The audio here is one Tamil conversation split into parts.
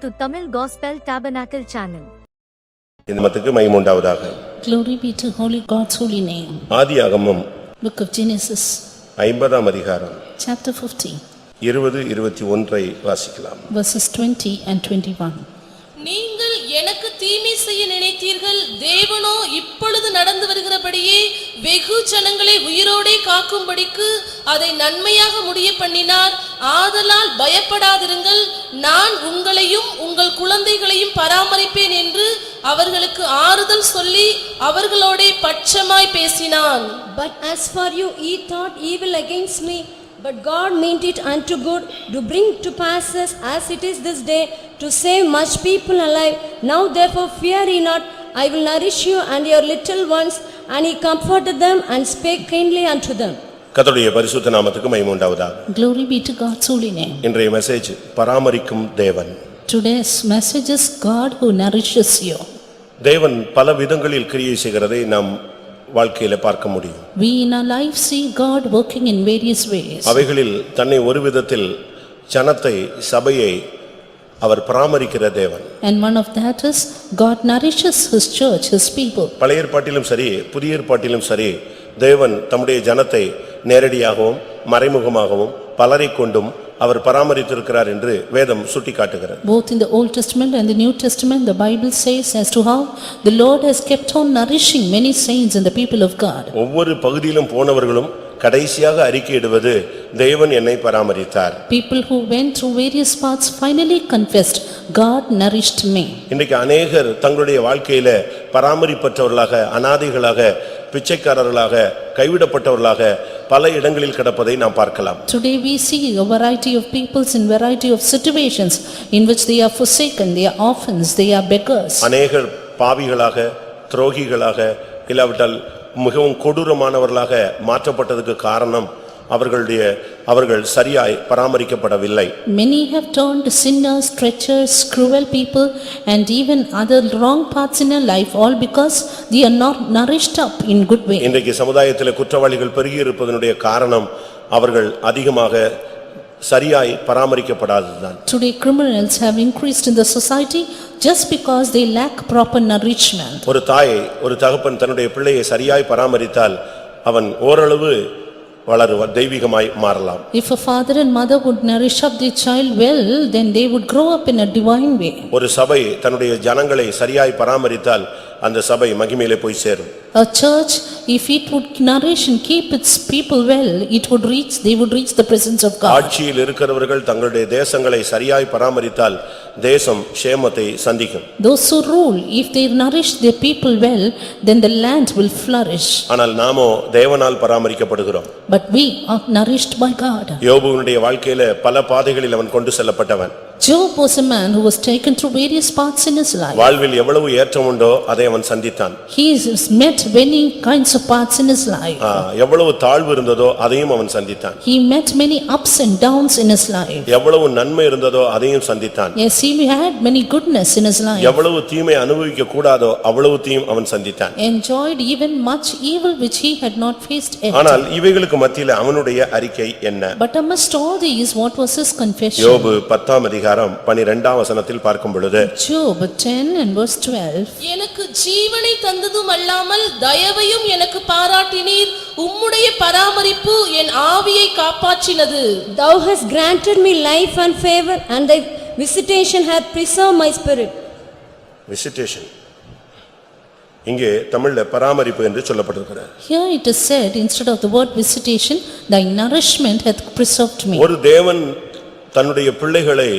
to Tamil Gospel Tabernacle channel. இந்த மத்துக்கு மகிமை உண்டாவதாக. Glory be to holy God's holy name. ஆதியாகமம் Book of Genesis 50ஆம் அதிகாரம் chapter 50 20-21 வாசிக்கலாம். verses 20 and 21. நீங்கள் எனக்கு தீமை செய்ய நினைத்தீர்கள், தேவனோ இப்பொழுது நடந்து வருகிறபடியே வெகு ஜனங்களை உயிரோடே காக்கும்படிக்கு அதை நன்மையாக முடிய பண்ணினார். ஆதலால் பயப்படாதிருங்கள், நான் உங்களையும் உங்கள் குழந்தைகளையும் பராமரிப்பேன் என்று அவர்களுக்கு ஆறுதல் சொல்லி அவர்களோடே பட்சமாய் பேசினான். But as for you, ye thought evil against me, but God meant it unto good, to bring to pass as it is this day, to save much people alive. Now therefore fear ye not, I will nourish you and your little ones. And he comforted them and spake kindly unto them. கர்த்தருடைய பரிசுத்த நாமத்துக்கு மகிமை உண்டாவதாக. Glory be to God's holy name. இன்றைய மெசேஜ் பராமரிக்கும் தேவன். Today's message is God who nourishes you. தேவன் பல விதங்களில் கிரியை செய்கிறதை நாம் வாழ்க்கையில பார்க்க முடியும். We in our life see God working in various ways. அவைகளில் தன்னை ஒரு விதத்தில் ஜனத்தை சபையை அவர் பராமரிக்கிற தேவன். And one of that is God nourishes his church, his people. பழைய ஏற்பாட்டிலும் சரி புதிய ஏற்பாட்டிலும் சரி தேவன் தம்முடைய ஜனத்தை நேரடியாகவும் மறைமுகமாகவும் பலரை கொண்டும் அவர் பராமரித்திருக்கிறார் என்று வேதம் சுட்டிக்காட்டுகிறது. Both in the Old Testament and the New Testament, the Bible says as to how the Lord has kept on nourishing many saints and the people of God. ஒவ்வொரு பகுதியிலும் போனவர்களும் கடைசியாக அறிக்கையிடுவது தேவன் என்னை பராமரித்தார். People who went through various paths finally confessed, God nourished me. இன்றைக்கு अनेகர் தங்களுடைய வாழ்க்கையில பராமரிப்பற்றவர்களாக, அநாதைகளாக, பிச்சைக்காரர்களாக, கைவிடப்பட்டவர்களாக பல இடங்களில் கிடப்பதை நாம் பார்க்கலாம். Today we see a variety of peoples in variety of situations in which they are forsaken, they are orphans, they are beggars. அநேகர் பாவிகளாக, துரோகிகளாக, இல்லாவிட்டால் மிகவும் கொடூரமானவர்களாக மாற்றப்பட்டதுக்கு காரணம் அவர்கள் சரியாய் பராமரிக்கப்படவில்லை. Many have turned sinners, treacherous, cruel people and even other wrong paths in their life, all because they are not nourished up in good way. இன்றைக்கு சமுதாயத்தில் குற்றவாளிகள் பெருகி இருப்பதனுடைய காரணம் அவர்கள் அதிகமாக சரியாய் பராமரிக்கப்படாததுதான். Today criminals have increased in the society just because they lack proper nourishment. ஒரு தாய் ஒரு தகப்பன் தன்னுடைய பிள்ளையை சரியாய் பராமரித்தால் அவன் ஓரளவு வளருவான், தெய்வீகமாய் மாறலாம். If a father and mother would nourish up their child well, then they would grow up in a divine way. ஒரு சபை தன்னுடைய ஜனங்களை சரியாய் பராமரித்தால் அந்த சபை மகிமையிலே போய் சேரும். A church, if it would nourish and keep its people well, they would reach the presence of God. ஆட்சியில் இருக்கிறவர்கள் தங்களுடைய தேசங்களை சரியாய் பராமரித்தால் தேசம் சேமத்தை சந்திக்கும். Those who rule, if they nourish their people well, then the land will flourish. ஆனால் நாமோ தேவனால் பராமரிக்கப்படுகிறோம். But we are nourished by God. யோபுவினுடைய வாழ்க்கையில பல பாதைகளில் அவன் கொண்டு செல்லப்பட்டவன். Job was a man who was taken through various paths in his life. வாழ்வில் எவ்வளவு ஏற்றம் உண்டோ அதை அவன் சந்தித்தான். He has met many kinds of paths in his life. எவ்வளவு தாழ்வு இருந்ததோ அதையும் அவன் சந்தித்தான். He met many ups and downs in his life. எவ்வளவு நன்மை இருந்ததோ அதையும் சந்தித்தான். Yes, he had many goodness in his life. எவ்வளவு தீமை அனுபவிக்க கூடாதோ அவ்வளவு தீமை அவன் சந்தித்தான். Enjoyed even much evil which he had not faced yet. ஆனால் இவைகளுக்கு மத்தியில அவனுடைய அறிக்கை என்ன? But amidst all these, what was his confession? யோபு 10ஆம் அதிகாரம் 12ஆம் வசனத்தில் பார்க்கும் பொழுது Job 10 and verse 12. எனக்கு ஜீவனை தந்ததும் அல்லாமல் தயவையும் எனக்கு பாராட்டினீர், உம்முடைய பராமரிப்பு என் ஆவியை காப்பாற்றினது. Thou hast granted me life and favor, and thy visitation hath preserved my spirit. Visitation இங்கே தமிழ்ல பராமரிப்பு என்று சொல்லப்பட்டிருக்கிறது. Here it is said, instead of the word visitation, thy nourishment hath preserved me. ஒரு தேவன் தன்னுடைய பிள்ளைகளை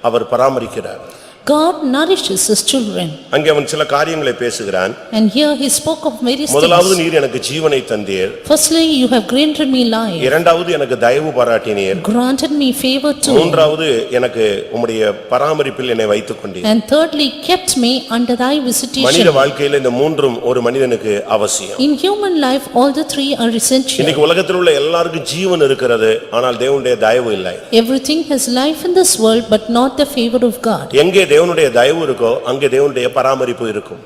அவர் பராமரிக்கிறார். God nourishes his children. அங்கே அவன் சில காரியங்களை பேசுகிறான். And here he spoke of various முதலாவது things. நீர் எனக்கு ஜீவனை தந்தீர். Firstly, you have granted me life. இரண்டாவது எனக்கு தயவு பாராட்டினீர். Granted me favor too. மூன்றாவது எனக்கு உம்முடைய பராமரிப்பில் என்னை வைத்துக் கொண்டீர். And thirdly, kept me under thy visitation. மனித வாழ்க்கையில இந்த மூன்றும் ஒரு மனிதனுக்கு அவசியம். In human life, all the three are essential. இன்னைக்கு உலகத்தில் உள்ள எல்லாருக்கும் ஜீவன் இருக்கிறது, ஆனால் தேவனுடைய தயவு இல்லை. Everything has life in this world, but not the favor of God. எங்கே தேவனுடைய தயவு இருக்கோ அங்கே தேவனுடைய பராமரிப்பு இருக்கும்.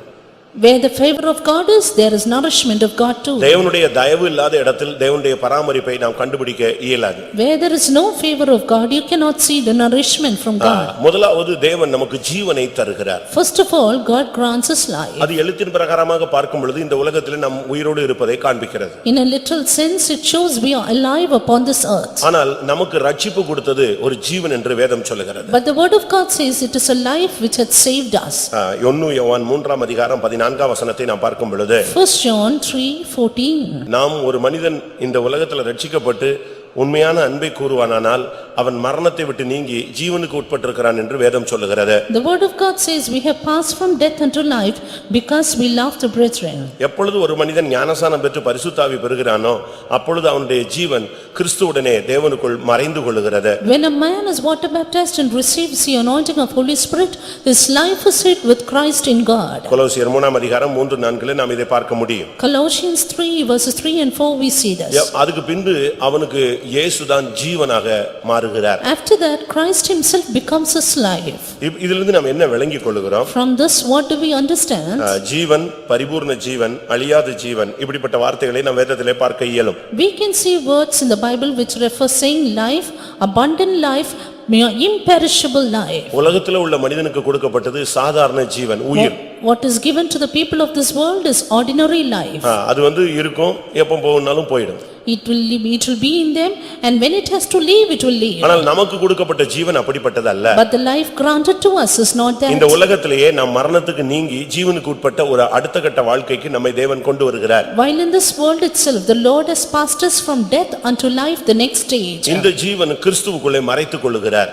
Where the favor of God is, there is nourishment of God too. தேவனுடைய தயவு இல்லாத இடத்தில் தேவனுடைய பராமரிப்பை நாம் கண்டுபிடிக்க இயலாது. Where there is no favor of God, you cannot see the nourishment from God. முதலாவது தேவன் நமக்கு ஜீவனை தருகிறார். First of all, God grants us life. அது எழுத்தின் பிரகாரமாக பார்க்கும் பொழுது இந்த உலகத்தில் நாம் உயிரோடு இருப்பதை காண்பிக்கிறது. In a literal sense, it shows we are alive upon this earth. ஆனால் நமக்கு ரட்சிப்பு கொடுத்தது ஒரு ஜீவன் என்று வேதம் சொல்லுகிறது. But the word of God says it is a life which had saved us. 1 யோவான் 3 அதிகாரம் 14 வசனத்தை நாம் பார்க்கும் பொழுது 1 John 3:14. நாம் ஒரு மனிதன் இந்த உலகத்தில் ரட்சிக்கப்பட்டு உண்மையான அன்பை கூறுவானானால் அவன் மரணத்தை விட்டு நீங்கி ஜீவனுக்கு உட்பட்டிருக்கிறான் என்று வேதம் சொல்லுகிறது. The word of God says we have passed from death unto life because we love the brethren. எப்பொழுது ஒரு மனிதன் ஞானஸ்நானம் பெற்று பரிசுத்த ஆவி பெறுகிறானோ அப்பொழுது அவனுடைய ஜீவன் கிறிஸ்துவுடனே தேவனுக்குள் மறைந்து கொள்ளுகிறது. When a man is water baptized and receives the anointing of Holy Spirit, his life is hid with Christ in God. கொலோசியர் 3 அதிகாரம் 3-4 நாம் இதை பார்க்க முடியும். Colossians 3:3 and 4 we see this. அதுக்கு பின்பு அவனுக்கு இயேசுதான் ஜீவனாக மாறுகிறார். After that, Christ himself becomes his life. இதிலிருந்து நாம் என்ன விளங்கிக் கொள்கிறோம்? From this what do we understand? ஜீவன், பரிபூர்ண ஜீவன், அழியாத ஜீவன், இப்படிப்பட்ட வார்த்தைகளை நாம் வேதத்திலே பார்க்க இயலும். We can see words in the Bible which refer saying life, abundant life, imperishable life. உலகத்தில் உள்ள மனிதனுக்கு கொடுக்கப்பட்டது சாதாரண ஜீவன், உயிர். What is given to the people of this world is ordinary life. அது இருக்கும், எப்போ போகும்னாலும் போய்டும். It will be in them, and when it has to leave, it will leave. ஆனால் நமக்கு கொடுக்கப்பட்ட ஜீவன் அப்படிப்பட்டது அல்ல. But the life granted to us is not that. இந்த உலகத்திலேயே நாம் மரணத்துக்கு நீங்கி ஜீவனுக்கு உட்பட்ட ஒரு அடுத்த கட்ட வாழ்க்கைக்கு நம்மை தேவன் கொண்டு வருகிறார். While in this world itself the Lord has passed us from death unto life, the next stage. இந்த ஜீவன் கிறிஸ்துவுக்குள்ளே மறைத்துக் கொள்ளுகிறார்.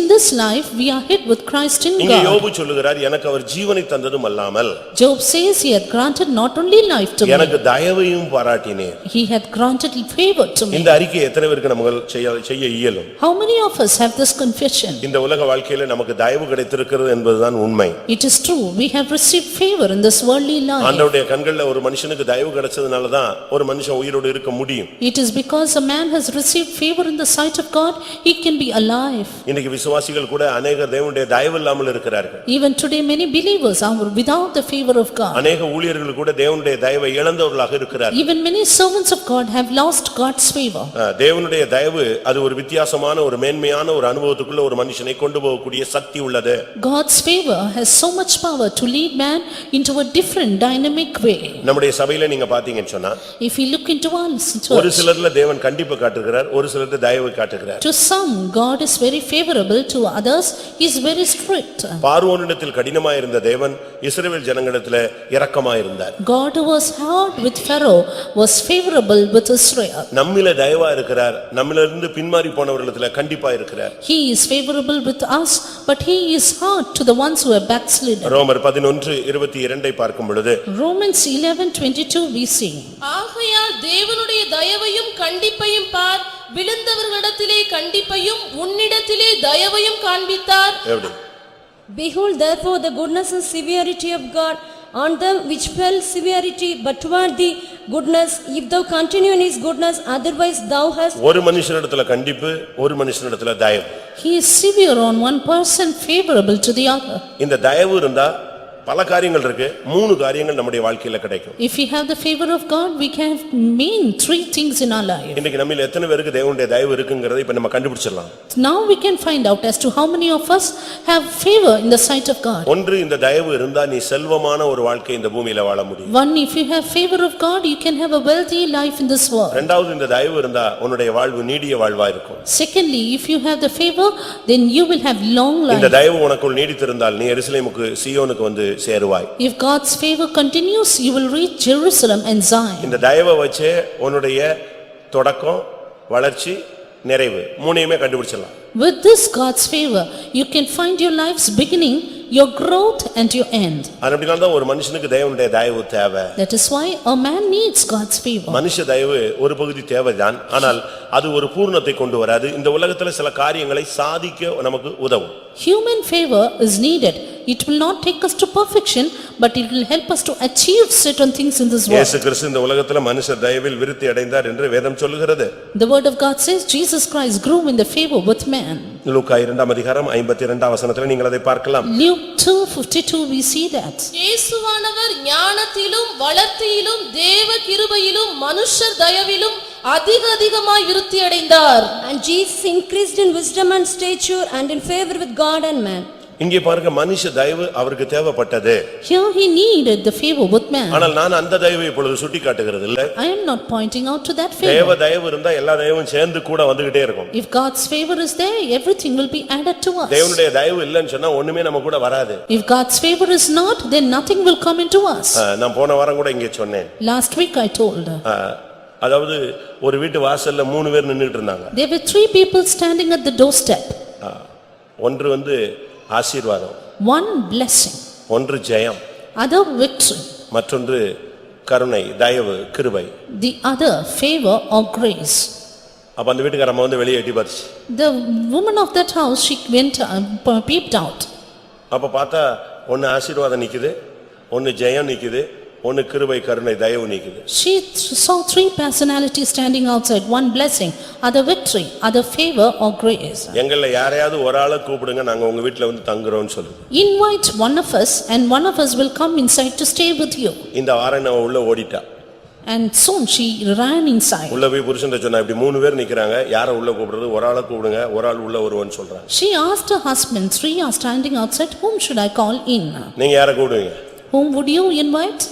In this life we are hid with Christ in God. இங்கே யோபு சொல்லுகிறார், எனக்கு அவர் ஜீவனை தந்ததும் அல்லாமல் Job says he had granted not only life to me, எனக்கு தயவையும் பாராட்டினீர். he had granted favor to me. இந்த அறிக்கை எத்தனை பேருக்கு நம்ம செய்ய இயலும்? How many of us have this confession? இந்த உலக வாழ்க்கையில நமக்கு தயவு கிடைத்திருக்கிறது என்பதுதான் உண்மை. It is true, we have received favor in this worldly life. ஆண்டவருடைய கண்கள்ல ஒரு மனுஷனுக்கு தயவு கிடைச்சதுனால தான் ஒரு மனுஷன் உயிரோடு இருக்க முடியும். It is because a man has received favor in the sight of God, he can be alive. இன்னைக்கு விசுவாசிகள் கூட अनेகர் தேவனுடைய தயவு இல்லாமல் இருக்கிறார்கள். Even today many believers are without the favor of God. अनेக ஊழியர்கள் கூட தேவனுடைய தயவை இழந்தவர்களாக இருக்கிறார்கள். Even many servants of God have lost God's favor. தேவனுடைய தயவு அது ஒரு வித்தியாசமான ஒரு மேன்மையான ஒரு அனுபவத்துக்குள்ள ஒரு மனுஷனை கொண்டு போகக்கூடிய சக்தி உள்ளது. God's favor has so much power to lead man into a different dynamic way. நம்முடைய சபையில நீங்க பாத்தீங்கன்னு சொன்னா, If you look into one church, ஒரு சிலர்ல தேவன் கண்டிப்பு காட்டுகிறார், ஒரு சிலர்ல தயவு காட்டுகிறார். To some God is very favorable, to others he is very strict. பார்வோனிடத்தில் கடினமாய் இருந்த தேவன் இஸ்ரவேல் ஜனங்களிடத்தில் இரக்கமாய் இருந்தார். God who was hard with Pharaoh was favorable with Israel. நம்மில தயவா இருக்கிறார், நம்மிலிருந்து பின்மாறி போனவர்களிடத்தில் கண்டிப்பா இருக்கிறார். He is favorable with us, but he is hard to the ones who are backslidden. ரோமர் 11:22 பார்க்கும் பொழுது Romans 11:22 we see. ஆகையால் தேவனுடைய தயவையும் கண்டிப்பையும் பார், விழுந்தவர்களிடத்திலே கண்டிப்பையும் உன்னிடத்திலே தயவையும் காண்பித்தார். எப்படி? Behold therefore the goodness and severity of God on them which fell severity, but toward thee goodness, if thou continue in his goodness, otherwise thou hast. ஒரு மனுஷனிடத்தில் கண்டிப்பு, ஒரு மனுஷனிடத்தில் தயவு. He is severe on one person, favorable to the other. இந்த தயவு இருந்தா பல காரியங்கள் இருக்கு, 3 காரியங்கள் நம்முடைய வாழ்க்கையில கிடைக்கும். If we have the favor of God, we can mean 3 things in our life. இன்னைக்கு நம்மில் எத்தனை பேருக்கு தேவனுடைய தயவு இருக்குங்கிறதை இப்ப நம்ம கண்டுபிடிச்சிடலாம். Now we can find out as to how many of us have favor in the sight of God. ஒன்று, இந்த தயவு இருந்தா நீ செல்வமான ஒரு வாழ்க்கை இந்த பூமியில வாழ முடியும். One, if you have favor of God, you can have a wealthy life in this world. இரண்டாவது, இந்த தயவு இருந்தா உன்னுடைய வாழ்வு நீடிய வாழ்வா இருக்கும். Secondly, if you have the favor, then you will have long இந்த life. தயவு உனக்குள் நீடித்திருந்தால் நீ எருசலேமுக்கு சீயோனுக்கு வந்து சேருவாய். If God's favor continues, you will reach Jerusalem and Zion. இந்த தயவை வச்சே உன்னுடைய தொடக்கம், வளர்ச்சி, நிறைவு மூணையுமே கண்டுபிடிச்சிடலாம். With this God's favor, you can find your life's beginning, your growth and your end. அப்படினால்தான் ஒரு மனுஷனுக்கு தேவனுடைய தயவு தேவை. That is why a man needs God's favor. மனுஷ தயவு ஒரு பகுதி தேவைதான், ஆனால் அது ஒரு பூர்ணத்தை கொண்டு வராது. இந்த உலகத்துல சில காரியங்களை சாதிக்க நமக்கு உதவும். Human favor is needed. It will not take us to perfection, but it will help us to achieve certain things in this world. இயேசு கிறிஸ்து இந்த உலகத்துல மனுஷ தயவில் விருத்தி அடைந்தார் என்று வேதம் சொல்லுகிறது. The word of God says Jesus Christ grew in the favor with man. லூக்கா 2:52 நீங்கள் அதை பார்க்கலாம். Luke 2:52 we see that. இயேசுவானவர் ஞானத்திலும் வளர்த்தியிலும் தேவ கிருபையிலும் மனுஷர் தயவிலும் அதிகமாய் விருத்தி அடைந்தார். And Jesus increased in wisdom and stature and in favor with God and man. இங்கே பாருங்க, மனுஷ தயவு அவருக்கு தேவைப்பட்டது. Here he needed the favor with man. ஆனால் நான் அந்த தயவை இப்பொழுது சுட்டி காட்டுகிறது இல்லை. I am not pointing out to that favor. தேவ தயவு இருந்தா எல்லா தயவும் சேர்ந்து கூட வந்துகிட்டே இருக்கும். If God's favor is there, everything will be added to us. தேவனுடைய தயவு இல்லைன்னு சொன்னா ஒண்ணுமே நம்ம கூட வராது. If God's favor is not, then nothing will come into us. நான் போன வாரம் கூட இங்கே சொன்னேன். Last week I told. அதாவது ஒரு வீட்டு வாசல்ல 3 பேர் நின்னுட்டு இருந்தாங்க. There were 3 people standing at the doorstep. ஒன்று ஆசீர்வாதம், One blessing, ஒன்று ஜெயம், other victory, மற்றொன்று கருணை, தயவு, கிருபை. the other favor or grace. அப்ப அந்த வீட்டுக்காரம்மா வந்து வெளியே எட்டி பார்த்துச்சு. The woman of that house, she went peeped out. அப்ப பார்த்தா ஒன்னு ஆசீர்வாதம் நிக்குது, ஒன்னு ஜெயம் நிக்குது, ஒன்னு கிருபை, கருணை, தயவு நிக்குது. She saw 3 personalities standing outside, one blessing, other victory, other favor or grace. எங்கள்ல யாரையாவது ஒரு ஆளை கூப்பிடுங்க, நாங்க உங்க வீட்ல வந்து தங்குறோம்னு சொல்லுது. Invite one of us and one of us will come inside to stay with you. இந்த வாரம் நான் உள்ள ஓடிட்டா. And soon she ran inside. உள்ள போய் புருஷன்ட்ட சொன்னா, இப்படி 3 பேர் நிக்கறாங்க, யாரை உள்ள கூப்பிடுறது? ஒரு ஆளை கூப்பிடுங்க, ஒரு ஆள் உள்ள வருவான்னு சொல்றாங்க. She asked her husband, 3 are standing outside, whom should I call in? நீங்க யாரை கூப்பிடுவீங்க? Whom would you invite?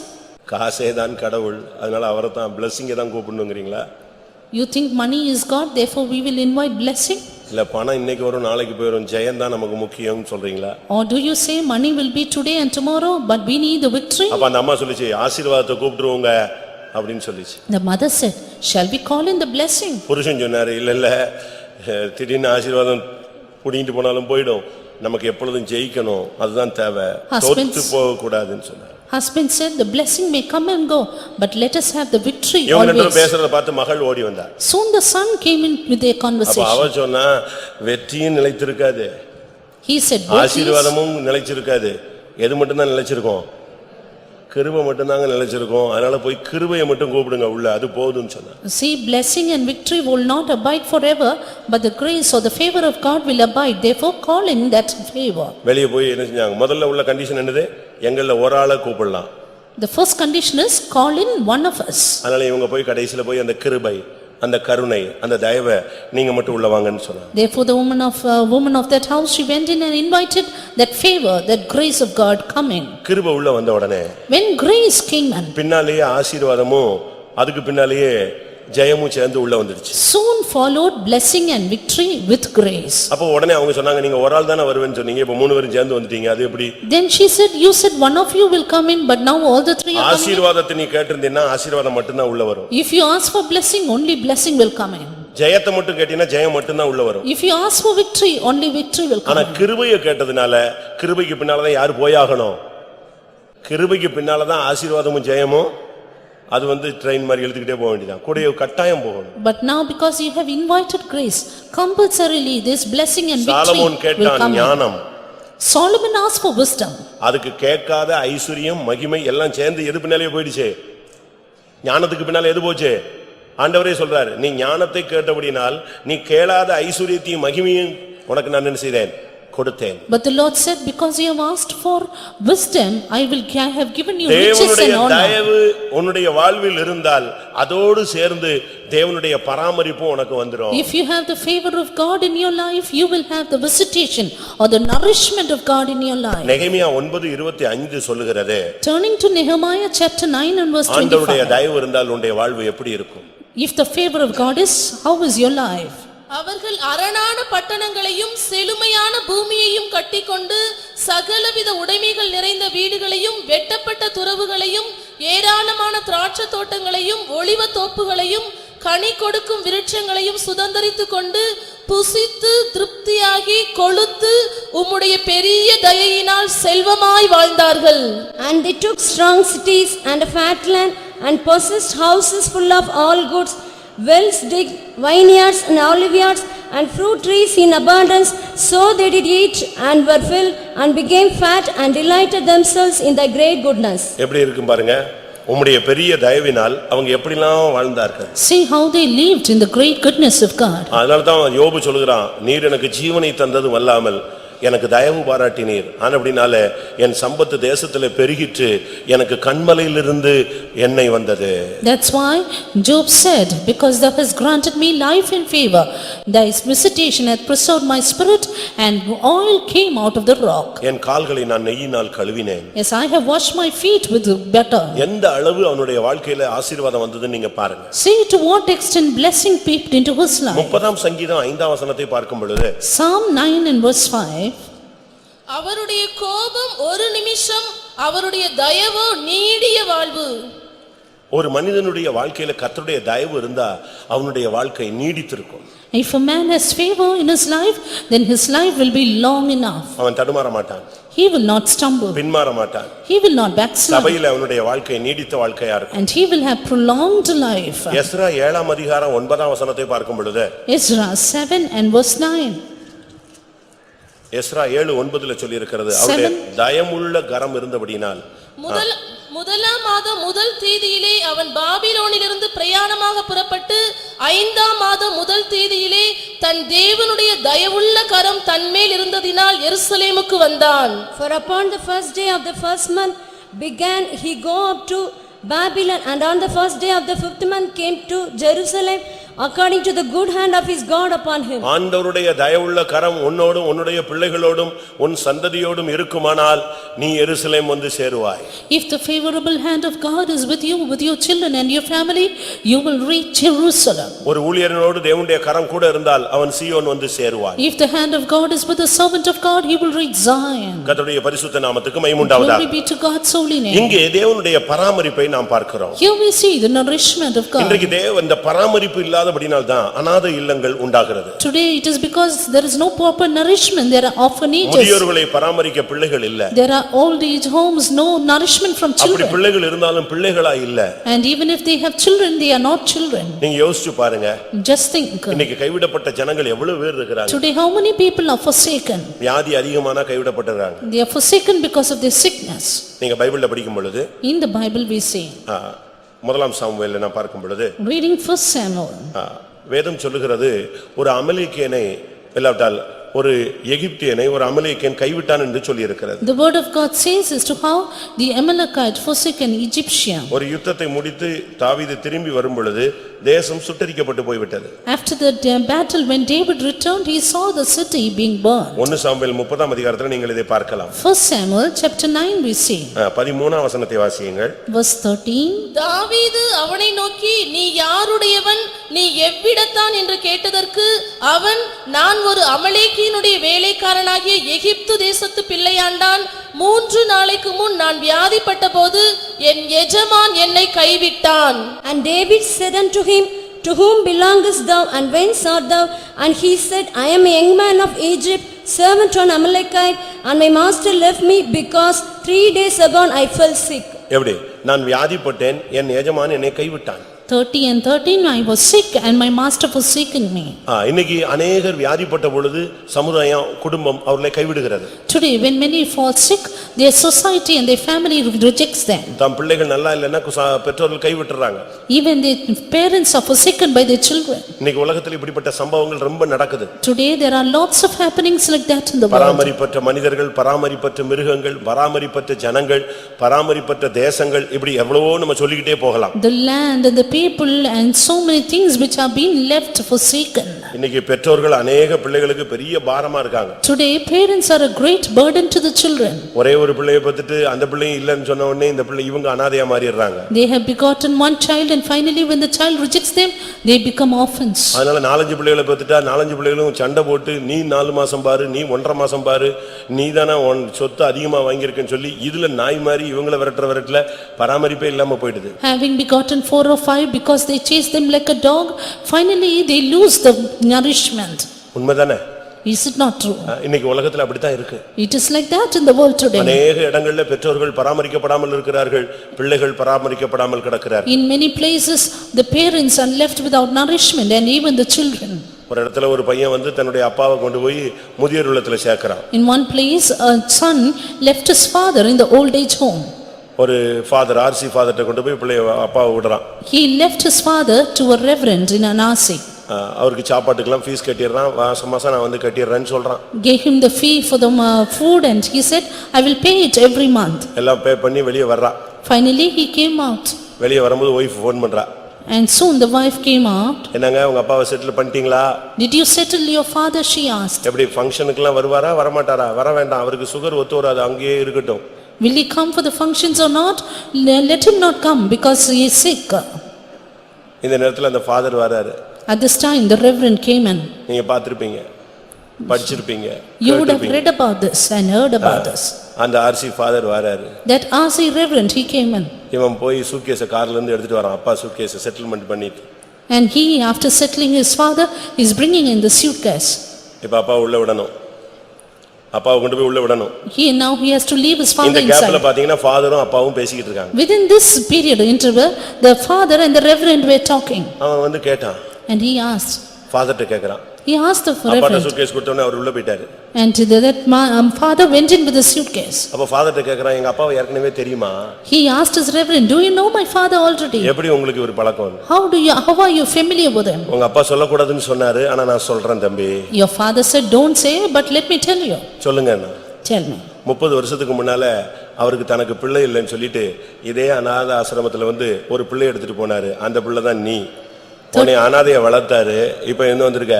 காசே தான் கடவுள், அதனால அவரை தான் பிளெஸிங்கை தான் கூப்பிடணுங்கிறீங்களா? You think money is God, therefore we will invite blessing? இல்ல பணம் இன்னைக்கு வரும் நாளைக்கு போயிடும், ஜெயம் தான் நமக்கு முக்கியம்னு சொல்றீங்களா? Or do you say money will be today and tomorrow, but we need the victory? அப்ப அந்த அம்மா சொல்லிச்சு, ஆசீர்வாதத்தை கூப்பிட்டுருவோங்க அப்படின்னு சொல்லிச்சு. The mother said, shall we call in the blessing? புருஷன் சொன்னாரு, இல்ல திடீர்னு ஆசீர்வாதம் புடிங்கிட்டு போனாலும் போயிடும், நமக்கு எப்பொழுதும் ஜெயிக்கணும், அதுதான் தேவை, தோத்து போக கூடாதுன்னு சொன்னார். Husband said, the blessing may come and go, but let us have the victory இவங்க ரெண்டு always. பேசுறத பார்த்து மகள் ஓடி வந்தா. Soon the son came in with their அப்ப conversation. அவ சொன்னா, வெற்றியும் நிலைத்திருக்காது, He said, both these, ஆசீர்வாதமும் நிலைச்சிருக்காது, எது மட்டும் தான் நிலைச்சிருக்கும்? கிருபை மட்டும் தாங்க நிலைச்சிருக்கும், அதனால போய் கிருபையை மட்டும் கூப்பிடுங்க உள்ள, அது போதும்னு சொன்னா. see, blessing and victory will not abide forever, but the grace or the favor of God will abide, therefore call in that favor. வெளியே போய் என்ன செஞ்சாங்க? முதல்ல உள்ள கண்டிஷன் என்னது? எங்கள்ல ஒரு ஆளை கூப்பிடலாம். The first condition is call in one of us. அதனால இவங்க போய் கடைசில போய் அந்த கிருபை, அந்த கருணை, அந்த தயவை நீங்க மட்டும் உள்ள வாங்கன்னு சொன்னாங்க. Therefore the woman of that house, she went in and invited that favor, that grace of God come in. கிருபை உள்ள வந்த உடனே When grace came in, பின்னாலேயே ஆசீர்வாதமும் அதுக்கு பின்னாலேயே ஜெயமும் சேர்ந்து உள்ள வந்துடுச்சு. soon followed blessing and victory with grace. அப்போ உடனே அவங்க சொன்னாங்க, நீங்க ஒரு ஆள் தானே வருவேன்னு சொன்னீங்க, இப்ப 3 பேரும் சேர்ந்து வந்துட்டீங்க, அது எப்படி? Then she said, you said one of you will come in, but now all the 3 are coming. ஆசீர்வாதத்தை நீ கேட்டிருந்தீன்னா ஆசீர்வாதம் மட்டும் தான் உள்ள வரும். If you ask for blessing, only blessing will come in. ஜெயத்தை மட்டும் கேட்டீங்கன்னா ஜெயம் மட்டும் தான் உள்ள வரும். If you ask for victory, only victory will come ஆனா in. கிருபையை கேட்டதுனால கிருபைக்கு பின்னாலதான் யாரு போயாகணும்? கிருபைக்கு பின்னாலதான் ஆசீர்வாதமும் ஜெயமும், அது வந்து ட்ரெயின் மாதிரி எழுதிக்கிட்டே போக வேண்டியதான், கூட கட்டாயம் போகணும். But now because you have invited grace, compulsorily this blessing and victory Solomon will கேட்டான் come in. ஞானம், Solomon asked for wisdom. அதுக்கு கேட்காத ஐஸ்வர்யம் மகிமை எல்லாம் சேர்ந்து எது பின்னாலே போயிடுச்சு? ஞானத்துக்கு பின்னால எது போச்சு? ஆண்டவரே சொல்றாரு, நீ ஞானத்தை கேட்டபடினால் நீ கேளாத ஐஸ்வர்யத்தையும் மகிமையும் உனக்கு நான் என்ன செய்தேன்? கொடுத்தேன். But the Lord said, because you have asked for wisdom, I have given you riches and தேவனுடைய honor. தயவு உன்னுடைய வாழ்வில் இருந்தால் அதோடு சேர்ந்து தேவனுடைய பராமரிப்பு உனக்கு வந்துரும். If you have the favor of God in your life, you will have the visitation or the nourishment of God in your life. நெகேமியா 9:25 சொல்லுகிறது, Turning to Nehemiah chapter 9 and verse ஆண்டவருடைய 25. தயவு இருந்தால் உன்னுடைய வாழ்வு எப்படி இருக்கும்? If the favor of God is, how is your life? அவர்கள் அரணான பட்டணங்களையும் செழுமையான பூமியையும் கட்டிக்கொண்டு சகலவித உடைமைகள் நிறைந்த வீடுகளையும் வெட்டப்பட்ட துறவுகளையும் ஏராளமான திராட்சை தோட்டங்களையும் ஒலிவ தோப்புகளையும் கனி கொடுக்கும் விருட்சங்களையும் சுதந்தரித்துக் கொண்டு புசித்து திருப்தியாகி கொழுத்து உம்முடைய பெரிய தயையினால் செல்வமாய் வாழ்ந்தார்கள். And they took strong cities and a fat land and possessed houses full of all goods wells digged, vineyards and oliveyards, and fruit trees in abundance. So they did eat and were filled and became fat and delighted themselves in thy great goodness. எப்படி இருக்கும் பாருங்க, உம்முடைய பெரிய தயவினால் அவங்க எப்படிலாம் வாழ்ந்தார்கள். See how they lived in the great goodness of God. அதனால தான் யோபு சொல்கிறான், நீர் எனக்கு ஜீவனை தந்ததும் அல்லாமல் எனக்கு தயவு பாராட்டினீர். ஆனபடினால என் சம்பத்து தேசத்திலே பெருகிற்று, எனக்கு கண்மலையிலிருந்து எண்ணெய் வந்தது. That's why Job said, because thou hast granted me life and favor, thy visitation hath preserved my spirit, and oil came out of the rock. என் கால்களை நான் நெய்யினால் கழுவினேன். Yes, I have washed my feet with butter. எந்த அளவு அவனுடைய வாழ்க்கையில ஆசீர்வாதம் வந்ததுன்னு நீங்க பாருங்க. See to what extent blessing peeped into his life. 30ஆம் சங்கீதம் 5ஆம் வசனத்தை பார்க்கும் பொழுது Psalm 9 and verse 5. அவருடைய கோபம் ஒரு நிமிஷம், அவருடைய தயவோ நீடிய வாழ்வு. ஒரு மனிதனுடைய வாழ்க்கையில கர்த்தருடைய தயவு இருந்தா அவனுடைய வாழ்க்கை நீடித்திருக்கும். If a man has favor in his life, then his life will be long enough. அவன் தடுமாற மாட்டான், He will not stumble. பின்மாற மாட்டான். He will not backslide. சபையில அவனுடைய வாழ்க்கை நீடித்த வாழ்க்கையா இருக்கும். And he will have prolonged life. Ezra 7ஆம் அதிகாரம் 9ஆம் வசனத்தை பார்க்கும் பொழுது Ezra 7 and verse 9. எஸ்றா 7:9 சொல்லி இருக்கிறது, அவருடைய தயமுள்ள கரம் இருந்தபடினால் முதலாம் மாதம் முதல் தேதியிலே அவன் பாபிலோனிலிருந்து பிரயாணமாக புறப்பட்டு 5ஆம் மாதம் முதல் தேதியிலே தன் தேவனுடைய தயவுள்ள கரம் தன்மேல் இருந்ததினால் எருசலேமுக்கு வந்தான். For upon the first day of the first month began he go up to Babylon, and on the first day of the 5th month came to Jerusalem, according to the good hand of his God upon him. ஆண்டவருடைய தயவுள்ள கரம் உன்னோடும் உன்னுடைய பிள்ளைகளோடும் உன் சந்ததியோடும் இருக்குமானால் நீ எருசலேம் வந்து சேருவாய். If the favorable hand of God is with you, with your children and your family, you will reach Jerusalem. ஒரு ஊழியனோடு தேவனுடைய கரம் கூட இருந்தால் அவன் சீயோன் வந்து சேருவான். If the hand of God is with the servant of God, he will reach Zion. கர்த்தருடைய பரிசுத்த நாமத்துக்கு மகிமை உண்டாவதாக. Glory be to God's holy name. இங்கே தேவனுடைய பராமரிப்பை நாம் பார்க்கிறோம். Here we see the nourishment of God. இன்றைக்கு இந்த பராமரிப்பு இல்லாதபடியால் தான் அநாதை இல்லங்கள் உண்டாகிறது. Today it is because there is no proper nourishment. There are orphanages. முதியோர்களை பராமரிக்க பிள்ளைகள் இல்ல. There are old age homes, no nourishment from அப்படி children. பிள்ளைகள் இருந்தாலும் பிள்ளைகளா இல்ல. And even if they have children, they are not children. நீங்க யோசிச்சு பாருங்க. Just think. இன்னைக்கு கைவிடப்பட்ட ஜனங்கள் எவ்வளவு பேர் இருக்காங்க. Today how many people are forsaken? வியாதி அதிகமானா கைவிடப்பட்டிருக்காங்க. They are forsaken because of their sickness. நீங்க பைபிள்ல படிக்கும் பொழுது In the Bible we see. முதலாம் சாமுவேல்ல நான் பார்க்கும் பொழுது Reading 1 Samuel. வேதம் சொல்லுகிறது, ஒரு அமலேக்கியனை இல்லாவிட்டால் ஒரு எகிப்தியனை ஒரு அமலேக்கியன் கைவிட்டான் என்று சொல்லி இருக்கிறது. The word of God says as to how the Amalekite forsook an Egyptian. ஒரு யுத்தத்தை முடித்து தாவீது திரும்பி வரும் பொழுது தேசம் சுட்டெரிக்கப்பட்டு போய்விட்டது. After the battle, when David returned, he saw the city being burned. 1 Samuel 30ஆம் அதிகாரத்தில் நீங்கள் இதை பார்க்கலாம். 1 Samuel chapter 9 we see. 13ஆம் வசனத்தை வாசியுங்கள். Verse 13. தாவீது அவனை நோக்கி, நீ யாருடையவன், நீ எவ்விடத்தான் என்று கேட்டதற்கு அவன், நான் ஒரு அமலேக்கியனுடைய வேலைக்காரனாகிய எகிப்து தேசத்து பிள்ளையாண்டான். 3 நாளைக்கு முன் நான் வியாதிப்பட்ட போது என் எஜமான் என்னை கைவிட்டான். And David said unto him, To whom belongest thou, and whence art thou? And he said, I am a young man of Egypt, servant to an Amalekite, and my master left me because 3 days agone I fell sick. எப்படி? நான் வியாதிப்பட்டேன், என் எஜமான் என்னை கைவிட்டான். 30 and 13, I was sick and my master forsaken me. இன்னைக்கு अनेகர் வியாதிப்பட்ட பொழுது சமுதாயம் குடும்பம் அவர்களை கைவிடுகிறது. Today when many fall sick, their society and their family rejects them. தம் பிள்ளைகள் நல்லா இல்லைன்னா பெற்றோர்கள் கைவிட்டுறாங்க. Even the parents are forsaken by their children. இன்னைக்கு உலகத்தில் இப்படிப்பட்ட சம்பவங்கள் ரொம்ப நடக்குது. Today there are lots of happenings like that in the world. பராமரிப்பற்ற மனிதர்கள், பராமரிப்பற்ற மிருகங்கள், பராமரிப்பற்ற ஜனங்கள், பராமரிப்பற்ற தேசங்கள், இப்படி எவ்வளவோ நம்ம சொல்லிக்கிட்டே போகலாம். The land and the people and so many things which are being left forsaken. இன்னைக்கு பெற்றோர்கள் अनेக பிள்ளைகளுக்கு பெரிய பாரமா இருக்காங்க. Today parents are a great burden to the children. ஒரே ஒரு பிள்ளையை பெத்துட்டு அந்த பிள்ளையும் இல்லன்னு சொன்ன உடனே இந்த பிள்ளை இவங்க அனாதையா மாறிடுறாங்க. They have begotten one child and finally when the child rejects them, they become orphans. அதனால 4-5 பிள்ளைகளை பெத்துட்டா 4-5 பிள்ளைகளும் சண்டை போட்டு நீ 4 மாசம் பாரு, நீ 1.5 மாசம் பாரு, நீ தானே சொத்து அதிகமா வாங்கியிருக்கேன்னு சொல்லி இதுல நாய் மாதிரி இவங்களை விரட்டல பராமரிப்பே இல்லாம போயிடுது. Having begotten 4 or 5 because they chase them like a dog, finally they lose the nourishment. உண்மைதானே? Is it not true? இன்னைக்கு உலகத்துல அப்படித்தான் இருக்கு. It is like that in the world today. அநேக இடங்கள்ல பெற்றோர்கள் பராமரிக்கப்படாமல் இருக்கிறார்கள், பிள்ளைகள் பராமரிக்கப்படாமல் கிடக்கிறார்கள். In many places, the parents are left without nourishment and even the children. ஒரு இடத்துல ஒரு பையன் வந்து தன்னுடைய அப்பாவை கொண்டு போய் முதியோர் இல்லத்துல சேர்க்கறான். In one place, a son left his father in the old age home. ஒரு ஃாதர் ஆர்சி ஃாதர்ட்ட கொண்டு போய் பிள்ளைய அப்பாவை விடுறான். He left his father to a reverend in an RC. அவருக்கு சாப்பாட்டுக்கெல்லாம் ஃபீஸ் கட்டிடுறான், மாசம் மாசம் நான் வந்து கட்டிடுறேன்னு சொல்றான். Gave him the fee for the food and he said, I will pay it every month. எல்லாம் பே பண்ணி வெளியே வர்றான். Finally he came out. வெளியே வரும்போது ஒய்ஃப் ஃபோன் பண்றா. And soon the wife came out. என்னங்க உங்க அப்பாவை செட்டில் பண்ணிட்டீங்களா? Did you settle your father, she asked. எப்படி ஃபங்க்ஷனுக்குலாம் வருவாரா வர மாட்டாரா? வர வேண்டாம், அவருக்கு சுகர் ஒத்து வராது, அங்கேயே இருக்கட்டும். Will he come for the functions or not? Let him not come because he is sick. இந்த நேரத்துல அந்த ஃாதர் வராரு. At this time the reverend came in. நீங்க பார்த்திருப்பீங்க, படிச்சிருப்பீங்க, You would have read about this and heard about this. அந்த ஆர்சி ஃாதர் வராரு. That RC reverend, he came in. இவன் போய் சூட்கேஸை கார்ல இருந்து எடுத்துட்டு வரான், அப்பா சூட்கேஸை செட்டில்மென்ட் பண்ணிட்டு. And he, after settling his father, is bringing in the suitcase. இப்ப அப்பா உள்ள விடணும், அப்பாவை கொண்டு போய் உள்ள விடணும். Now he has to leave his father இந்த கேப்ல inside. பாத்தீங்கன்னா ஃாதரும் அப்பாவும் பேசிக்கிட்டு இருக்காங்க. Within this period interval, the father and the reverend were talking. அவன் வந்து கேட்டான், And he asked, ஃாதர்ட்ட கேக்குறான். he asked the அப்பாட்ட reverend. சூட்கேஸ் கொடுத்தோனே அவர் உள்ள போயிட்டாரு. And that father went in with the suitcase. அப்ப ஃாதர்ட்ட கேக்குறான், எங்க அப்பாவை ஏற்கனவே தெரியுமா? He asked his reverend, do you know my father already? எப்படி உங்களுக்கு ஒரு பழக்கம்? How are you familiar with him? உங்க அப்பா சொல்லக்கூடாதுன்னு சொன்னாரு, ஆனா நான் சொல்றேன் தம்பி. Your father said, don't say, but let me tell you. சொல்லுங்க. Tell me. 30 வருஷத்துக்கு முன்னால அவருக்கு தனக்கு பிள்ளை இல்லைன்னு சொல்லிட்டு இதே அநாத ஆசிரமத்துல வந்து ஒரு பிள்ளை எடுத்துட்டு போனாரு. அந்த பிள்ளை தான் நீ. உன்னை அநாதைய வளர்த்தாரு, இப்ப என்ன வந்திருக்க?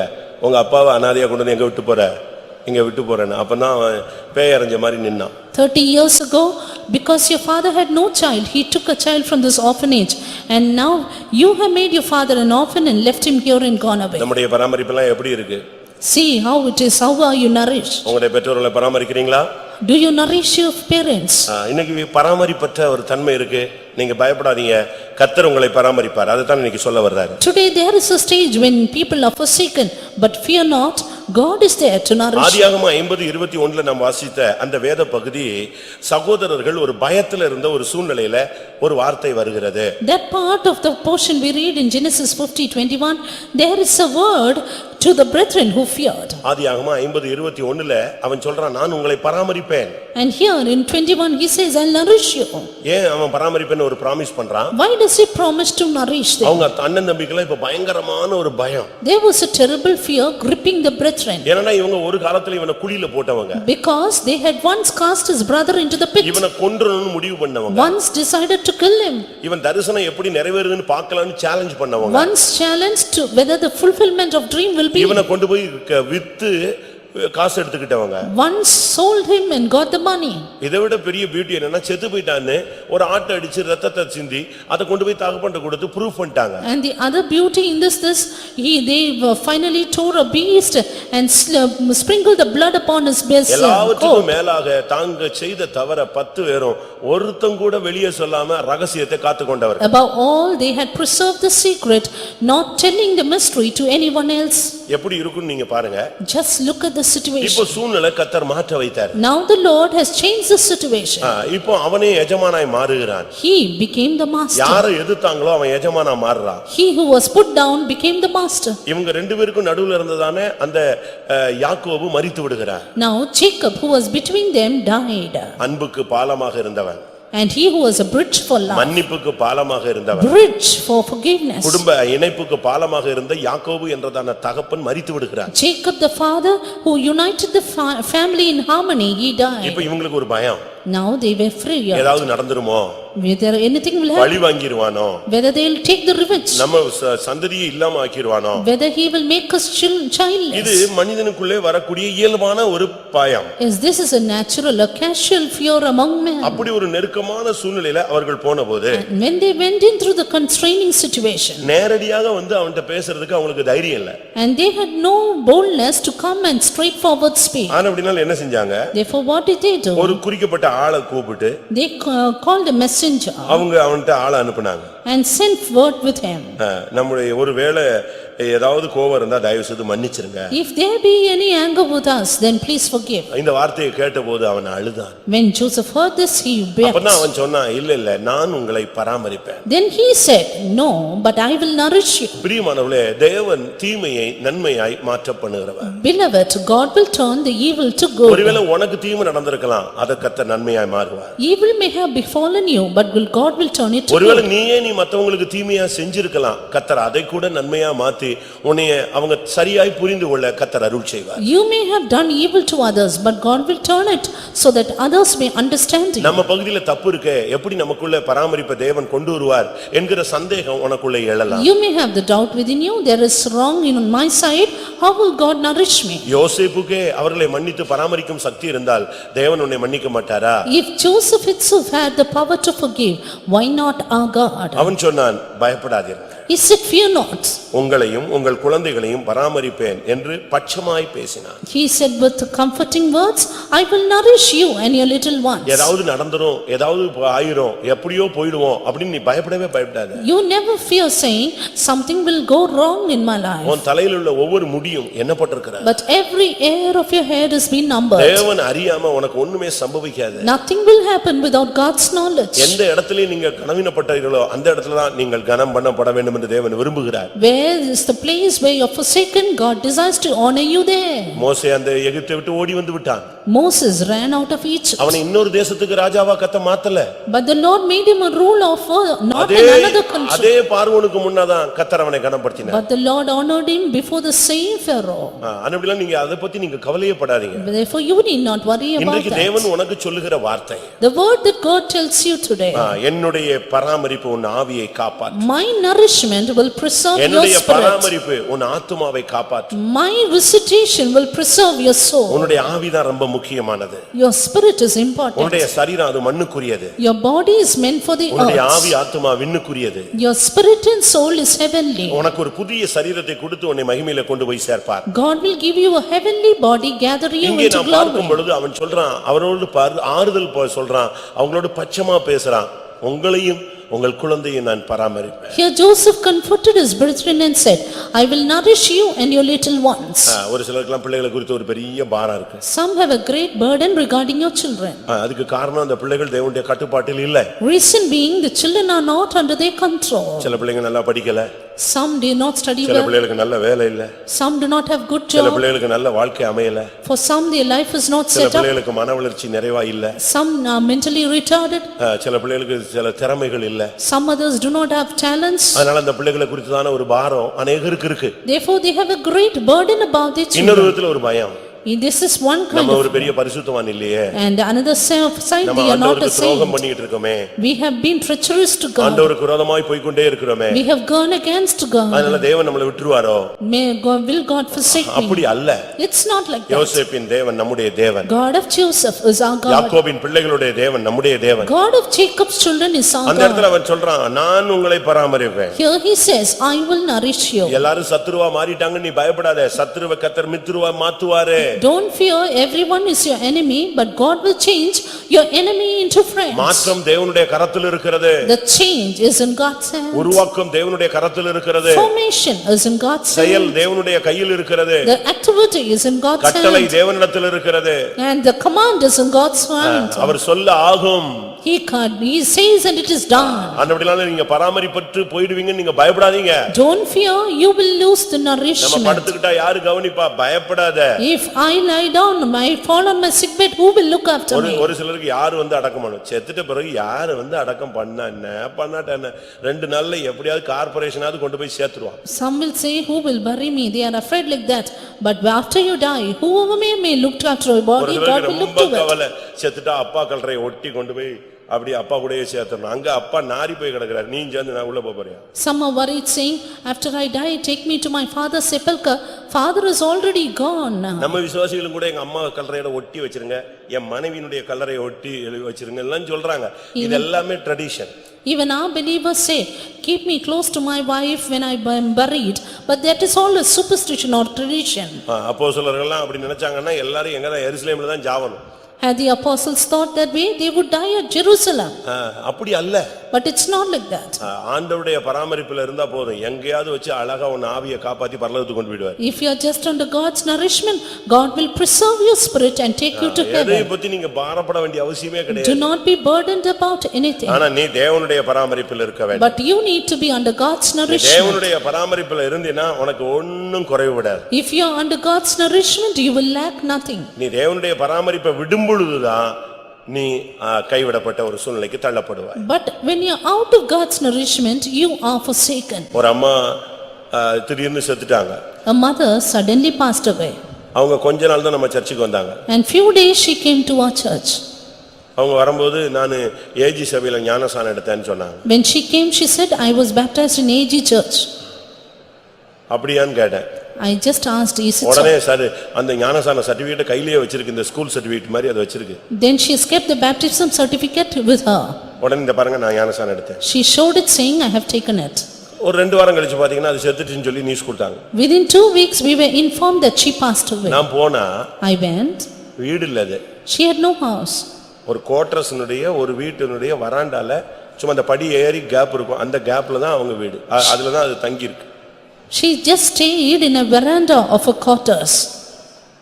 உங்க அப்பாவை அநாதையா கொண்டு வந்து எங்க விட்டு போற? இங்க விட்டு போறேன்னு. அப்பதான் பேய் அரைஞ்ச மாதிரி நின்னான். 30 years ago, because your father had no child, he took a child from this orphanage, and now you have made your father an orphan and left him here and gone away. நம்முடைய பராமரிப்பெல்லாம் எப்படி இருக்கு? See how it is, how are you nourished? உங்களுடைய பெற்றோர்களை பராமரிக்கிறீங்களா? Do you nourish your parents? இன்னைக்கு பராமரிப்பற்ற ஒரு தன்மை இருக்கு. நீங்க பயப்படாதீங்க, கர்த்தர் உங்களை பராமரிப்பார். அதுதான் இன்னைக்கு சொல்ல வர்றாரு. Today there is a stage when people are forsaken, but fear not, God is there to nourish. ஆதியாகமம் 50:21ல நாம் வாசித்த அந்த வேத பகுதி, சகோதரர்கள் ஒரு பயத்துல இருந்த ஒரு சூழ்நிலையில ஒரு வார்த்தை வருகிறது. That part of the portion we read in Genesis 50:21, there is a word to the brethren who feared. ஆதியாகமம் 50:21ல அவன் சொல்றான், நான் உங்களை பராமரிப்பேன். And here in 21 he says, I'll nourish you. ஏன் அவன் பராமரிப்பேன்னு ஒரு ப்ராமிஸ் பண்றான்? Why does he promise to nourish them? அவங்க அண்ணன் தம்பிக்குள்ள இப்ப பயங்கரமான ஒரு பயம். There was a terrible fear gripping the brethren. ஏன்னா இவங்க ஒரு காலத்துல இவனை குழியில போட்டவங்க. Because they had once cast his brother into the pit. இவனை கொன்றணும்னு முடிவு பண்ணவங்க. Once decided to kill him. இவன் தரிசனம் எப்படி நிறைவேறுதுன்னு பார்க்கலாம்னு சேலஞ்ச் பண்ணவங்க. Once challenged to whether the fulfillment of dream will be. இவனை கொண்டு போய் வித்து காசு எடுத்துக்கிட்டவங்க. Once sold him and got the money. இதைவிட பெரிய பியூட்டி என்னன்னா, செத்து போயிட்டான்னு ஒரு ஆட்டை அடிச்சு ரத்தத்தை சிந்தி அதை கொண்டு போய் தகப்பன்ட்ட கொடுத்து ப்ரூஃப் பண்ணிட்டாங்க. And the other beauty in this they finally tore a beast and sprinkled the blood upon his breast. எல்லாவற்றுக்கும் மேலாக தாங்க செய்த தவற 10 பேரும் ஒருத்தன் கூட வெளியே சொல்லாம ரகசியத்தை காத்துக்கொண்டவர். Above all they had preserved the secret, not telling the mystery to anyone else. எப்படி இருக்குன்னு நீங்க பாருங்க. Just look at the situation. இப்போ சூழ்நிலை கர்த்தர் மாற்ற வைத்தார். Now the Lord has changed the situation. இப்போ அவனே எஜமானாய் மாறுகிறான். He became the master. யாரை எதிர்த்தாங்களோ அவன் எஜமானா மாறுறான். He who was put down became the master. இவங்க ரெண்டு பேருக்கும் நடுவுல இருந்ததானே அந்த யாக்கோபு மரித்து விடுகிறார். Now Jacob who was between them died. அன்புக்கு பாலமாக இருந்தவன். And he who was a bridge for love. மன்னிப்புக்கு பாலமாக இருந்தவன். Bridge for forgiveness. குடும்ப இணைப்புக்கு பாலமாக இருந்த யாக்கோபு என்றதான தகப்பன் மரித்து விடுகிறார். Jacob the father who united the family in harmony, he died. இப்போ இவங்களுக்கு ஒரு பயம். Now they were free. ஏதாவது நடந்துருமோ? Whether anything will happen. பழி வாங்கிடுவானோ? Whether they will take the revenge. நம்ம சந்ததியை இல்லாம ஆக்கிடுவானோ? Whether he will make us childless. இது மனிதனுக்குள்ளே வரக்கூடிய இயல்பான ஒரு பயம். Yes, this is a natural, a casual fear among men. அப்படி ஒரு நெருக்கமான சூழ்நிலையில அவர்கள் போனபோது, When they went in through the constraining situation. நேரடியாக வந்து அவன்கிட்ட பேசுறதுக்கு அவங்களுக்கு தைரியம் இல்ல. And they had no boldness to come and straightforward speak. ஆனா அப்படினால என்ன செஞ்சாங்க? Therefore what did they do? ஒரு குறிக்கப்பட்ட ஆளை கூப்பிட்டு They called a messenger அவங்க அவன்கிட்ட ஆளை அனுப்புனாங்க. and sent word with him. நம்முடைய ஒருவேளை ஏதாவது கோபம் இருந்தா தயவு செய்து மன்னிச்சிருங்க. If there be any anger with us, then please forgive. இந்த வார்த்தையை கேட்டபோது அவன் அழுதான். When Joseph heard this, he wept. அப்பதான் அவன் சொன்னான், இல்ல நான் உங்களை பராமரிப்பேன். Then he said, no, but I will nourish you. பிரியமானவர்களே, தேவன் தீமையை நன்மையாய் மாற்ற பண்ணுகிறவர். Beloved, God will turn the evil to good. ஒருவேளை உனக்கு தீமை நடந்திருக்கலாம், அதை கர்த்தர் நன்மையாய் மாற்றுவார். Evil may have befallen you, but God will turn it to ஒருவேளை good. நீயே மத்தவங்களுக்கு தீமையா செஞ்சிருக்கலாம், கர்த்தர் அதை கூட நன்மையா மாத்தி உன்னைய அவங்க சரியாய் புரிந்து கொள்ள கர்த்தர் அருள் செய்வார். You may have done evil to others, but God will turn it so that others may understand you. நம்ம பகுதியில தப்பு இருக்கே, எப்படி நமக்குள்ள பராமரிப்பை தேவன் கொண்டு வருவார் என்கிற சந்தேகம் உனக்குள்ள எழலாம். You may have the doubt within you, there is wrong in my side, how will God nourish me? யோசேப்புக்கே அவர்களை மன்னித்து பராமரிக்கும் சக்தி இருந்தால் தேவன் உன்னை மன்னிக்க மாட்டாரா? If Joseph itself had the power to forgive, why not our God? அவன் சொன்னான், பயப்படாதீர்கள், He said, fear not. உங்களையும் உங்கள் குழந்தைகளையும் பராமரிப்பேன் என்று பட்சமாய் பேசினான். He said with comforting words, I will nourish you and your little ones. ஏதாவது நடந்துரும், ஏதாவது ஆயிரும், எப்படியோ போய்டுவோம் அப்படின்னு நீ பயப்படவே பயப்படாத. You never fear saying, something will go wrong in my life. உன் தலையில் உள்ள ஒவ்வொரு முடியும் எண்ணப்பட்டிருக்கிறது. But every hair of your head has been numbered. தேவன் அறியாம உனக்கு ஒண்ணுமே சம்பவிக்காது. Nothing will happen without God's knowledge. எந்த இடத்திலே நீங்க கனவீனப்பட்டீர்களோ அந்த இடத்துல தான் நீங்கள் கனம் பண்ணப்பட வேண்டும் என்று தேவன் விரும்புகிறார். Where is the place where you are forsaken? God desires to honor you there. மோசே அந்த எகிப்தை விட்டு ஓடி வந்து விட்டான். Moses ran out of Egypt. அவனை இன்னொரு தேசத்துக்கு ராஜாவா கர்த்தர் மாத்தல. But the Lord made him a ruler of not அதே another country. அதே பார்வோனுக்கு முன்னதான் கர்த்தர் அவனை கனப்படுத்தினார். But the Lord honored him before the same Pharaoh. அன்னைக்கு நீங்க அதை பத்தி நீங்க கவலையே படாதீங்க. Therefore you need not worry about இன்றைக்கு that. தேவன் உனக்கு சொல்லுகிற வார்த்தை, The word that God tells you today, என்னுடைய பராமரிப்பு உன் ஆவியை காப்பாற்றும். my nourishment will preserve your என்னுடைய spirit. பராமரிப்பு உன் ஆத்துமாவை காப்பாற்றும். My visitation will preserve your soul. உன்னுடைய ஆவிதான் ரொம்ப முக்கியமானது. Your spirit is important. உன்னுடைய சரீரம் அது மண்ணுக்குரியது. Your body is meant for the உன்னுடைய earth. ஆவி ஆத்துமா விண்ணுக்குரியது. Your spirit and soul is heavenly. உனக்கு ஒரு புதிய சரீரத்தை கொடுத்து உன்னை மகிமையில கொண்டு போய் சேர்ப்பார். God will give you a heavenly body, gather you இங்கே into நான் glory. பார்க்கும் பொழுது அவன் சொல்றான், அவரோடு ஆறுதல் சொல்றான், அவங்களோட பட்சமா பேசுறான், உங்களையும் உங்கள் குழந்தையை நான் பராமரிப்பேன். Here Joseph comforted his brethren and said, I will nourish you and your little ones. ஒரு சிலருக்குலாம் பிள்ளைகளை குறித்து ஒரு பெரிய பாரம் இருக்கு. Some have a great burden regarding your children. அதுக்கு காரணம் அந்த பிள்ளைகள் தேவனுடைய கட்டுப்பாட்டில் இல்லை. Reason being the children are not under their control. சில பிள்ளைங்க நல்லா படிக்கல. Some do not study சில well. பிள்ளைகளுக்கு நல்ல வேலை இல்ல. Some do not have good சில job. பிள்ளைகளுக்கு நல்ல வாழ்க்கை அமையல. For some their life is not சில set up. பிள்ளைகளுக்கு மன வளர்ச்சி நிறைவா இல்ல. Some are mentally retarded. சில பிள்ளைகளுக்கு சில திறமைகள் இல்ல. Some others do not have talents. அதனால அந்த பிள்ளைகளை குறித்துதான ஒரு பாரம் அநேகருக்கு இருக்கு. Therefore they have a great burden about their இன்னொரு children. விதத்துல ஒரு பயம். This is one kind நம்ம ஒரு of, பெரிய பரிசுத்தவான் இல்லையே. and another side நம்ம they are not a ஆண்டவருக்கு துரோகம் saint. பண்ணிட்டு இருக்கோமே. We have been treacherous to God. ஆண்டவருக்கு விரோதமாய் போய் கொண்டே இருக்கிறோமே. We have gone against God. அதனால தேவன் நம்மளை விட்டுருவாரோ? Will God forsake me? அப்படி அல்ல. It's not like that. யோசேப்பின் தேவன் நம்முடைய தேவன். God of Joseph is our God. யாக்கோபின் பிள்ளைகளுடைய தேவன் நம்முடைய தேவன். God of Jacob's children is our அந்த God. இடத்துல அவன் சொல்றான், நான் உங்களை பராமரிப்பேன். Here he says, I will nourish you. எல்லாரும் சத்துருவா மாறிட்டாங்க, நீ பயப்படாத. சத்துருவை கர்த்தர் மித்துருவா மாத்துவாரு. Don't fear, everyone is your enemy, but God will change your enemy into friends. மாற்றம் தேவனுடைய கரத்தில் இருக்கிறது. The change is in God's hand. உருவாக்கம் தேவனுடைய கரத்தில் இருக்கிறது. Formation is in God's செயல் hand. தேவனுடைய கையில் இருக்கிறது. The activity is in God's கட்டளை hand. தேவனிடத்தில் இருக்கிறது. And the command is in God's hand. அவர் சொல்ல ஆகும். He says and it is done. அந்தபடியால நீங்க பராமரிப்பற்று போய்டுவீங்க, நீங்க பயப்படாதீங்க. Don't fear, you will lose the நம்ம nourishment. படுத்துக்கிட்டா யாரு கவனிப்பா? பயப்படாத. If I lie down, I fall on my sickbed, who will look after me? ஒரு சிலருக்கு யாரு வந்து அடக்கம் பண்ணும்? செத்துட்ட பிறகு யாரு வந்து அடக்கம் பண்ணா என்ன பண்ணாட்ட என்ன, 2 நாள்ல எப்படியாவது கார்ப்பரேஷனாவது கொண்டு போய் சேர்த்துருவான். Some will say, who will bury me? They are afraid like that. But after you die, whoever may look after your body, God will look to it. கவலை, செத்துட்டா அப்பா கல்லறை ஒட்டி கொண்டு போய் அப்படி அப்பா கூடயே சேர்த்தணும். அங்க அப்பா நாரி போய் கிடக்குறாரு, நீ சேர்ந்து நான் உள்ள போறியா? Some are worried saying, after I die, take me to my father's sepulcher. Father is already gone. நம்ம விசுவாசிகளும் கூட எங்க அம்மா கல்லறையோட ஒட்டி வச்சிருங்க, என் மனைவியினுடைய கல்லறையை ஒட்டி வச்சிருங்க எல்லாம் சொல்றாங்க. இது எல்லாமே tradition. Even our believers say, keep me close to my wife when I am buried, but that is all a superstition or tradition. அப்போஸ்தலர்கள் எல்லாம் அப்படி நினைச்சாங்கன்னா எல்லாரும் எங்கதான் எருசலேம்ல தான் ஜாவணும். Had the apostles thought that way, they would die at Jerusalem. அப்படி அல்ல. But it's not like that. ஆண்டவருடைய பராமரிப்புல இருந்தா போதும், எங்கேயாவது வச்சு அழகா உன் ஆவியை காப்பாத்தி பரலோகத்துக்கு கொண்டு போயிடுவார். If you are just under God's nourishment, God will preserve your spirit and take you to heaven. எதையும் பத்தி நீங்க பாரப்பட வேண்டிய அவசியமே கிடையாது. Do not be burdened about anything. ஆனா நீ தேவனுடைய பராமரிப்புல இருக்க வேண்டும். But you need to be under God's nourishment. தேவனுடைய பராமரிப்புல இருந்தீனா உனக்கு ஒண்ணும் குறைவு விடாது. If you are under God's nourishment, you will lack nothing. நீ தேவனுடைய பராமரிப்பை விடும் பொழுதுதான் நீ கைவிடப்பட்ட ஒரு சூழ்நிலைக்கு தள்ளப்படுவாய். But when you are out of God's nourishment, you are forsaken. ஒரு அம்மா திடீர்னு செத்துட்டாங்க. A mother suddenly passed away. அவங்க கொஞ்ச நாள் தான் நம்ம சர்ச்சுக்கு வந்தாங்க. And few days she came to our church. அவங்க வரும்போது நான் ஏஜி சபையில ஞானஸ்நானம் எடுத்தேன்னு சொன்னாங்க. When she came, she said, I was baptized in AG church. அப்படியான்னு கேட்டேன். I just asked, is it உடனே so? சார் அந்த ஞானஸ்நான சர்டிபிகேட் கையிலேயே வச்சிருக்கு, இந்த ஸ்கூல் சர்டிபிகேட் மாதிரி அது வச்சிருக்கு. Then she has kept the baptism certificate with her. உடனே இந்த பாருங்க நான் ஞானஸ்நானம் எடுத்தேன். She showed it saying, I have taken it. ஒரு 2 வாரம் கழிச்சு பாத்தீங்கன்னா அது செத்துட்டுன்னு சொல்லி நியூஸ் கொடுத்தாங்க. Within 2 weeks we were informed that she passed away. நான் போனா I went. வீடு இல்ல அது. She had no house. ஒரு குவார்டர்ஸ்னுடைய ஒரு வீட்டினுடைய வராண்டால சும்மா அந்த படி ஏறி கேப் இருக்கும், அந்த கேப்ல தான் அவங்க வீடு, அதுல தான் அது தங்கி இருக்கு. She just stayed in a veranda of a quarters.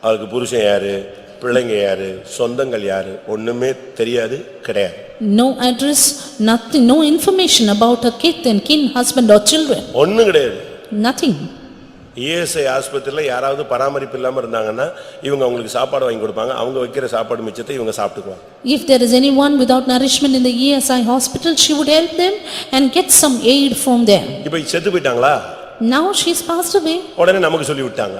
அவருக்கு புருஷன் யாரு, பிள்ளைங்க யாரு, சொந்தங்கள் யாரு ஒண்ணுமே தெரியாது, கிடையாது. No address, nothing, no information about her kith and kin, husband or children. ஒண்ணும் கிடையாது. Nothing. ESI ஆஸ்பத்திரியில யாராவது பராமரிப்பு இல்லாம இருந்தாங்கன்னா இவங்க அவங்களுக்கு சாப்பாடு வாங்கி கொடுப்பாங்க, அவங்க வைக்கிற சாப்பாடு மிச்சத்தை இவங்க சாப்பிட்டுக்குவாங்க. If there is anyone without nourishment in the ESI hospital, she would help them and get some aid from them. இப்போ செத்து போயிட்டாங்களா? Now she's passed away. உடனே நமக்கு சொல்லி விட்டாங்க.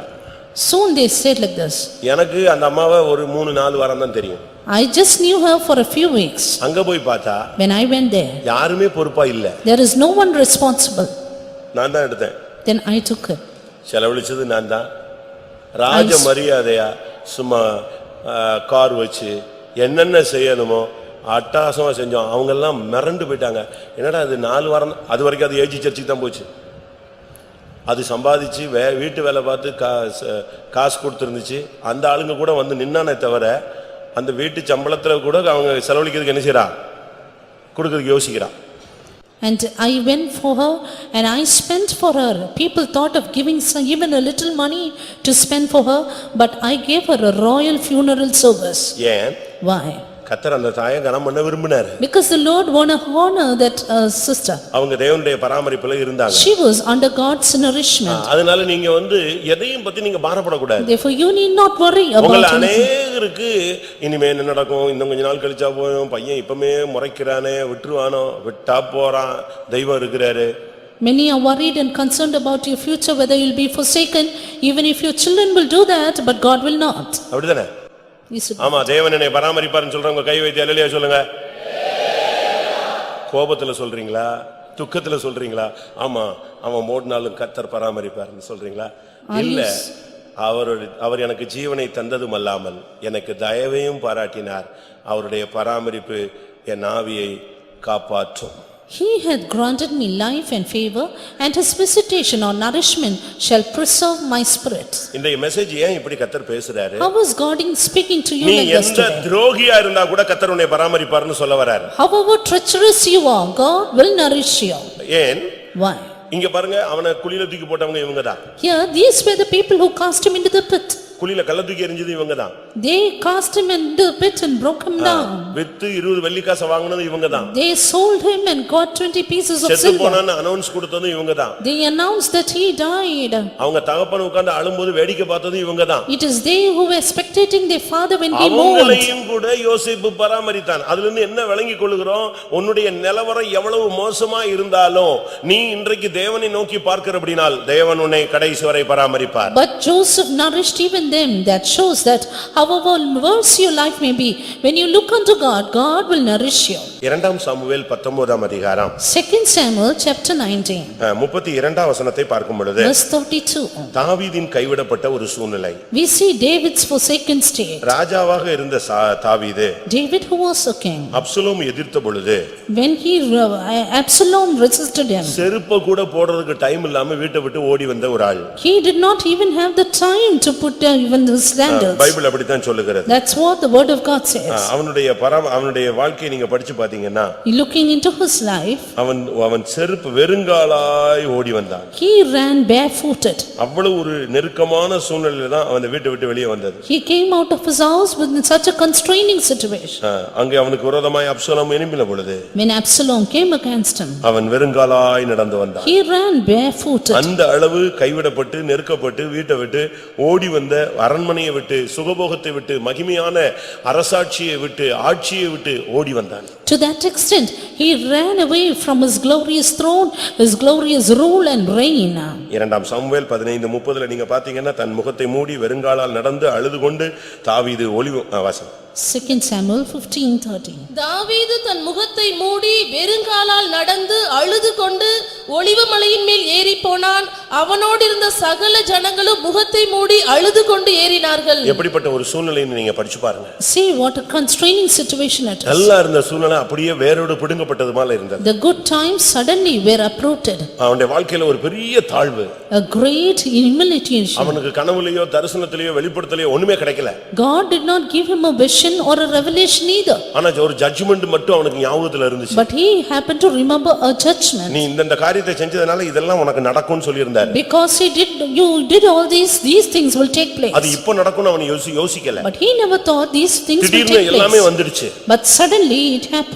Soon they said like this. எனக்கு அந்த அம்மாவை ஒரு 3-4 வாரம் தான் தெரியும். I just knew her for a few weeks. அங்க போய் பார்த்தா When I went there, யாருமே பொறுப்பா இல்ல. there is no one responsible. நான் தான் எடுத்தேன். Then I took it. செலவழிச்சது நான் தான். ராஜ மரியாதையா சும்மா கார் வச்சு என்னென்ன செய்யணுமோ அட்டகாசமா செஞ்சோம். அவங்க எல்லாம் மிரண்டு போயிட்டாங்க. என்னடா அது 4 வாரம், அது வரைக்கும் அது ஏஜி சர்ச்சுக்கு தான் போச்சு. அது சம்பாதிச்சு வீட்டு வேலை பார்த்து காசு கொடுத்துருந்துச்சு. அந்த ஆளுங்க கூட வந்து நின்னானே தவிர அந்த வீட்டு சம்பளத்துல கூட அவங்க செலவழிக்கிறதுக்கு என்ன செய்யறா, கொடுக்கறதுக்கு யோசிக்கிறான். And I went for her and I spent for her. People thought of giving even a little money to spend for her, but I gave her a royal funeral service. ஏன்? Why? கர்த்தர் அந்த தாயை கனம் பண்ண விரும்பினார். Because the Lord want to honor that sister. அவங்க தேவனுடைய பராமரிப்புல இருந்தாங்க. She was under God's nourishment. அதனால நீங்க எதையும் பத்தி நீங்க பாரப்பட கூடாது. Therefore you need not worry about உங்கள anything. அநேகருக்கு இனிமே என்ன நடக்கும், இன்னும் கொஞ்ச நாள் கழிச்சா போயும், பையன் இப்பமே முறைக்கிறானே, விட்டுருவானோ, விட்டா போறான், தெய்வம் இருக்கிறாரு. Many are worried and concerned about your future, whether you will be forsaken, even if your children will do that, but God will not. அப்படிதானே? Yes, sir. ஆமா, தேவன் என்னை பராமரிப்பார்னு சொல்றவங்க கை வைத்து அல்லேலூயா சொல்லுங்க. கோபத்துல சொல்றீங்களா, துக்கத்துல சொல்றீங்களா? ஆமா, அவன் மூடினாலும் கர்த்தர் பராமரிப்பார்னு சொல்றீங்களா? இல்ல, அவர் எனக்கு ஜீவனை தந்ததும் அல்லாமல் எனக்கு தயவையும் பாராட்டினார். அவருடைய பராமரிப்பு என் ஆவியை காப்பாற்றும். He hath granted me life and favor, and his visitation or nourishment shall preserve my spirit. இந்த மெசேஜ் ஏன் இப்படி கர்த்தர் பேசுறாரு? How is God speaking to you நீ like this எந்த today? துரோகியா இருந்தா கூட கர்த்தர் உன்னை பராமரிப்பார்னு சொல்ல வராரு. However treacherous you are, God will nourish you. ஏன்? Why? இங்க பாருங்க, அவனை குழியில தூக்கி போட்டவங்க இவங்கதான். Here these were the people who cast him into the pit. குழியில கல்ல தூக்கி எறிஞ்சது இவங்கதான். They cast him into the pit and broke him down. With 20 வெள்ளிக்காசை வாங்குனது இவங்கதான். They sold him and got 20 pieces of செத்து silver. போனான்னு அனௌன்ஸ் கொடுத்தது இவங்கதான். They announced that he died. அவங்க தகப்பன் உட்கார்ந்து அழும்போது வேடிக்கை பார்த்தது இவங்கதான். It is they who were spectating their father when he mourned. அவங்களையும் கூட யோசேப்பு பராமரித்தான். அதுல இருந்து என்ன விளங்கிக் கொள்கிறோம்? உன்னுடைய நிலவரம் எவ்வளவு மோசமா இருந்தாலும் நீ இன்றைக்கு தேவனை நோக்கி பார்க்கிறபடினால் தேவன் உன்னை கடைசி வரை பராமரிப்பார். But Joseph nourished even them. That shows that however worse your life may be, when you look unto God, God will nourish you. 2 Samuel 19 அதிகாரம் 2 Samuel chapter 19, 32 வசனத்தை பார்க்கும் பொழுது verse 32. தாவீதின் கைவிடப்பட்ட ஒரு சூழ்நிலை. We see David's forsaken state. ராஜாவாக இருந்த தாவீது David who was a king, Absalom எதிர்த்த பொழுது when Absalom resisted him, செருப்ப கூட போடுறதுக்கு டைம் இல்லாம வீட்டை விட்டு ஓடி வந்த ஒரு ஆள். he did not even have the time to put even his sandals. Bible அப்படித்தான் சொல்லுகிறது. That's what the word of God says. அவனுடைய வாழ்க்கையை நீங்க படிச்சு பாத்தீங்கன்னா Looking into his life, அவன் செருப்பு வெறுங்காலாய் ஓடி வந்தான். he ran barefooted. அவ்வளவு ஒரு நெருக்கமான சூழ்நிலையில தான் அவன் வீட்டை விட்டு வெளியே வந்தது. He came out of his house within such a constraining situation. அங்கே அவனுக்கு விரோதமாய் அப்சலோம் எழும்பின பொழுது When Absalom came against him, அவன் வெறுங்காலாய் நடந்து வந்தான். he ran barefooted. அந்த அளவு கைவிடப்பட்டு நெருக்கப்பட்டு வீட்டை விட்டு ஓடி வந்த, அரண்மனையை விட்டு சுகபோகத்தை விட்டு மகிமையான அரசாட்சியை விட்டு ஆட்சியை விட்டு ஓடி வந்தான். To that extent, he ran away from his glorious throne, his glorious rule and reign. 2 Samuel 15:30 நீங்க பாத்தீங்கன்னா தன் முகத்தை மூடி வெறுங்காலால் நடந்து அழுது கொண்டு தாவீது வாசம் 2 Samuel 15:30. தாவீது தன் முகத்தை மூடி வெறுங்காலால் நடந்து அழுது கொண்டு ஒலிவ மலையின் மேல் ஏறி போனான். அவனோடு இருந்த சகல ஜனங்களும் முகத்தை மூடி அழுது கொண்டு ஏறினார்கள். எப்படிப்பட்ட ஒரு சூழ்நிலைன்னு நீங்க படிச்சு பாருங்க. See what a constraining situation it is. நல்லா இருந்த சூழ்நிலை அப்படியே வேரோடு பிடுங்கப்பட்டது மாதிரி இருந்தது. The good times suddenly were uprooted. அவனுடைய வாழ்க்கையில ஒரு பெரிய தாழ்வு. A great humiliation. அவனுக்கு கனவுலயோ தரிசனத்திலயோ வெளிப்படுத்தலையோ ஒண்ணுமே கிடைக்கல. God did not give him a vision or a revelation either. ஆனா ஒரு ஜட்ஜ்மென்ட் மட்டும் அவனுக்கு ஞாபகத்துல இருந்துச்சு. But he happened to remember a judgment. நீ இந்த காரியத்தை செஞ்சதனால இதெல்லாம் உனக்கு நடக்கும்னு சொல்லியிருந்தார். Because you did all these things will take place. அது இப்போ நடக்கும்னு அவன் யோசிக்கல. But he never thought these things will take திடீர்னு எல்லாமே place. வந்துருச்சு. But suddenly it happened.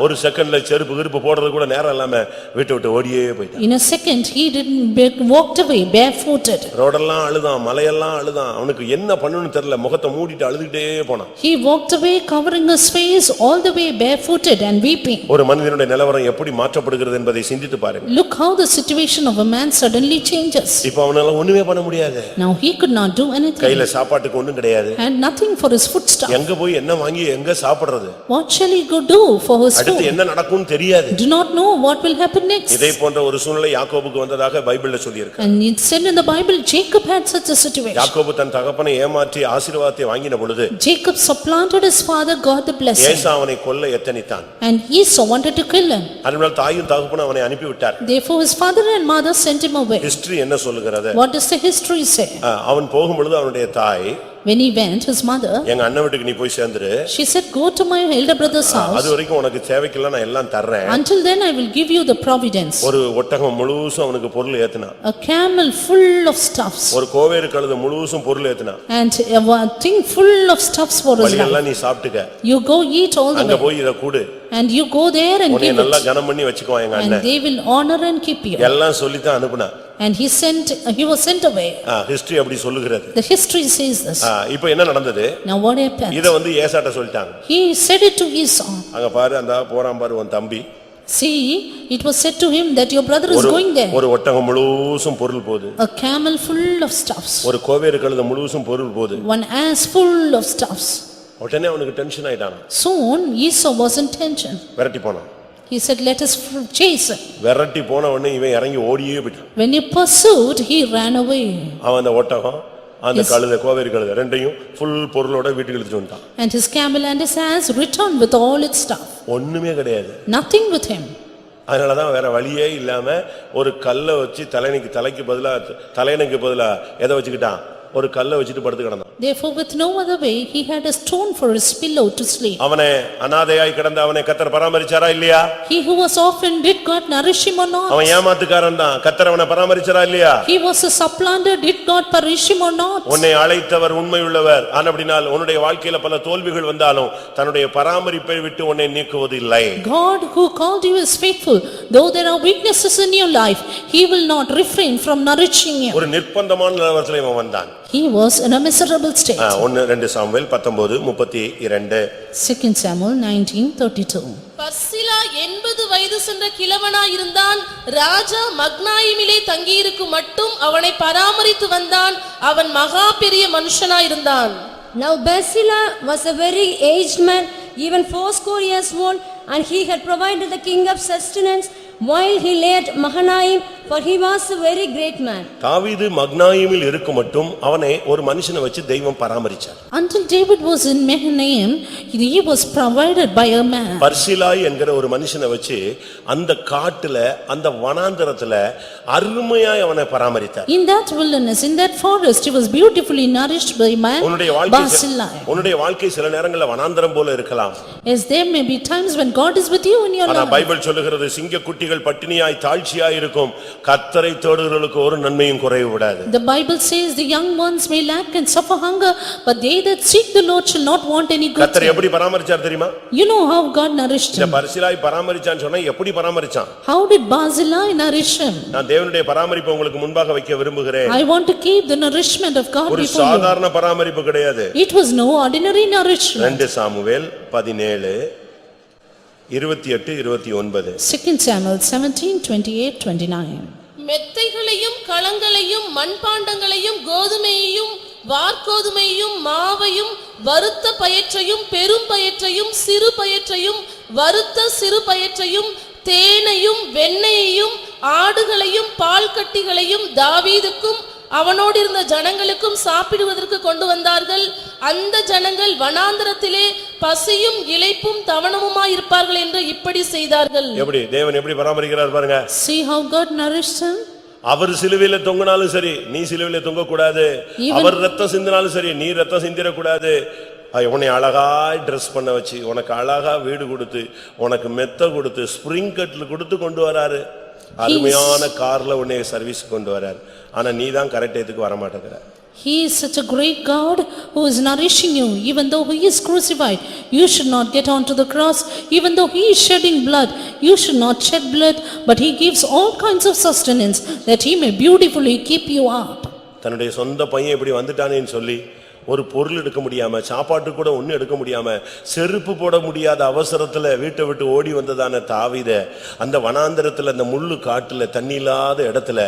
ஒரு செகண்ட்ல செருப்பு கிருப்பு போடுறது கூட நேரம் இல்லாம வீட்டை விட்டு ஓடியே போயிட்டான். In a second he walked away barefooted. ரோடெல்லாம் அழுதான், மலையெல்லாம் அழுதான். அவனுக்கு என்ன பண்ணணும்னு தெரியல. முகத்தை மூடிட்டு அழுதுட்டே போனான். He walked away covering his face all the way barefooted and weeping. ஒரு மனிதனுடைய நிலவரம் எப்படி மாற்றப்படுகிறது என்பதை சிந்தித்து பாருங்க. Look how the situation of a man suddenly changes. இப்போ அவனால ஒண்ணுமே பண்ண முடியாது. Now he could not do anything. கையில சாப்பாட்டுக்கு ஒண்ணும் கிடையாது. And nothing for his foodstuff. எங்க போய் என்ன வாங்கி எங்க சாப்பிடுறது? What shall he go do for his அடுத்து food? என்ன நடக்கும்னு தெரியாது. Do not know what will happen next. இதே போன்ற ஒரு சூழ்நிலை யாக்கோபுக்கு வந்ததாக பைபிள்ல சொல்லியிருக்கு. And it said in the Bible Jacob had such a situation. யாக்கோபு தன் தகப்பனை ஏமாற்றி ஆசீர்வாதத்தை வாங்கின பொழுது Jacob supplanted his father, got the blessing. ஏசா அவனை கொல்ல எத்தனித்தான். And Esau wanted to kill him. அதனால தாயும் தகப்பனும் அவனை அனுப்பி விட்டார். Therefore his father and mother sent him away. History என்ன சொல்லுகிறது? What does the history say? அவன் போகும்பொழுது அவனுடைய தாய், When he went, his mother, எங்க அண்ணன் வீட்டுக்கு நீ போய் சேர்ந்துரு. she said, go to my elder brother's house. அது வரைக்கும் உனக்கு தேவைக்கெல்லாம் நான் எல்லாம் தர்றேன். Until then I will give you the providence. ஒரு ஒட்டகம் முழுசும் அவனுக்கு பொருள் ஏத்துனா. A camel full of stuffs. ஒரு கோவேறு கழுதை முழுசும் பொருள் ஏத்துனா. And a thing full of stuffs for his life. வழியெல்லாம் நீ சாப்பிட்டுக்க. You go eat all the அங்க way. போய் இத கூடு. And you go there and உன்னை give நல்லா it. கனம் பண்ணி வெச்சுக்குவான் எங்க And அண்ணன். they will honor and keep you. எல்லாம் சொல்லி தான் அனுப்புனா. And he was sent away. History அப்படி சொல்லுகிறது. The history says this. இப்போ என்ன நடந்தது? Now what happened? இத ஏசாட்ட சொல்லிட்டாங்க. He said it to Esau. அங்க பாரு அந்த போறான் பாரு உன் தம்பி. See, it was said to him that your brother is going there. ஒரு ஒட்டகம் முழுசும் பொருள் போகுது. A camel full of stuffs. ஒரு கோவேறு கழுதை முழுசும் பொருள் போகுது. One ass full of stuffs. உடனே அவனுக்கு டென்ஷன் ஆயிட்டான். Soon Esau was in tension. விரட்டி போனான். He said, let us chase him. விரட்டி போன உடனே இவன் இறங்கி ஓடியே போயிட்டான். When he pursued, he ran away. அவன் அந்த ஒட்டகம் அந்த கழுதை கோவேறு கழுதை ரெண்டையும் ஃபுல் பொருளோட வீட்டுக்கு எடுத்துட்டு வந்தான். And his camel and his ass returned with all its stuff. ஒண்ணுமே கிடையாது. Nothing with him. அதனால தான் வேற வழியே இல்லாம ஒரு கல்லை வச்சு தலைக்கு பதிலா எதை வச்சுக்கிட்டான்? ஒரு கல்லை வச்சிட்டு படுத்து கிடந்தான். Therefore with no other way he had a stone for his pillow to sleep. அவனே அநாதையாய் கிடந்த அவனை கர்த்தர் பராமரிச்சாரா இல்லையா? He who was orphaned, did God nourish him or not? அவன் ஏமாத்துக்காரன் தான். கர்த்தர் அவனை பராமரிச்சாரா இல்லையா? He was a supplanter, did God punish him or not? உன்னை அழைத்தவர் உண்மையுள்ளவர். ஆனபடியால் உன்னுடைய வாழ்க்கையில பல தோல்விகள் வந்தாலும் தன்னுடைய பராமரிப்பை விட்டு உன்னை நீக்குவதில்லை. God who called you is faithful. Though there are weaknesses in your life, he will not refrain from nourishing you. ஒரு நிர்பந்தமான நிலவரத்திலே அவன் வந்தான். He was in a miserable state. 2 Samuel 19:32. 2 Samuel 19:32. பர்சிலா 80 வயது சென்ற கிழவனாய் இருந்தான். ராஜா மக்னாயிமிலே தங்கியிருக்கும் மட்டும் அவனை பராமரித்து வந்தான். அவன் மகா பெரிய மனுஷனாய் இருந்தான். Now Barsilla was a very aged man, even 80 years old, and he had provided the king of sustenance while he lay at Mahanaim, for he was a very great man. தாவீது மக்னாயிமில் இருக்கும் மட்டும் அவனை ஒரு மனுஷனை வச்சு தெய்வம் பராமரிச்சார். Until David was in Mahanaim, he was provided by a man. பர்சிலாய் என்கிற ஒரு மனுஷனை வச்சு அந்த காட்டுல அந்த வனாந்தரத்துல அருமையாய் அவனை பராமரித்தார். In that wilderness, in that forest, he was beautifully nourished by man Barzillai. உன்னுடைய வாழ்க்கை சில நேரங்கள்ல வனாந்தரம் போல இருக்கலாம். Yes, there may be times when God is with you in your ஆனா life. பைபிள் சொல்லுகிறது சிங்கக்குட்டிகள் பட்டினியாய் தாழ்ச்சியாய் இருக்கும், கர்த்தரை தேடுகிறவர்களுக்கு ஒரு நன்மையும் குறைவு விடாது. The Bible says the young ones may lack and suffer hunger, but they that seek the Lord shall not want any good கர்த்தர் thing. எப்படி பராமரிச்சார் தெரியுமா? You know how God nourished இந்த him. பர்சிலாய் பராமரிச்சான்னு சொன்னா எப்படி பராமரிச்சான்? How did Barzillai nourish him? நான் தேவனுடைய பராமரிப்பை உங்களுக்கு முன்பாக வைக்க விரும்புகிறேன். I want to keep the nourishment of God ஒரு before you. சாதாரண பராமரிப்பு கிடையாது. It was no ordinary nourishment. 2 Samuel 17 28 29. 2 Samuel 17, 28, 29. மெத்தைகளையும் களங்களையும் மண்பாண்டங்களையும் கோதுமையையும் வார்கோதுமையையும் மாவையும் வறுத்த பயற்றையும் பெரும் பயற்றையும் சிறு பயற்றையும் வறுத்த சிறு பயற்றையும் தேனையும் வெண்ணெயையும் ஆடுகளையும் பால் கட்டிகளையும் தாவீதுக்கும் அவனோடு இருந்த ஜனங்களுக்கும் சாப்பிடுவதற்கு கொண்டு வந்தார்கள். அந்த ஜனங்கள் வனாந்தரத்திலே பசியும் இளைப்பும் தவணமுமாயிருப்பார்கள் என்று இப்படி செய்தார்கள். எப்படி தேவன் எப்படி பராமரிக்கிறார் பாருங்க. See how God nourished him. அவர் சிலுவையில தொங்கினாலும் சரி நீ சிலுவையில தொங்க கூடாது. அவர் ரத்தம் சிந்தினாலும் சரி நீ ரத்தம் சிந்திர கூடாது. உன்னை அழகாய் ட்ரெஸ் பண்ண வச்சு உனக்கு அழகா வீடு கொடுத்து உனக்கு மெத்த கொடுத்து ஸ்பிரிங் கட்ல கொடுத்து கொண்டு வராரு. அருமையான கார்ல உன்னை சர்வீஸ் கொண்டு வராரு. ஆனா நீ தான் கரெக்ட் டயத்துக்கு வர மாட்டேங்கிற. He is such a great God who is nourishing you. Even though he is crucified, you should not get onto the cross. Even though he is shedding blood, you should not shed blood. But he gives all kinds of sustenance that he may beautifully keep you up. தன்னுடைய சொந்த பையன் இப்படி வந்துட்டானேன்னு சொல்லி ஒரு பொருள் எடுக்க முடியாம சாப்பாட்டு கூட ஒண்ணு எடுக்க முடியாம செருப்பு போட முடியாத அவசரத்துல வீட்டை விட்டு ஓடி வந்ததான தாவீத அந்த வனாந்தரத்துல அந்த முள்ளு காட்டுல தண்ணி இல்லாத இடத்துல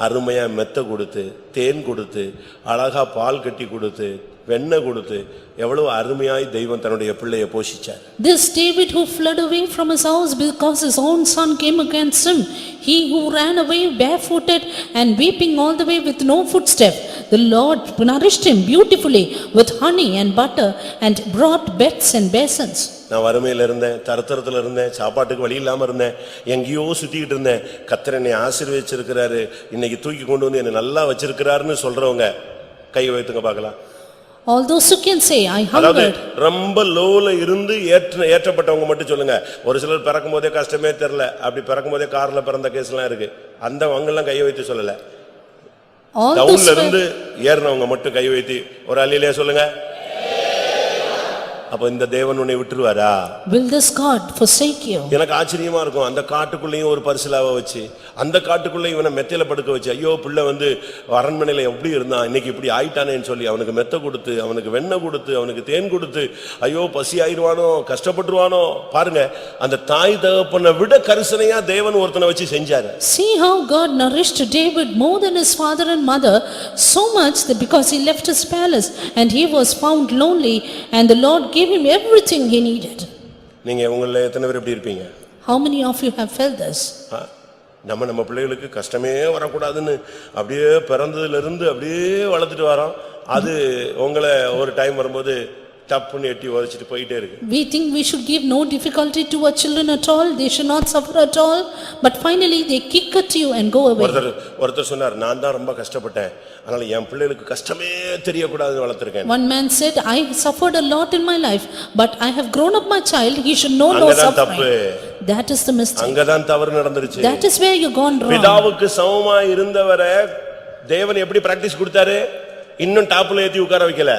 அருமையா மெத்த கொடுத்து தேன் கொடுத்து அழகா பால் கட்டி கொடுத்து வெண்ணெய் கொடுத்து எவ்வளவு அருமையாய் தெய்வம் தன்னுடைய பிள்ளையை போஷிச்சார். This David who fled away from his house because his own son came against him, he who ran away barefooted and weeping all the way with no footstep, the Lord nourished him beautifully with honey and butter and brought beds and basins. நான் வறுமையில இருந்தேன், தரத்தரத்துல இருந்தேன், சாப்பாட்டுக்கு வழி இல்லாம இருந்தேன், எங்கேயோ சுத்திக்கிட்டு இருந்தேன். கர்த்தர் என்னை ஆசீர்வதிச்சிருக்கிறாரு, இன்னைக்கு தூக்கி கொண்டு வந்து என்னை நல்லா வச்சிருக்கிறாருன்னு சொல்றவங்க கை வைத்துங்க பார்க்கலாம். All those who can say I hungered. ரொம்ப லோல இருந்து ஏற்றப்பட்டவங்க மட்டும் சொல்லுங்க. ஒரு சிலர் பிறக்கும் போதே கஷ்டமே தெரியல, அப்படி பிறக்கும் போதே கார்ல பிறந்த கேஸ்லாம் இருக்கு. அந்த அவங்கெல்லாம் கையை வைத்து சொல்லல. டவுன்ல இருந்து ஏறினவங்க மட்டும் கை வைத்து ஒரு அல்லேலூயா சொல்லுங்க. அப்ப இந்த தேவன் உன்னை விட்டுருவாரா? Will this God forsake you? எனக்கு ஆச்சரியமா இருக்கும். அந்த காட்டுக்குள்ளேயும் ஒரு பரிசலாவை வச்சு அந்த காட்டுக்குள்ளே இவனை மெத்தையில படுக்க வச்சு ஐயோ பிள்ளை வந்து அரண்மனையில எப்படி இருந்தான் இன்னைக்கு இப்படி ஆயிட்டானேன்னு சொல்லி அவனுக்கு மெத்த கொடுத்து அவனுக்கு வெண்ணெய் கொடுத்து அவனுக்கு தேன் கொடுத்து ஐயோ பசி ஆயிடுவானோ கஷ்டப்பட்டுருவானோ பாருங்க. அந்த தாய் தகப்பனை விட கரிசனையா தேவன் ஒருத்தனை வச்சு செஞ்சாரு. See how God nourished David more than his father and mother, so much that because he left his palace and he was found lonely and the Lord gave him everything he needed. நீங்க உங்கள எத்தனை பேர் இப்படி இருப்பீங்க? How many of you have felt this? நம்ம பிள்ளைகளுக்கு கஷ்டமே வரக்கூடாதுன்னு அப்படியே பிறந்ததுல இருந்து அப்படியே வளர்த்துட்டு வரோம். அது உங்களை ஒரு டைம் வரும்போது டப்புன்னு எட்டி உதைச்சிட்டு போயிட்டே இருக்கு. We think we should give no difficulty to our children at all, they should not suffer at all, but finally they kick at you and go away. ஒருத்தர் சொன்னார் நான் தான் ரொம்ப கஷ்டப்பட்டேன், அதனால என் பிள்ளைகளுக்கு கஷ்டமே தெரியக்கூடாதுன்னு வளர்த்திருக்கேன். One man said I suffered a lot in my life, but I have grown up my child, he should know no suffering. That is the mistake. அங்கதான் தவறு நடந்துருச்சு. That is where you gone wrong. பிதாவுக்கு சமமா இருந்தவரை தேவன் எப்படி பிராக்டிஸ் கொடுத்தாரு? இன்னும் டாப்ல ஏத்தி உட்கார வைக்கல,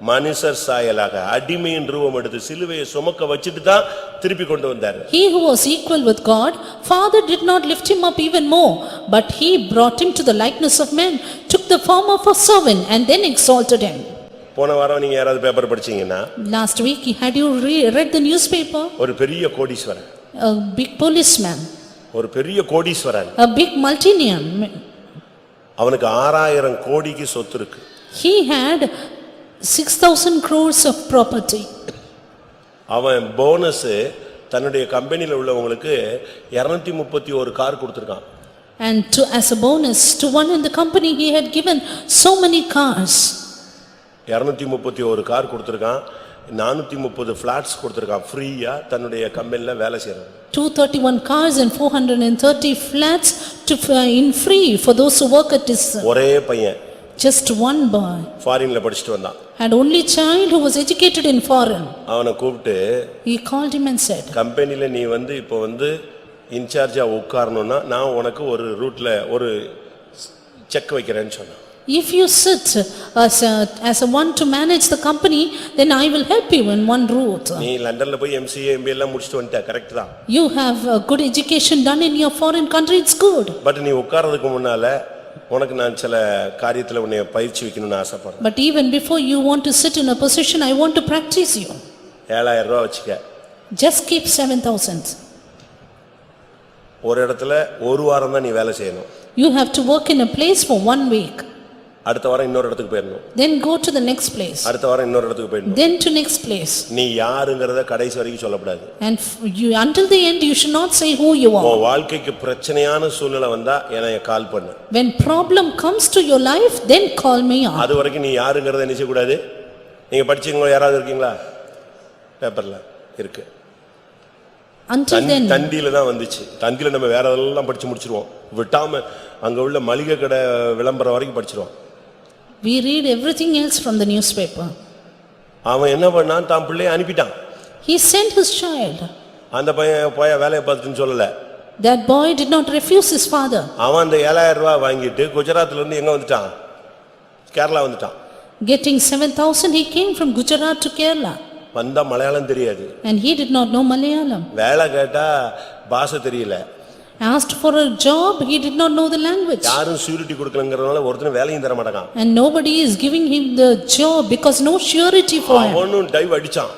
மனுஷர் சாயலாக அடிமையின் ரூபம் எடுத்து சிலுவையை சுமக்க வச்சிட்டு தான் திருப்பி கொண்டு வந்தார். He who was equal with God, Father did not lift him up even more, but he brought him to the likeness of men, took the form of a servant and then exalted him. போன வாரம் நீங்க யாராவது பேப்பர் படிச்சீங்கன்னா Last week had you read the newspaper? ஒரு பெரிய கோடீஸ்வரன், A big policeman, ஒரு பெரிய கோடீஸ்வரன், a big multimillionaire. அவனுக்கு 6000 கோடிக்கு சொத்து இருக்கு. He had 6,000 crores of property. அவன் போனஸ் தன்னுடைய கம்பெனில உள்ளவங்களுக்கு 231 car கொடுத்திருக்கான். And as a bonus to one in the company, he had given so many cars. 231 car கொடுத்திருக்கான். 430 ஃபிளாட்ஸ் கொடுத்திருக்கான் ஃப்ரீயா தன்னுடைய கம்பெனில வேலை செய்யறவங்க. 231 cars and 430 flats to in free for those who work at his. ஒரே பையன். Just one boy. ஃபாரின்ல படிச்சிட்டு வந்தான். Had only child who was educated in foreign. அவனை கூப்பிட்டு He called him and said, கம்பெனில நீ இப்போ இன்சார்ஜா உட்காரணும்னா நான் உனக்கு ஒரு ரூட்ல ஒரு செக் வைக்கிறேன்னு சொன்னான். if you sit as a one to manage the company, then I will help you in one route. நீ லண்டன்ல போய் MCA MBA எல்லாம் முடிச்சிட்டு வந்துட்ட, கரெக்ட் தான். You have a good education done in your foreign country, it's good. But நீ உட்கார்றதுக்கு முன்னால உனக்கு நான் சில காரியத்துல உன்னை பயிற்சி வைக்கணும்னு ஆசைப்படுறேன். But even before you want to sit in a position, I want to practice you. 7000 ரூபாய் வச்சுக்க. Just keep 7,000. ஒரு இடத்துல ஒரு வாரம் தான் நீ வேலை செய்யணும். You have to work in a place for 1 week. அடுத்த வாரம் இன்னொரு இடத்துக்கு போயிடணும். Then go to the next place. அடுத்த வாரம் இன்னொரு இடத்துக்கு போயிடணும். Then to next place. நீ யாருங்கறத கடைசி வரைக்கும் சொல்லக்கூடாது. And you until the end you should not say who you are. உன் வாழ்க்கைக்கு பிரச்சனையான சூழ்நிலை வந்தா எனக்கு கால் பண்ணு. When problem comes to your life, then call me up. அது வரைக்கும் நீ யாருங்கறத நினைக்க கூடாது. நீங்க படிச்சீங்க யாராவது இருக்கீங்களா? பேப்பர்ல இருக்கு. Until then தண்டில தான் வந்துச்சு. தண்டில நம்ம வேற எல்லாம் படிச்சு முடிச்சிருவோம். விட்டாம அங்க உள்ள மளிகை கடை விளம்பரம் வரைக்கும் படிச்சிருவோம். we read everything else from the newspaper. அவன் என்ன பண்ணான்? தான் பிள்ளையை அனுப்பிட்டான். He sent his child. அந்த பையன் போய் வேலைய பார்த்துன்னு சொல்லல. That boy did not refuse his father. அவன் அந்த 7000 ரூபாய் வாங்கிட்டு குஜராத்ல இருந்து எங்க வந்துட்டான்? கேரளா வந்துட்டான். Getting 7,000, he came from Gujarat to Kerala. வந்தா மலையாளம் தெரியாது. And he did not know Malayalam. வேலை கேட்டா பாஷை தெரியல. Asked for a job, he did not know the language. யாரும் ஷூரிட்டி கொடுக்கலங்கறனால ஒருத்தன் வேலையும் தர மாட்டான். And nobody is giving him the job because no surety for him. அவனும் டைவ் அடிச்சான்.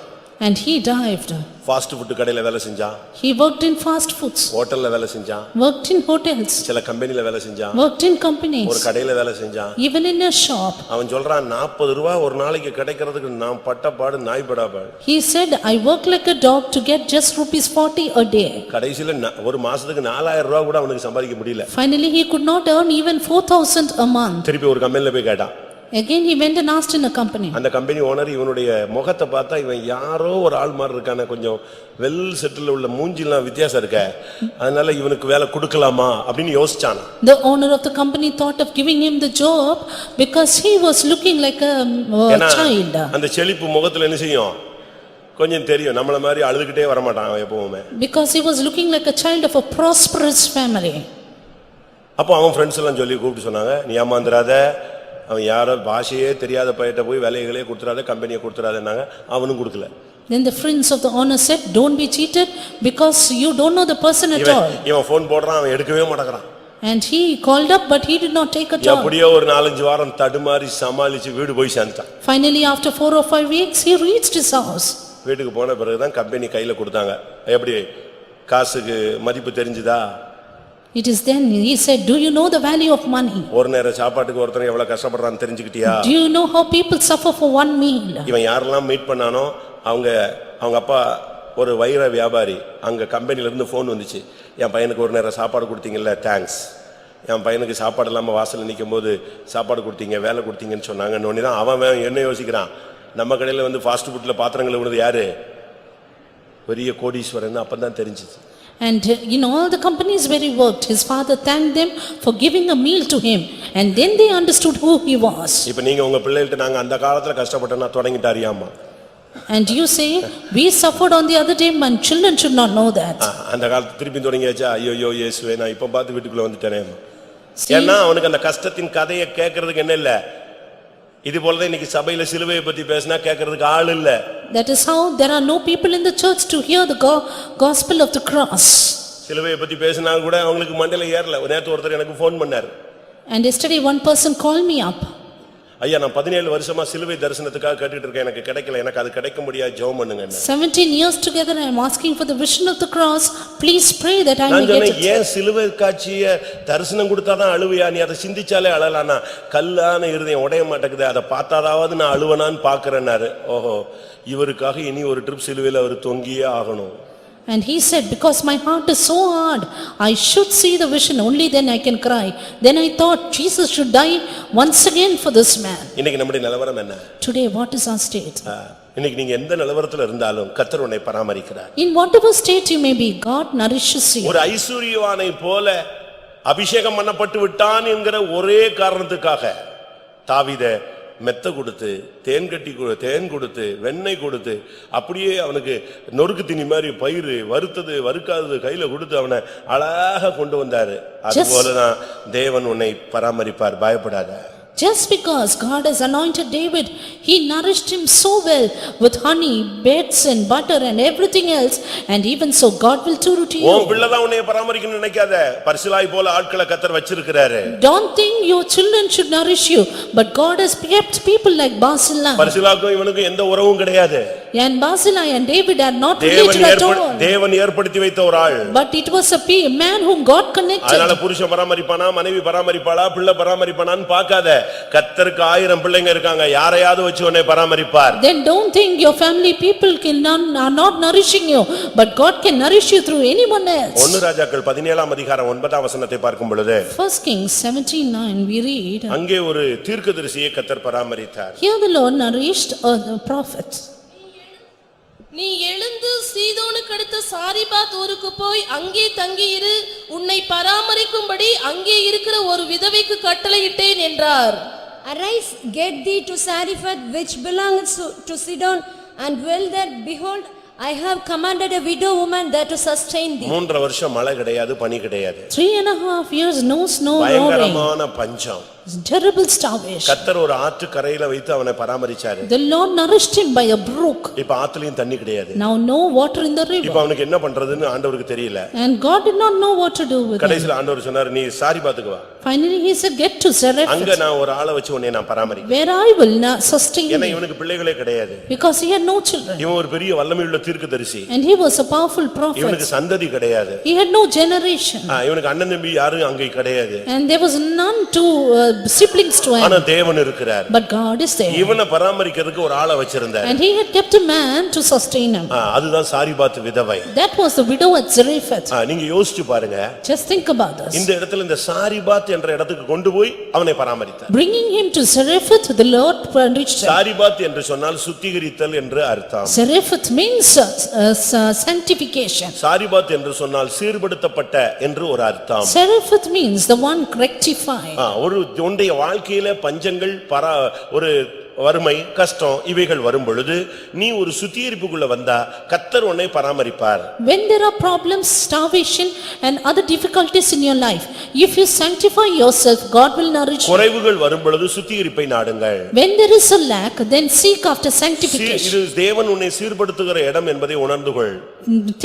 And he dived. Fast food கடையில வேலை செஞ்சான். He worked in fast foods. ஹோட்டல்ல வேலை செஞ்சான். Worked in hotels. சில கம்பெனில வேலை செஞ்சான். Worked in companies. ஒரு கடையில வேலை செஞ்சான். Even in a shop. அவன் சொல்றான் 40 ரூபாய் ஒரு நாளைக்கு கிடைக்கிறதுக்கு நான் பட்ட பாடு நாய் படாபாடு. He said, I work like a dog to get just rupees 40 a day. கடைசில ஒரு மாசத்துக்கு 4000 ரூபாய் கூட அவனுக்கு சம்பாதிக்க முடியல. Finally he could not earn even 4,000 a month. திருப்பி ஒரு கம்பெனில போய் கேட்டான். Again he went and asked in a company. அந்த கம்பெனி ஓனர் இவனுடைய முகத்தை பார்த்தா இவன் யாரோ ஒரு ஆள் மாதிரி இருக்கானே, கொஞ்சம் வெல் செட்டில் உள்ள மூஞ்சிலாம் வித்தியாசம் இருக்க, அதனால இவனுக்கு வேலை கொடுக்கலாமா அப்படின்னு யோசிச்சான். The owner of the company thought of giving him the job because he was looking like a child. அந்த செழிப்பு முகத்துல என்ன செய்யும்? கொஞ்சம் தெரியும். நம்மள மாதிரி அழுதுகிட்டே வர மாட்டான் அவன் எப்பவுமே. Because he was looking like a child of a prosperous family. அப்போ அவன் ஃப்ரெண்ட்ஸ் எல்லாம் சொல்லி கூப்பிட்டு சொன்னாங்க, நீ ஏமாந்துறாத, அவன் யாரோ பாஷையே தெரியாத பையட்ட போய் வேலைகளே கொடுத்துறாத, கம்பெனியை கொடுத்துறாதன்னாங்க. அவனும் கொடுக்கல. Then the friends of the owner said, don't be cheated because you don't know the person at all. இவன் ஃபோன் போடுறான், அவன் எடுக்கவே மாட்டேங்கிறான். And he called up but he did not take a call. எப்படியோ ஒரு 4-5 வாரம் தடுமாறி சமாளிச்சு வீடு போய் சேர்ந்துட்டான். Finally after 4 or 5 weeks he reached his house. வீட்டுக்கு போன பிறகுதான் கம்பெனி கையில கொடுத்தாங்க. எப்படி காசுக்கு மதிப்பு தெரிஞ்சுதா? It is then he said, do you know the value of money? ஒரு நேர சாப்பாட்டுக்கு ஒருத்தன் எவ்வளவு கஷ்டப்படுறான்னு தெரிஞ்சுக்கிட்டியா? Do you know how people suffer for one meal? இவன் யாரெல்லாம் மீட் பண்ணானோ அவங்க அப்பா ஒரு வைர வியாபாரி. அங்க கம்பெனில இருந்து போன் வந்துச்சு, என் பையனுக்கு ஒரு நேரம் சாப்பாடு கொடுத்தீங்கல்ல, தேங்க்ஸ். என் பையனுக்கு சாப்பாடு இல்லாம வாசல்ல நிக்கும்போது சாப்பாடு கொடுத்தீங்க, வேலை கொடுத்தீங்கன்னு சொன்னாங்கன்னு தான் அவன் என்ன யோசிக்கிறான், நம்ம கடையில வந்து ஃபாஸ்ட் ஃபுட்ல பாத்திரங்கள் விடுறது யாரு? பெரிய கோடீஸ்வரன். அப்பதான் தெரிஞ்சுச்சு. And in all the companies where he worked, his father thanked them for giving a meal to him, and then they understood who he was. இப்போ நீங்க உங்க பிள்ளைகிட்ட நாங்க அந்த காலத்துல கஷ்டப்பட்டனா தொடங்கிட்டாரியாமா? And you say we suffered on the other day, and children should not know that. அந்த காலத்துல திருப்பி தொடங்கியாச்சா? ஐயோ இயேசுவே, நான் இப்ப பார்த்து வீட்டுக்குள்ள வந்துட்டேனே. ஏன்னா அவனுக்கு அந்த கஷ்டத்தின் கதையை கேட்கிறதுக்கு என்ன இல்ல. இது போல தான் இன்னைக்கு சபையில சிலுவையை பத்தி பேசினா கேட்கிறதுக்கு ஆள் இல்ல. That is how there are no people in the church to hear the gospel of the cross. சிலுவையை பத்தி பேசினா கூட அவங்களுக்கு மண்டையில ஏறல. நேத்து ஒருத்தர் எனக்கு ஃபோன் பண்ணார். And yesterday one person called me up. ஐயா, நான் 17 வருஷமா சிலுவை தரிசனத்துக்காக கேட்டுட்டு இருக்கேன், எனக்கு கிடைக்கல, எனக்கு அது கிடைக்க முடியாது, ஜெபம் பண்ணுங்க. 17 years together I am asking for the vision of the cross. Please pray that I may get it. ஏன் சிலுவை காட்சியை தரிசனம் கொடுத்தாதான் அழுவியா? நீ அதை சிந்திச்சாலே அழலானா? கல்லான இருதயம் உடைய மாட்டேங்குது, அதை பார்த்தாதாவது நான் அழுவனான்னு பாக்குறேன்னாரு. ஓஹோ, இவருக்காக இனி ஒரு ட்ரிப் சிலுவையில அவர் தொங்கியே ஆகணும். And he said, because my heart is so hard, I should see the vision, only then I can cry. Then I thought Jesus should die once again for this man. இன்னைக்கு நம்முடைய நிலவரம் என்ன? Today, what is our state? இன்னைக்கு நீங்க எந்த நிலவரத்துல இருந்தாலும் கர்த்தர் உன்னை பராமரிக்கிறார். In whatever state you may be, God nourishes you. ஒரு ஐசுரியவானை போல அபிஷேகம் பண்ணப்பட்டு விட்டான் என்கிற ஒரே காரணத்துக்காக தாவீதை மெத்த கொடுத்து தேன் கொடுத்து வெண்ணெய் கொடுத்து அப்படியே அவனுக்கு நொறுக்கு திணி மாதிரி பயிர் வறுத்தது வறுக்காதது கையில கொடுத்து அவனை அழகாக கொண்டு வந்தாரு. அதுபோலதான் தேவன் உன்னை பராமரிப்பார், பயப்படாத. Just because God has anointed David, he nourished him so well with honey, beds and butter and everything else, and even so God will do to you. உன் பிள்ளை தான் உன்னை பராமரிக்கணும்னு நினைக்காத. பரிசுலாய் போல ஆட்களை கர்த்தர் வச்சிருக்கிறாரு. Don't think your children should nourish you, but God has kept people like Barzillai. பரிசுலாக்கும் இவனுக்கும் எந்த உறவும் கிடையாது. And Barzillai and David are not related at all. தேவன் ஏற்படுத்தி வைத்த ஒரு ஆள். But it was a man whom God connected. அதனால புருஷன் பராமரிப்பானா, மனைவி பராமரிப்பாளா, பிள்ளை பராமரிப்பானான்னு பார்க்காத. கர்த்தருக்கு 1000 பிள்ளைங்க இருக்காங்க, யாரையாவது வச்சு உன்னை பராமரிப்பார். Then don't think your family people are not nourishing you, but God can nourish you through anyone else. 1 ராஜாக்கள் 17ஆம் அதிகாரம் 9ஆம் வசனத்தை பார்க்கும் பொழுது 1 Kings 17:9 we read, அங்கே ஒரு தீர்க்கதரிசியை கர்த்தர் பராமரித்தார். here the Lord nourished a prophet. நீ எழுந்து சீதோனுக்கு அடுத்த சாரிபாத் ஊருக்கு போய் அங்கே தங்கியிரு, உன்னை பராமரிக்கும்படி அங்கே இருக்கிற ஒரு விதவைக்கு கட்டளையிட்டேன் என்றார். Arise, get thee to Sarephath, which belongs to Sidon, and dwell there. Behold, I have commanded a widow woman there to sustain thee. 3 வருஷம் மழை கிடையாது, பனி கிடையாது. 3.5 years no snow, no rain. பயங்கரமான பஞ்சம். Terrible starvation. கர்த்தர் ஒரு ஆற்று கரையில வைத்து அவனை பராமரிச்சாரு. The Lord nourished him by a brook. இப்ப ஆத்துலயும் தண்ணி கிடையாது. Now no water in the river. இப்ப அவனுக்கு என்ன பண்றதுன்னு ஆண்டவருக்கு தெரியல. And God did not know what to do with him. கடைசில ஆண்டவர் சொன்னார், நீ சாரிபாத்துக்கு வா. Finally he said, get to Zarephath. அங்க நான் ஒரு ஆளை வச்சு உன்னை நான் பராமரிக்கிறேன். Where I will sustain ஏன்னா you. இவனுக்கு பிள்ளைகளே கிடையாது. Because he had no children. இவன் ஒரு பெரிய வல்லமையுள்ள தீர்க்கதரிசி. And he was a powerful prophet. இவனுக்கு சந்ததி கிடையாது. He had no generation. இவனுக்கு அண்ணன் தம்பி யாரும் அங்கே கிடையாது. And there was none to siblings to him. ஆனா தேவன் இருக்கிறார். But God is there. இவனை பராமரிக்கிறதுக்கு ஒரு ஆளை வச்சிருந்தார். And he had kept a man to sustain him. அதுதான் சாரிபாத் விதவை. That was the widow at Zarephath. நீங்க யோசிச்சு பாருங்க. Just think about this. இந்த இடத்துல இந்த சாரிபாத் என்ற இடத்துக்கு கொண்டு போய் அவனை பராமரித்தார். Bringing him to Zarephath, the Lord nourished him. சாரிபாத் என்று சொன்னால் சுத்திகரித்தல் என்று அர்த்தம். Zarephath means sanctification. சாரிபாத் என்று சொன்னால் சீர்படுத்தப்பட்ட என்று ஒரு அர்த்தம். Zarephath means the one rectified. ஒரு உன்னுடைய வாழ்க்கையில பஞ்சங்கள் ஒரு வறுமை கஷ்டம் இவைகள் வரும் பொழுது நீ ஒரு சுத்திகரிப்புக்குள்ள வந்தா கர்த்தர் உன்னை பராமரிப்பார். When there are problems, starvation and other difficulties in your life, if you sanctify yourself, God will nourish you. குறைவுகள் வரும் பொழுது சுத்திகரிப்பை நாடுங்கள். When there is a lack, then seek after sanctification. இது தேவன் உன்னை சீர்படுத்துகிற இடம் என்பதை உணர்ந்து கொள்.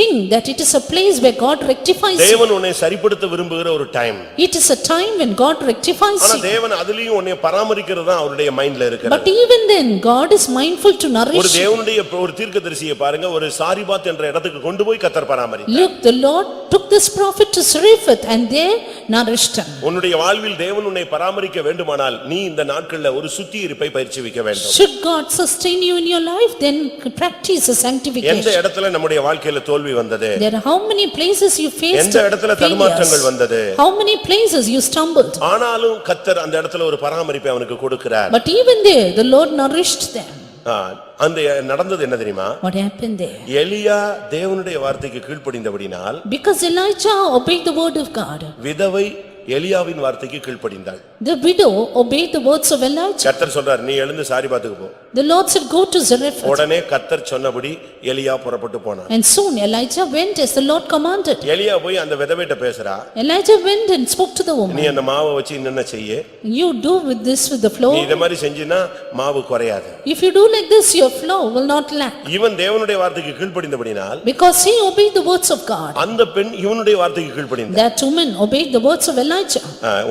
Think that it is a place where God rectifies you. தேவன் உன்னை சரிப்படுத்த விரும்புகிற ஒரு time. It is a time when God rectifies you. ஆனா தேவன் அதிலேயும் உன்னை பராமரிக்கிறது தான் அவருடைய மைண்ட்ல இருக்கு. But even then God is mindful to nourish you. ஒரு தேவனுடைய ஒரு தீர்க்கதரிசியை பாருங்க, ஒரு சாரிபாத் என்ற இடத்துக்கு கொண்டு போய் கர்த்தர் பராமரித்தார். Look, the Lord took this prophet to Zarephath and there nourished him. உன்னுடைய வாழ்வில் தேவன் உன்னை பராமரிக்க வேண்டுமானால் நீ இந்த நாட்களில் ஒரு சுத்திகரிப்பை பயிற்சிவிக்க வேண்டும். Should God sustain you in your life, then practice a sanctification. எந்த இடத்துல நம்முடைய வாழ்க்கையில தோல்வி வந்தது? There are how many places you faced எந்த இடத்துல தடுமாற்றங்கள் வந்தது? How many places you stumbled? ஆனாலும் கர்த்தர் அந்த இடத்துல ஒரு பராமரிப்பை அவனுக்கு கொடுக்கிறார். But even there the Lord nourished them. அந்த நடந்தது என்ன தெரியுமா? What happened there? எலியா தேவனுடைய வார்த்தைக்கு கீழ்ப்படிந்தபடியால், Because Elijah obeyed the word of God, விதவை எலியாவின் வார்த்தைக்கு கீழ்ப்படிந்தாள். The widow obeyed the words of Elijah. கர்த்தர் சொல்றார், நீ எழுந்து சாரிபாத்துக்கு போ. The Lord said, go to Zarephath. உடனே கர்த்தர் சொன்னபடி எலியா புறப்பட்டு போனான். And soon Elijah went as the Lord commanded. எலியா போய் அந்த விதவைட்ட பேசுறா. Elijah went and spoke to the woman. நீ அந்த மாவை வச்சு என்னென்ன செய்ய? You do with this with the flour. நீ இத மாதிரி செஞ்சினா மாவு குறையாது. If you do like this, your flour will not lack. இவன் தேவனுடைய வார்த்தைக்கு கீழ்ப்படிந்தபடியால், Because he obeyed the words of God. அந்த பெண் இவனுடைய வார்த்தைக்கு கீழ்ப்படிந்தாள். That woman obeyed the words of Elijah. Elijah.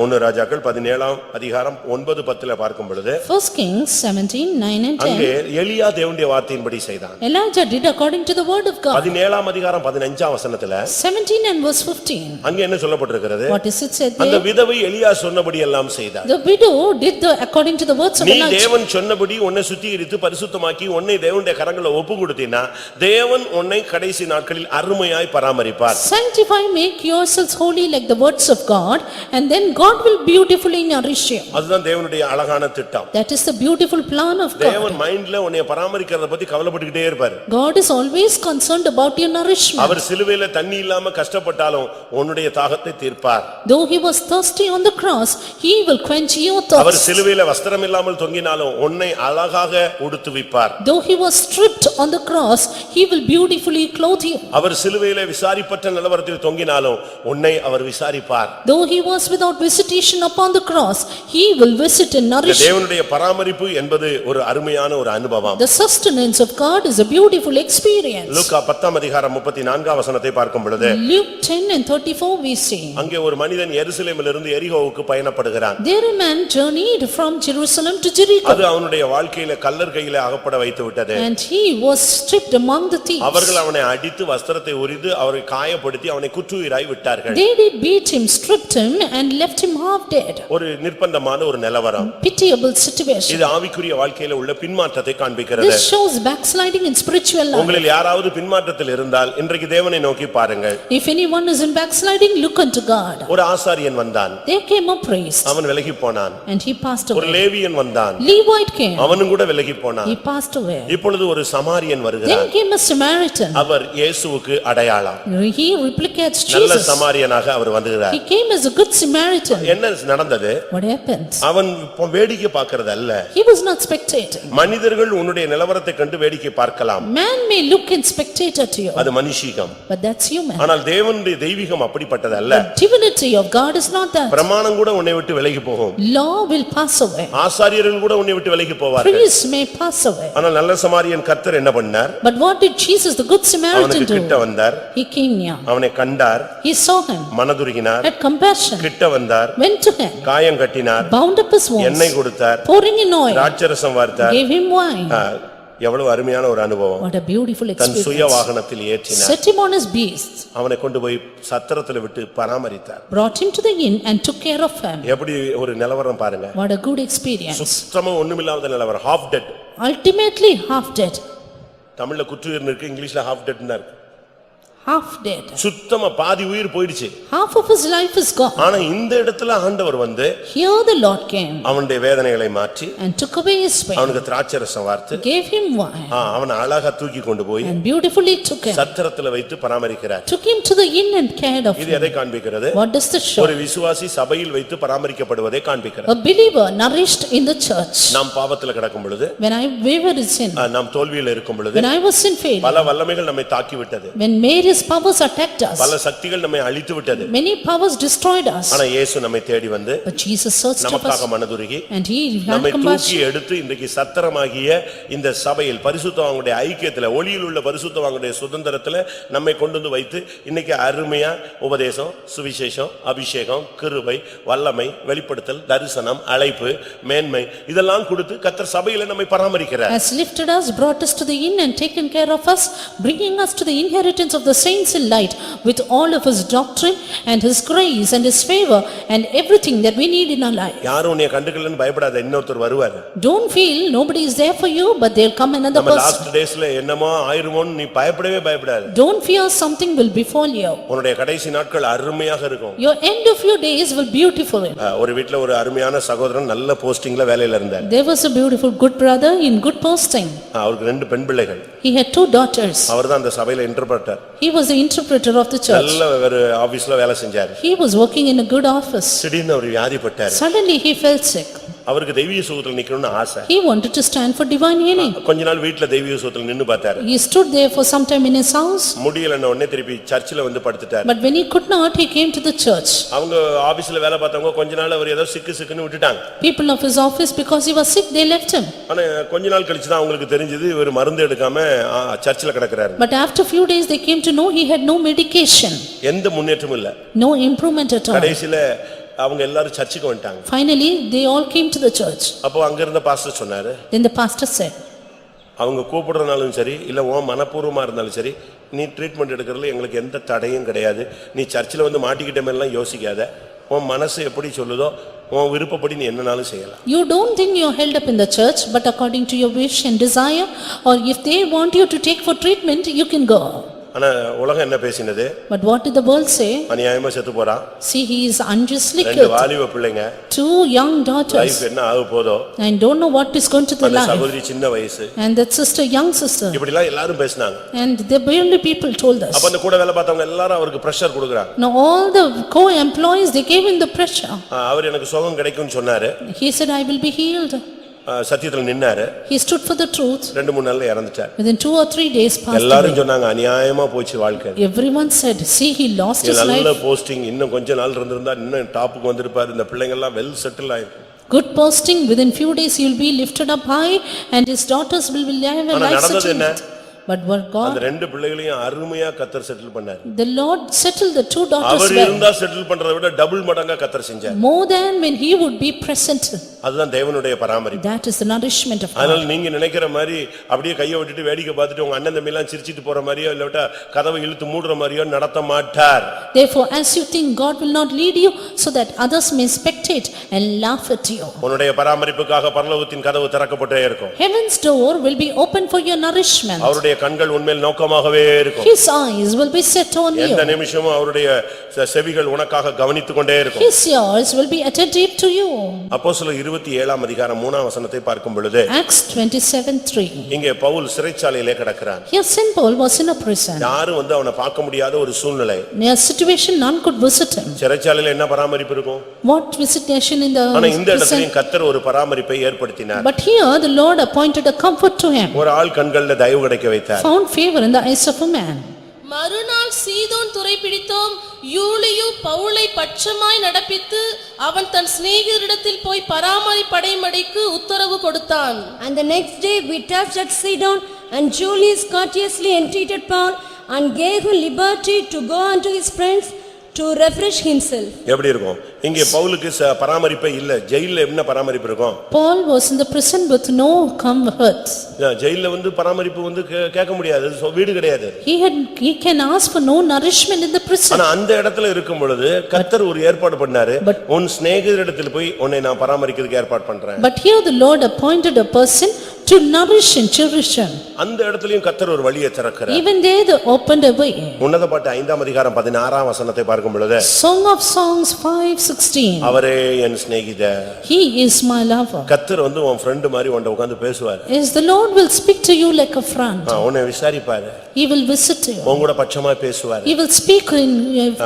1 ராஜாக்கள் 17ஆம் அதிகாரம் 9-10 பார்க்கும் பொழுது 1 Kings 17:9 and 10. அங்கே எலியா தேவனுடைய வார்த்தையின்படி செய்தான். Elijah did according to the word of God. 17ஆம் அதிகாரம் 15ஆம் வசனத்துல 17 and verse 15. அங்க என்ன சொல்லப்பட்டிருக்கிறது? What is it said அந்த there? விதவை எலியா சொன்னபடி எல்லாம் செய்தார். The widow did according to the words of நீ Elijah. தேவன் சொன்னபடி உன்னை சுத்திகரித்து பரிசுத்தமாக்கி உன்னை தேவனுடைய கரங்களில் ஒப்பு கொடுத்தீனா தேவன் உன்னை கடைசி நாட்களில் அருமையாய் பராமரிப்பார். Sanctify, make yourselves holy like the words of God, and then God will beautifully nourish you. அதுதான் தேவனுடைய அழகான திட்டம். That is the beautiful plan of God. தேவன் மைண்ட்ல உன்னை பராமரிக்கிறத பத்தி கவலைப்பட்டுக்கிட்டே இருப்பார். God is always concerned about your nourishment. அவர் சிலுவையில தண்ணி இல்லாம கஷ்டப்பட்டாலும் உன்னுடைய தாகத்தை தீர்ப்பார். Though he was thirsty on the cross, he will quench your our thirst. சிலுவையில வஸ்திரம் இல்லாமல் தொங்கினாலும் உன்னை அழகாக உடுத்துவிப்பார். Though he was stripped on the cross, he will beautifully clothe you. அவர் சிலுவையில விசாரிப்பற்ற நிலவரத்தில் தொங்கினாலும் உன்னை அவர் விசாரிப்பார். Though he was without visitation upon the cross, he will visit and nourish you. தேவனுடைய பராமரிப்பு என்பது ஒரு அருமையான ஒரு அனுபவம். The sustenance of God is a beautiful experience. லூக்கா 10ஆம் அதிகாரம் 34ஆம் வசனத்தை பார்க்கும் பொழுது Luke 10 and 34 we see. அங்கே ஒரு மனிதன் எருசலேமிலிருந்து எரிகோவுக்கு பயணப்படுகிறான். There a man journeyed from Jerusalem to Jericho. அது அவனுடைய வாழ்க்கையில கல்லர் கையில அகப்பட வைத்து விட்டது. And he was stripped among the thieves. அவர்கள் அவனை அடித்து வஸ்திரத்தை உரிந்து அவரை காயப்படுத்தி அவனை குற்றுயிராய் விட்டார்கள். They did beat him, stripped him and left him half dead. ஒரு நிர்பந்தமான ஒரு நிலவரம். Pitiable situation. இது ஆவிக்குரிய வாழ்க்கையில உள்ள பின்மாற்றத்தை காண்பிக்கிறது. This shows backsliding in spiritual life. உங்களில் யாராவது பின்மாற்றத்தில் இருந்தால் இன்றைக்கு தேவனை நோக்கி பாருங்கள். If anyone is in backsliding, look unto God. ஒரு ஆசாரியன் வந்தான். There came a priest அவன் விலகி போனான். and he passed ஒரு away. லேவியன் வந்தான். Levite came. அவனும் கூட விலகி போனான். He passed away. இப்பொழுது ஒரு சமாரியன் வருகிறான். Then came a Samaritan. அவர் இயேசுவுக்கு அடையாளம். He replicates நல்ல Jesus. சமாரியனாக அவர் வருகிறார். He came as a good Samaritan. என்ன நடந்தது? What happened? அவன் வேடிக்கை பார்க்கிறது அல்ல. He was not spectator. மனிதர்கள் உன்னுடைய நிலவரத்தை கண்டு வேடிக்கை பார்க்கலாம். Man may look and spectator to you, அது மனுஷீகம். but that's human. ஆனால் தேவனுடைய தெய்வீகம் அப்படிப்பட்டது அல்ல. The divinity of God is not that. பிரமாணம் கூட உன்னை விட்டு விலகி போகும். Law will pass away. ஆசாரியர்கள் கூட உன்னை விட்டு விலகி போவார்கள். Priests may pass away. ஆனால் நல்ல சமாரியன் கர்த்தர் என்ன பண்ணார்? But what did Jesus, the good Samaritan, அவனுக்கு கிட்ட do? வந்தார். He came near. அவனை கண்டார். He saw him, மனதுருகினார். had compassion, கிட்ட வந்தார். went to him, காயம் கட்டினார். bound up his wounds, எண்ணெய் கொடுத்தார். pouring in oil, திராட்சரசம் வார்த்தார். gave him wine. எவ்வளவு அருமையான ஒரு அனுபவம். What a beautiful தன் சுய experience. வாகனத்தில் ஏற்றினார். Set him on his beast, அவனை கொண்டு போய் சத்திரத்துல விட்டு பராமரித்தார். brought him to the inn and took care of him. எப்படி ஒரு நிலவரம் பாருங்க. What a good experience. சுத்தமா ஒண்ணுமில்லாத நிலவரம். half dead. Ultimately half dead. தமிழ்ல குற்றுயிர் இருக்கு, இங்கிலீஷ்ல half dead ன்னு இருக்கு. Half dead. சுத்தமா பாதி உயிர் போயிடுச்சு. Half of his life is gone. ஆனா இந்த இடத்துல ஆண்டவர் வந்து Here the Lord came அவனுடைய வேதனைகளை மாற்றி and took away his pain, அவனுக்கு திராட்சரசம் வார்த்து gave him wine, அவனை அழகா தூக்கி கொண்டு போய் and beautifully took him, சத்திரத்துல வைத்து பராமரிக்கிறார். took him to the inn and cared of இது him. எதை காண்பிக்கிறது? What does this show? ஒரு விசுவாசி சபையில் வைத்து பராமரிக்கப்படுவதை காண்பிக்கிறது. A believer nourished in the church. நாம் பாவத்துல கிடக்கும் பொழுது, When we were in sin, நாம் தோல்வியில் இருக்கும் பொழுது, when I was in failure, பல வல்லமைகள் நம்மை தாக்கி விட்டது. when Mary's powers attacked us, பல சக்திகள் நம்மை அழித்து விட்டது. many powers destroyed us. ஆனா இயேசு நம்மை தேடி வந்து But Jesus searched of us நமக்காக மனதுருகி and he had நம்மை தூக்கி compassion. எடுத்து இன்றைக்கு சத்திரமாகிய இந்த சபையில் பரிசுத்தவான்களுடைய ஐக்கியத்துல, ஒளியில் உள்ள பரிசுத்தவான்களுடைய சுதந்திரத்துல நம்மை கொண்டு வந்து வைத்து இன்னைக்கு அருமையா உபதேசம், சுவிசேஷம், அபிஷேகம், கிருபை, வல்லமை, வெளிப்படுத்தல், தரிசனம், அழைப்பு, மேன்மை இதெல்லாம் கொடுத்து கர்த்தர் சபையில நம்மை பராமரிக்கிறார். Has lifted us, brought us to the inn and taken care of us, bringing us to the inheritance of the saints in light, with all of his doctrine and his grace and his favor and everything that we need in our life. யாரும் உன்னை கண்டுக்கலன்னு பயப்படாத, இன்னொருத்தர் வருவார். Don't feel nobody is there for you, but there'll come another நம்ம person. லாஸ்ட் டேஸ்ல என்னமோ ஆயிருமோன்னு நீ பயப்படவே பயப்படாத. Don't fear something will befall you. உன்னுடைய கடைசி நாட்கள் அருமையாக இருக்கும். Your end of your days will be beautiful. ஒரு வீட்ல ஒரு அருமையான சகோதரன் நல்ல போஸ்டிங்ல வேலையில இருந்தார். There was a beautiful good brother in good posting. அவருக்கு 2 பெண் பிள்ளைகள். He had 2 daughters. அவர்தான் அந்த சபையில interpreter. He was the interpreter of the church. நல்ல ஒரு ஆபீஸ்ல வேலை செஞ்சார். He was working in a good office. திடீர்னு அவர் வியாதிப்பட்டார். Suddenly he felt sick. அவருக்கு தெய்வீக சுகத்துல நிக்கணும்னு ஆசை. He wanted to stand for divine healing. கொஞ்ச நாள் வீட்ல தெய்வீக சுகத்துல நின்னு பார்த்தார். He stood there for some time in his house. முடியலன உடனே திருப்பி சர்ச்சில வந்து படுத்துட்டார். But when he could not, he came to the church. அவங்க ஆபீஸ்ல வேலை பார்த்தவங்க கொஞ்ச நாள் அவர் ஏதோ சிக்குன்னு விட்டுட்டாங்க. People of his office, because he was sick, they left him. ஆனா கொஞ்ச நாள் கழிச்சு தான் அவங்களுக்கு தெரிஞ்சது இவர் மருந்து எடுக்காம சர்ச்சில கிடக்குறாரு. But after few days they came to know he had no medication. எந்த முன்னேற்றமும் இல்ல. No improvement at all. கடைசில அவங்க எல்லாரும் சர்ச்சுக்கு வந்துட்டாங்க. Finally, they all came to the church. அப்போ அங்க இருந்த பாஸ்டர் சொன்னாரு, Then the pastor said, அவங்க கூப்பிடுறனாலும் சரி இல்ல உன் மனப்பூர்வமா இருந்தாலும் சரி, நீ ட்ரீட்மெண்ட் எடுக்கிறதுல எங்களுக்கு எந்த தடையும் கிடையாது. நீ சர்ச்சில் வந்து மாட்டிக்கிட்ட மாதிரிலாம் யோசிக்காத. உன் மனசு எப்படி சொல்லுதோ உன் விருப்பப்படி நீ என்னனாலும் செய்யலாம். You don't think you are held up in the church, but according to your wish and desire, or if they want you to take for treatment, you can go. ஆனா உலகம் என்ன பேசினது? But what did the world say? அநியாயமா செத்து போறான். See, he is unjustly ரெண்டு killed. வாலிப பிள்ளைங்க. 2 young லைஃப் daughters. என்ன ஆக போதோ. And don't know what is going to the அந்த life. சகோதரி சின்ன வயசு. And that sister, young sister. இப்படிலாம் எல்லாரும் பேசினாங்க. And the only people told us. அப்ப அந்த கூட வேலை பார்த்தவங்க எல்லாரும் அவருக்கு பிரஷர் கொடுக்கறாங்க. Now all the co-employees, they gave him the pressure. அவர் எனக்கு சுகம் கிடைக்கும்னு சொன்னாரு. He said, I will be healed. சத்தியத்துல நின்னாரு. He stood for the truth. 2-3 நாள்ல இறந்துட்டார். Within 2 or 3 days passed எல்லாரும் away. சொன்னாங்க அநியாயமா போச்சு வாழ்க்கை. Everyone said, see, he lost his நல்ல life. போஸ்டிங் இன்னும் கொஞ்ச நாள் இருந்திருந்தா இன்னும் டாப்புக்கு வந்திருப்பாரு. இந்த பிள்ளைங்க எல்லாம் வெல் செட்டில் ஆயிருக்கு. Good posting, within few days he will be lifted up high and his daughters will have a ஆனா life நடந்தது என்ன? settlement. But what அந்த God, ரெண்டு பிள்ளைகளையும் அருமையா கர்த்தர் செட்டில் பண்ணாரு. the Lord settled the 2 daughters அவர் well. இருந்தா செட்டில் பண்றதை விட டபுள் மடங்கா கர்த்தர் செஞ்சார். More than when he would be present. அதுதான் தேவனுடைய பராமரிப்பு. That is the nourishment of God. அதனால நீங்க நினைக்கிற மாதிரி அப்படியே கையை விட்டுட்டு வேடிக்கை பார்த்துட்டு உங்க அண்ணன் தம்பி எல்லாம் சிரிச்சிட்டு போற மாதிரியோ இல்ல கதவை இழுத்து மூடுற மாதிரியோ நடத்த மாட்டார். Therefore, as you think, God will not lead you so that others may spectate and laugh at you. உன்னுடைய பராமரிப்புக்காக பரலோகத்தின் கதவு திறக்கப்பட்டே இருக்கும். Heaven's door will be open for your nourishment. அவருடைய கண்கள் உன்மேல் நோக்கமாகவே இருக்கும். His eyes will be set on you. எந்த நிமிஷமும் அவருடைய செவிகள் உனக்காக கவனித்துக் கொண்டே இருக்கும். His ears will be attentive to you. அப்போஸ்தலர் 27 அதிகாரம் 3 வசனத்தை பார்க்கும் பொழுது Acts 27:3. இங்கே பவுல் சிறைச்சாலையிலே கிடக்கிறான். Here Saint Paul was in a prison. யாரும் வந்து அவனை பார்க்க முடியாத ஒரு சூழ்நிலை. Near situation, none could visit him. சிறைச்சாலையில என்ன பராமரிப்பு இருக்கும்? What visitation in the ஆனா இந்த prison? இடத்திலும் கர்த்தர் ஒரு பராமரிப்பை ஏற்படுத்தினார். But here the Lord appointed a comfort to him. ஒரு ஆள் கண்கள்ல தயவு கிடைக்க வைத்தார். Found favor in the eyes of a man. மறுநாள் சீதோன் துறை பிடித்தோம். யூலியு பவுலை பட்சமாய் நடப்பித்து அவன் தன் சிநேகிதரிடத்தில் போய் பராமரிப்படைமடிக்கு உத்தரவு கொடுத்தான். And the next day we touched at Sidon, and Julius courteously entreated Paul and gave him liberty to go unto his friends to refresh himself. எப்படி இருக்கும்? இங்கே பவுலுக்கு பராமரிப்பே இல்ல. ஜெயில்ல என்ன பராமரிப்பு இருக்கும்? Paul was in the prison with no comfort. ஜெயில்ல வந்து பராமரிப்பு வந்து கேட்க முடியாது. வீடு கிடையாது. He can ask for no nourishment in the prison. ஆனா அந்த இடத்துல இருக்கும் பொழுது கர்த்தர் ஒரு ஏற்பாடு பண்ணாரு. உன் சிநேகிதரிடத்தில் போய் உன்னை நான் பராமரிக்கிறதுக்கு ஏற்பாடு பண்றேன். But here the Lord appointed a person to nourish and cherish him. அந்த இடத்துலயும் கர்த்தர் ஒரு வழியை திறக்கிறார். Even there they opened a way. உன்னத பாட்டு 5 அதிகாரம் 16 வசனத்தை பார்க்கும் பொழுது Song of Songs 5:16. அவரே என் சிநேகிதர். He is my lover. கர்த்தர் வந்து உன் friend மாதிரி உன்கிட்ட உட்கார்ந்து பேசுவார். Yes, the Lord will speak to you like a friend. உன்னை விசாரிப்பாரு. He will visit you. உன் கூட பட்சமா பேசுவார். He will speak in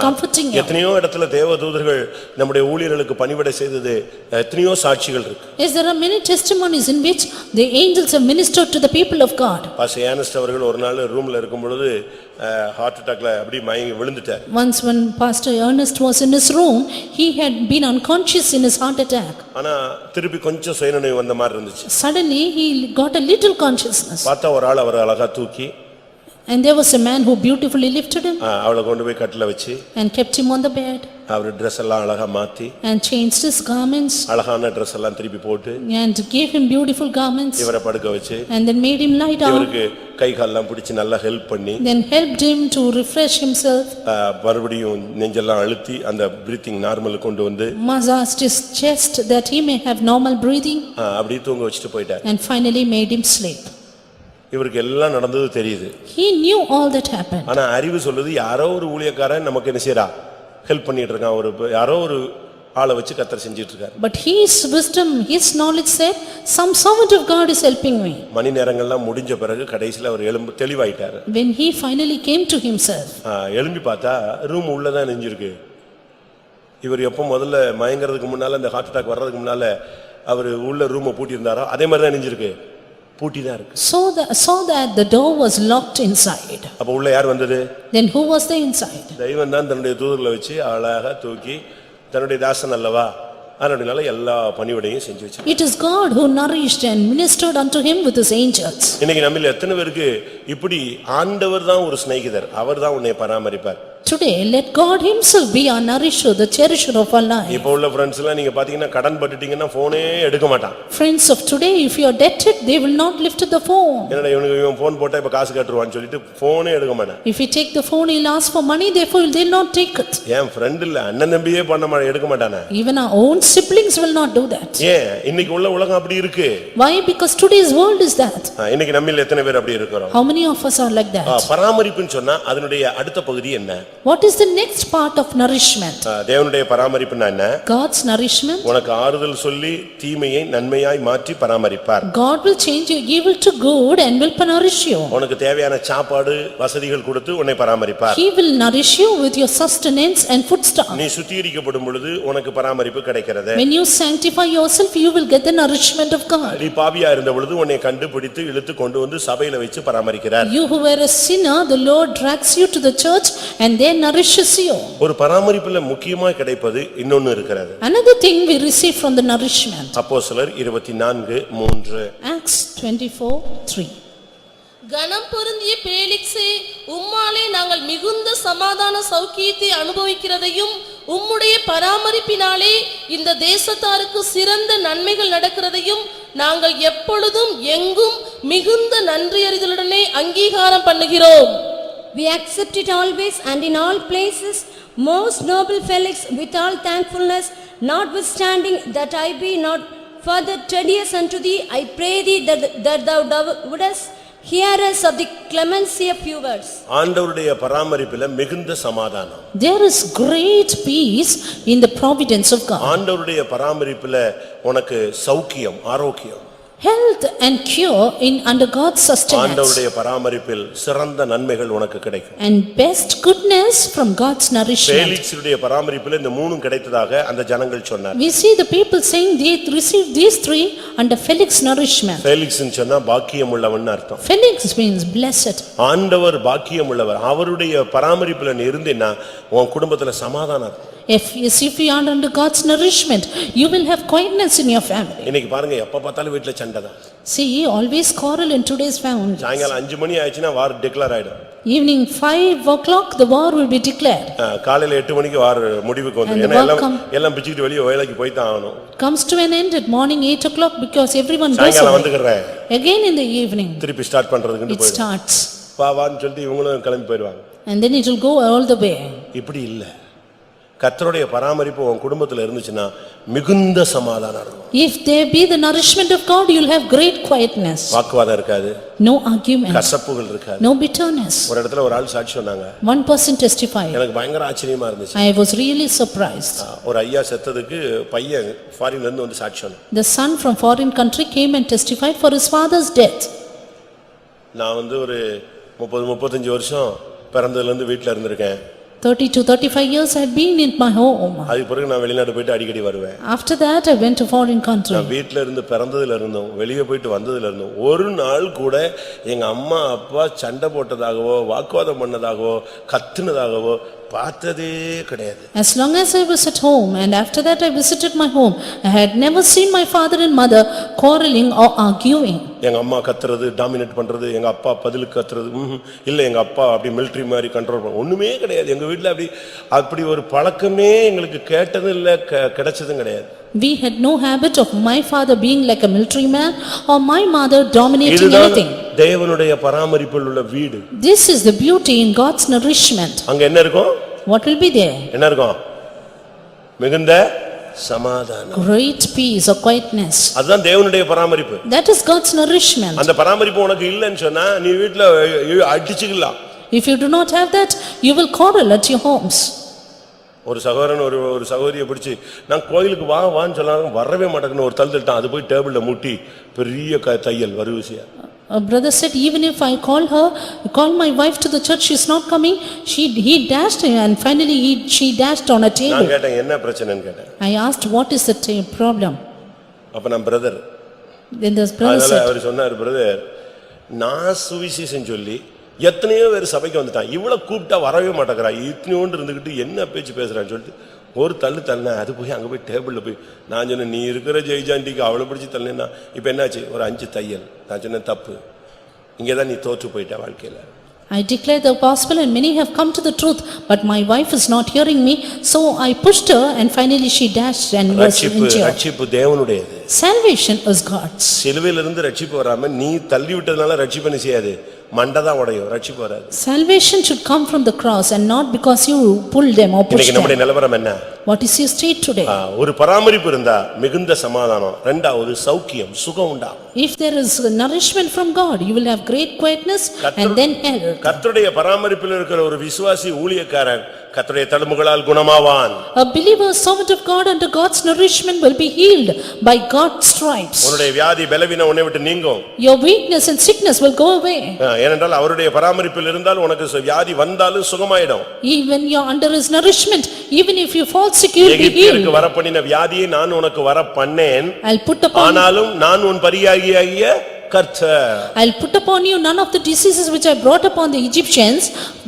comforting you. எத்தனையோ இடத்துல தேவதூதர்கள் நம்முடைய ஊழியர்களுக்கு பணிவிடை செய்தது எத்தனையோ சாட்சிகள் இருக்கு. Yes, there are many testimonies in which the angels have ministered to the people of God. Pastor யானஸ்ட் அவர்கள் ஒரு நாள் ரூம்ல இருக்கும் பொழுது ஹார்ட் அட்டாக்ல அப்படி மயங்கி விழுந்துட்டார். Once when Pastor Ernest was in his room, he had been unconscious in his heart attack. ஆனா திருப்பி கொஞ்சம் சுயநினைவு வந்த மாதிரி இருந்துச்சு. Suddenly he got a little consciousness. பார்த்தா ஒரு ஆள் அவரை அழகா தூக்கி And there was a man who beautifully lifted him அவளை கொண்டு போய் கட்டில வச்சு and kept him on the bed our Dress எல்லாம் அழகா மாத்தி and changed his garments அழகான Dress எல்லாம் திருப்பி போட்டு and gave him beautiful garments இவரை படுக்க வச்சு and then made him lie down. இவருக்கு கை கால் எல்லாம் பிடிச்சு நல்லா ஹெல்ப் பண்ணி Then helped him to refresh himself. மறுபடியும் நெஞ்செல்லாம் அழுத்தி அந்த பிரீத்திங் நார்மல் கொண்டு வந்து Massaged his chest that he may have normal breathing அப்படியே தூங்க வச்சுட்டு போயிட்டார். and finally made him sleep. இவருக்கு எல்லாம் நடந்தது தெரியுது. He knew all that happened. ஆனா அறிவு சொல்லுது யாரோ ஒரு ஊழியக்காரன் நமக்கு என்ன செய்றா ஹெல்ப் பண்ணிட்டு இருக்கான். ஒரு யாரோ ஒரு ஆளை வச்சு கர்த்தர் செஞ்சிட்டு இருக்காரு. But his wisdom, his knowledge said, some servant of God is helping me. மணி நேரங்கள்லாம் முடிஞ்ச பிறகு கடைசில அவர் எழும்பி தெளிவாயிட்டாரு. When he finally came to himself. எழும்பி பார்த்தா ரூம் உள்ளதான் நெஞ்சிருக்கு. இவர் எப்போ முதல்ல மயங்கிறதுக்கு முன்னால அந்த ஹார்ட் அட்டாக் வர்றதுக்கு முன்னால அவர் உள்ள ரூமை பூட்டி இருந்தாரோ அதே மாதிரி தான் நெஞ்சிருக்கு. பூட்டிதான் இருக்கு. Saw that the door was locked inside. அப்ப உள்ள யார் வந்தது? Then who was there inside? தெய்வம் தான் தன்னுடைய தூதர்களை வச்சு அழகா தூக்கி தன்னுடைய தாசன் அல்லவா அதனால எல்லா பணிவிடையும் செஞ்சு வச்சு. It is God who nourished and ministered unto him with his angels. இன்னைக்கு நம்மில் எத்தனை பேருக்கு இப்படி ஆண்டவர் தான் ஒரு சிநேகிதர், அவர் தான் உன்னை பராமரிப்பார். Today, let God himself be our nourisher, the cherisher of our life. இப்ப உள்ள ஃப்ரெண்ட்ஸ் எல்லாம் நீங்க பாத்தீங்கன்னா கடன் பட்டுட்டீங்கன்னா போனே எடுக்க மாட்டான். Friends of today, if you are debted, they will not lift the phone. என்னடா இவன் போன் போட்டா இப்ப காசு கட்டுவான்னு சொல்லிட்டு போனே எடுக்க மாட்டான். If you take the phone, he'll ask for money, therefore they'll not take it. ஏன் ஃப்ரெண்ட் இல்ல அண்ணன் தம்பியே எடுக்க மாட்டானே. Even our own siblings will not do that. ஏன் இன்னைக்கு உள்ள உலகம் அப்படி இருக்கு. Why? Because today's world is that. இன்னைக்கு நம்மில் எத்தனை பேர் அப்படி இருக்கறோம்? How many of us are like that? பராமரிப்புன்னு சொன்னா அதனுடைய அடுத்த பகுதி என்ன? What is the next part of nourishment? தேவனுடைய பராமரிப்புன்னா என்ன? God's nourishment. உனக்கு ஆறுதல் சொல்லி தீமையை நன்மையாய் மாற்றி பராமரிப்பார். God will change your evil to good and will nourish you. உனக்கு தேவையான சாப்பாடு வசதிகள் கொடுத்து உன்னை பராமரிப்பார். He will nourish you with your sustenance and foodstuff. நீ சுத்திகரிக்கப்படும் பொழுது உனக்கு பராமரிப்பு கிடைக்கிறது. When you sanctify yourself, you will get the nourishment of God. நீ பாவியா இருந்த பொழுது உன்னை கண்டுபிடித்து இழுத்து கொண்டு வந்து சபையில வச்சு பராமரிக்கிறார். You who were a sinner, the Lord drags you to the church and then nourishes you. ஒரு பராமரிப்புல முக்கியமா கிடைப்பது இன்னொன்னு இருக்கிறது. Another thing we receive from the nourishment. அப்போஸ்தலர் 24:3. Acts 24:3. கனம் பொருந்திய பேலிக்ஸே, உம்மாலே நாங்கள் மிகுந்த சமாதான சௌக்கியத்தை அனுபவிக்கிறதையும் உம்முடைய பராமரிப்பினாலே இந்த தேசத்தாருக்கு சிறந்த நன்மைகள் நடக்கிறதையும் நாங்கள் எப்பொழுதும் எங்கும் மிகுந்த நன்றியறிதலுடனே அங்கீகாரம் பண்ணுகிறோம். We accept it always and in all places, most noble Felix, with all thankfulness, notwithstanding that I be not further tedious unto thee, I pray thee that thou wouldest hear us of the clemency of few words. ஆண்டவருடைய பராமரிப்பில மிகுந்த சமாதானம். There is great peace in the providence of God. ஆண்டவருடைய பராமரிப்பில உனக்கு சௌக்கியம், ஆரோக்கியம். Health and cure in under God's sustenance. ஆண்டவருடைய பராமரிப்பில் சிறந்த நன்மைகள் உனக்கு கிடைக்கும். And best goodness from God's nourishment. பேலிக்ஸுடைய பராமரிப்பில் இந்த மூணும் கிடைத்ததாக அந்த ஜனங்கள் சொன்னார். We see the people saying they received these three under Felix nourishment. பேலிக்ஸ்னு சொன்னா பாக்கியம் உள்ளவன் அர்த்தம். Felix means blessed. ஆண்டவர் பாக்கியம் உள்ளவர். அவருடைய பராமரிப்பில் நீ இருந்தேன்னா உன் குடும்பத்துல சமாதானம் இருக்கும். If you are under God's nourishment, you will have quietness in your family. இன்னைக்கு பாருங்க எப்ப பார்த்தாலும் வீட்ல சண்டை தான். See, always quarrel in today's family. சாயங்காலம் 5 மணி ஆயிடுச்சுனா வார் டிக்ளேர் ஆயிடும். Evening 5 o'clock, the war will be declared. காலையில 8 மணிக்கு வார் முடிவுக்கு வந்துரும். ஏன்னா எல்லாம் பிச்சிட்டு வெளிய வேலைக்கு போய் தான் ஆகணும். Comes to an end at morning 8 o'clock because everyone goes சாயங்காலம் வந்துக்கறேன். Again in the evening. திருப்பி ஸ்டார்ட் பண்றதுக்கு It starts. வான்னு சொல்லிட்டு இவங்களும் கிளம்பி போய்டுவாங்க. And then it will go all the way. இப்படி இல்ல. கர்த்தருடைய பராமரிப்பு உன் குடும்பத்துல இருந்துச்சுனா மிகுந்த சமாதானம் இருக்கும். If there be the nourishment of God, you will have great quietness. வாக்குவாதம் இருக்காது. No argument. கசப்புகள் இருக்காது. No bitterness. ஒரு இடத்துல ஒரு ஆள் சாட்சி சொன்னாங்க. One person testified. எனக்கு பயங்கர ஆச்சரியமா இருந்துச்சு. I was really surprised. ஒரு ஐயா செத்ததுக்கு பையன் ஃபாரின்ல இருந்து வந்து சாட்சி சொன்னான். The son from foreign country came and testified for his father's death. நான் வந்து ஒரு 30-35 வருஷம் பிறந்ததுல இருந்து வீட்ல இருந்திருக்கேன். 30 to 35 years I have been in my home. அதுக்கு பிறகு நான் வெளிநாடு போயிட்டு அடிக்கடி வருவேன். After that I went to foreign country. நான் வீட்ல இருந்து பிறந்ததுல இருந்தும் வெளிய போயிட்டு வந்ததுல இருந்தும் ஒரு நாள் கூட எங்க அம்மா அப்பா சண்டை போட்டதாகவோ வாக்குவாதம் பண்ணதாகவோ கத்துனதாகவோ பார்த்ததே கிடையாது. As long as I was at home and after that I visited my home, I had never seen my father and mother quarreling or arguing. எங்க அம்மா கத்துறது டாமினேட் பண்றது, எங்க அப்பா பதிலுக்கு கத்துறது, இல்ல எங்க அப்பா அப்படி மிலிட்டரி மாதிரி கண்ட்ரோல் பண்ண ஒண்ணுமே கிடையாது. எங்க வீட்ல அப்படி ஒரு பழக்கமே எங்களுக்கு கேட்டதும் இல்ல கிடைச்சதும் கிடையாது. We had no habit of my father being like a military man or my mother dominating anything. தேவனுடைய பராமரிப்பில் உள்ள வீடு. This is the beauty in God's nourishment. அங்க என்ன இருக்கும்? What will be there? என்ன இருக்கும்? மிகுந்த சமாதானம். Great peace or quietness. அதுதான் தேவனுடைய பராமரிப்பு. That is God's nourishment. அந்த பராமரிப்பு உனக்கு இல்லன்னு சொன்னா நீ வீட்ல அடிச்சுக்கலாம். If you do not have that, you will quarrel at your homes. ஒரு சகோதரன் ஒரு சகோதரியை பிடிச்சி நான் கோயிலுக்கு வான்னு சொன்னாங்க, வரவே மாட்டேங்குன்னு ஒரு தள்ளிட்டான். அது போய் டேபிள்ல முட்டி பெரிய தையல் வருவிசியா. A brother said, even if I call my wife to the church, she is not coming. He dashed and finally she dashed on a table. நான் கேட்டேன் என்ன பிரச்சனைன்னு கேட்டேன். I asked what is the problem. அப்ப நான் brother. Then the brother said, அவர் சொன்னார், பிரதர் நான் சுவிசேஷம் சொல்லி எத்தனையோ பேர் சபைக்கு வந்துட்டான், இவ்வளவு கூப்பிட்டா வரவே மாட்டேங்கிறா, இத்தனையோண்டு இருந்துகிட்டு என்ன பேச்சு பேசுறான்னு சொல்லிட்டு ஒரு தள்ளு அது போய் அங்க போய் டேபிள்ல போய் நான் சொன்னேன், நீ இருக்கிற ஜெய்ஜாண்டிக்கு அவளை பிடிச்சி தள்ளினா இப்ப என்னாச்சு, ஒரு 5 தையல். நான் சொன்னேன் தப்பு, இங்கதான் நீ தோற்று போயிட்ட வாழ்க்கையில. I declare the gospel and many have come to the truth, but my wife is not hearing me, so I pushed her and finally she dashed and was injured. ரட்சிப்பு தேவனுடையது. Salvation is God's. சிலுவையிலிருந்து ரட்சிப்பு வராம நீ தள்ளி விட்டதனால ரட்சிப்பு என்ன செய்யாது, மண்டதான் உடையும், ரட்சிப்பு வராது. Salvation should come from the cross and not because you pulled them or pushed இன்னைக்கு நம்முடைய them. நிலவரம் என்ன? What is your state today? ஒரு பராமரிப்பு இருந்தா மிகுந்த சமாதானம், இரண்டாவது சௌக்கியம், சுகம் உண்டாகும். If there is nourishment from God, you will have great quietness and then health. கர்த்தருடைய பராமரிப்பில் இருக்கிற ஒரு விசுவாசி ஊழியக்காரன் கர்த்தருடைய தழும்புகளால் குணமாவான். A believer, servant of God under God's nourishment will be healed by God's stripes. உன்னுடைய வியாதி பலவீனம் உன்னை விட்டு நீங்கும். Your weakness and sickness will go away. ஏனென்றால் அவருடைய பராமரிப்பில் இருந்தால் உனக்கு வியாதி வந்தாலும் சுகமாயிடும். Even you are under his nourishment, even if you fall sick, you will be healed. எகிப்தியருக்கு வரப்பண்ணின வியாதியை நான் உனக்கு வரப்பண்ணேன், I'll put upon ஆனாலும் நான் உன் பரியாகிய கர்த்தர். I'll put upon you none of the diseases which I brought upon the Egyptians,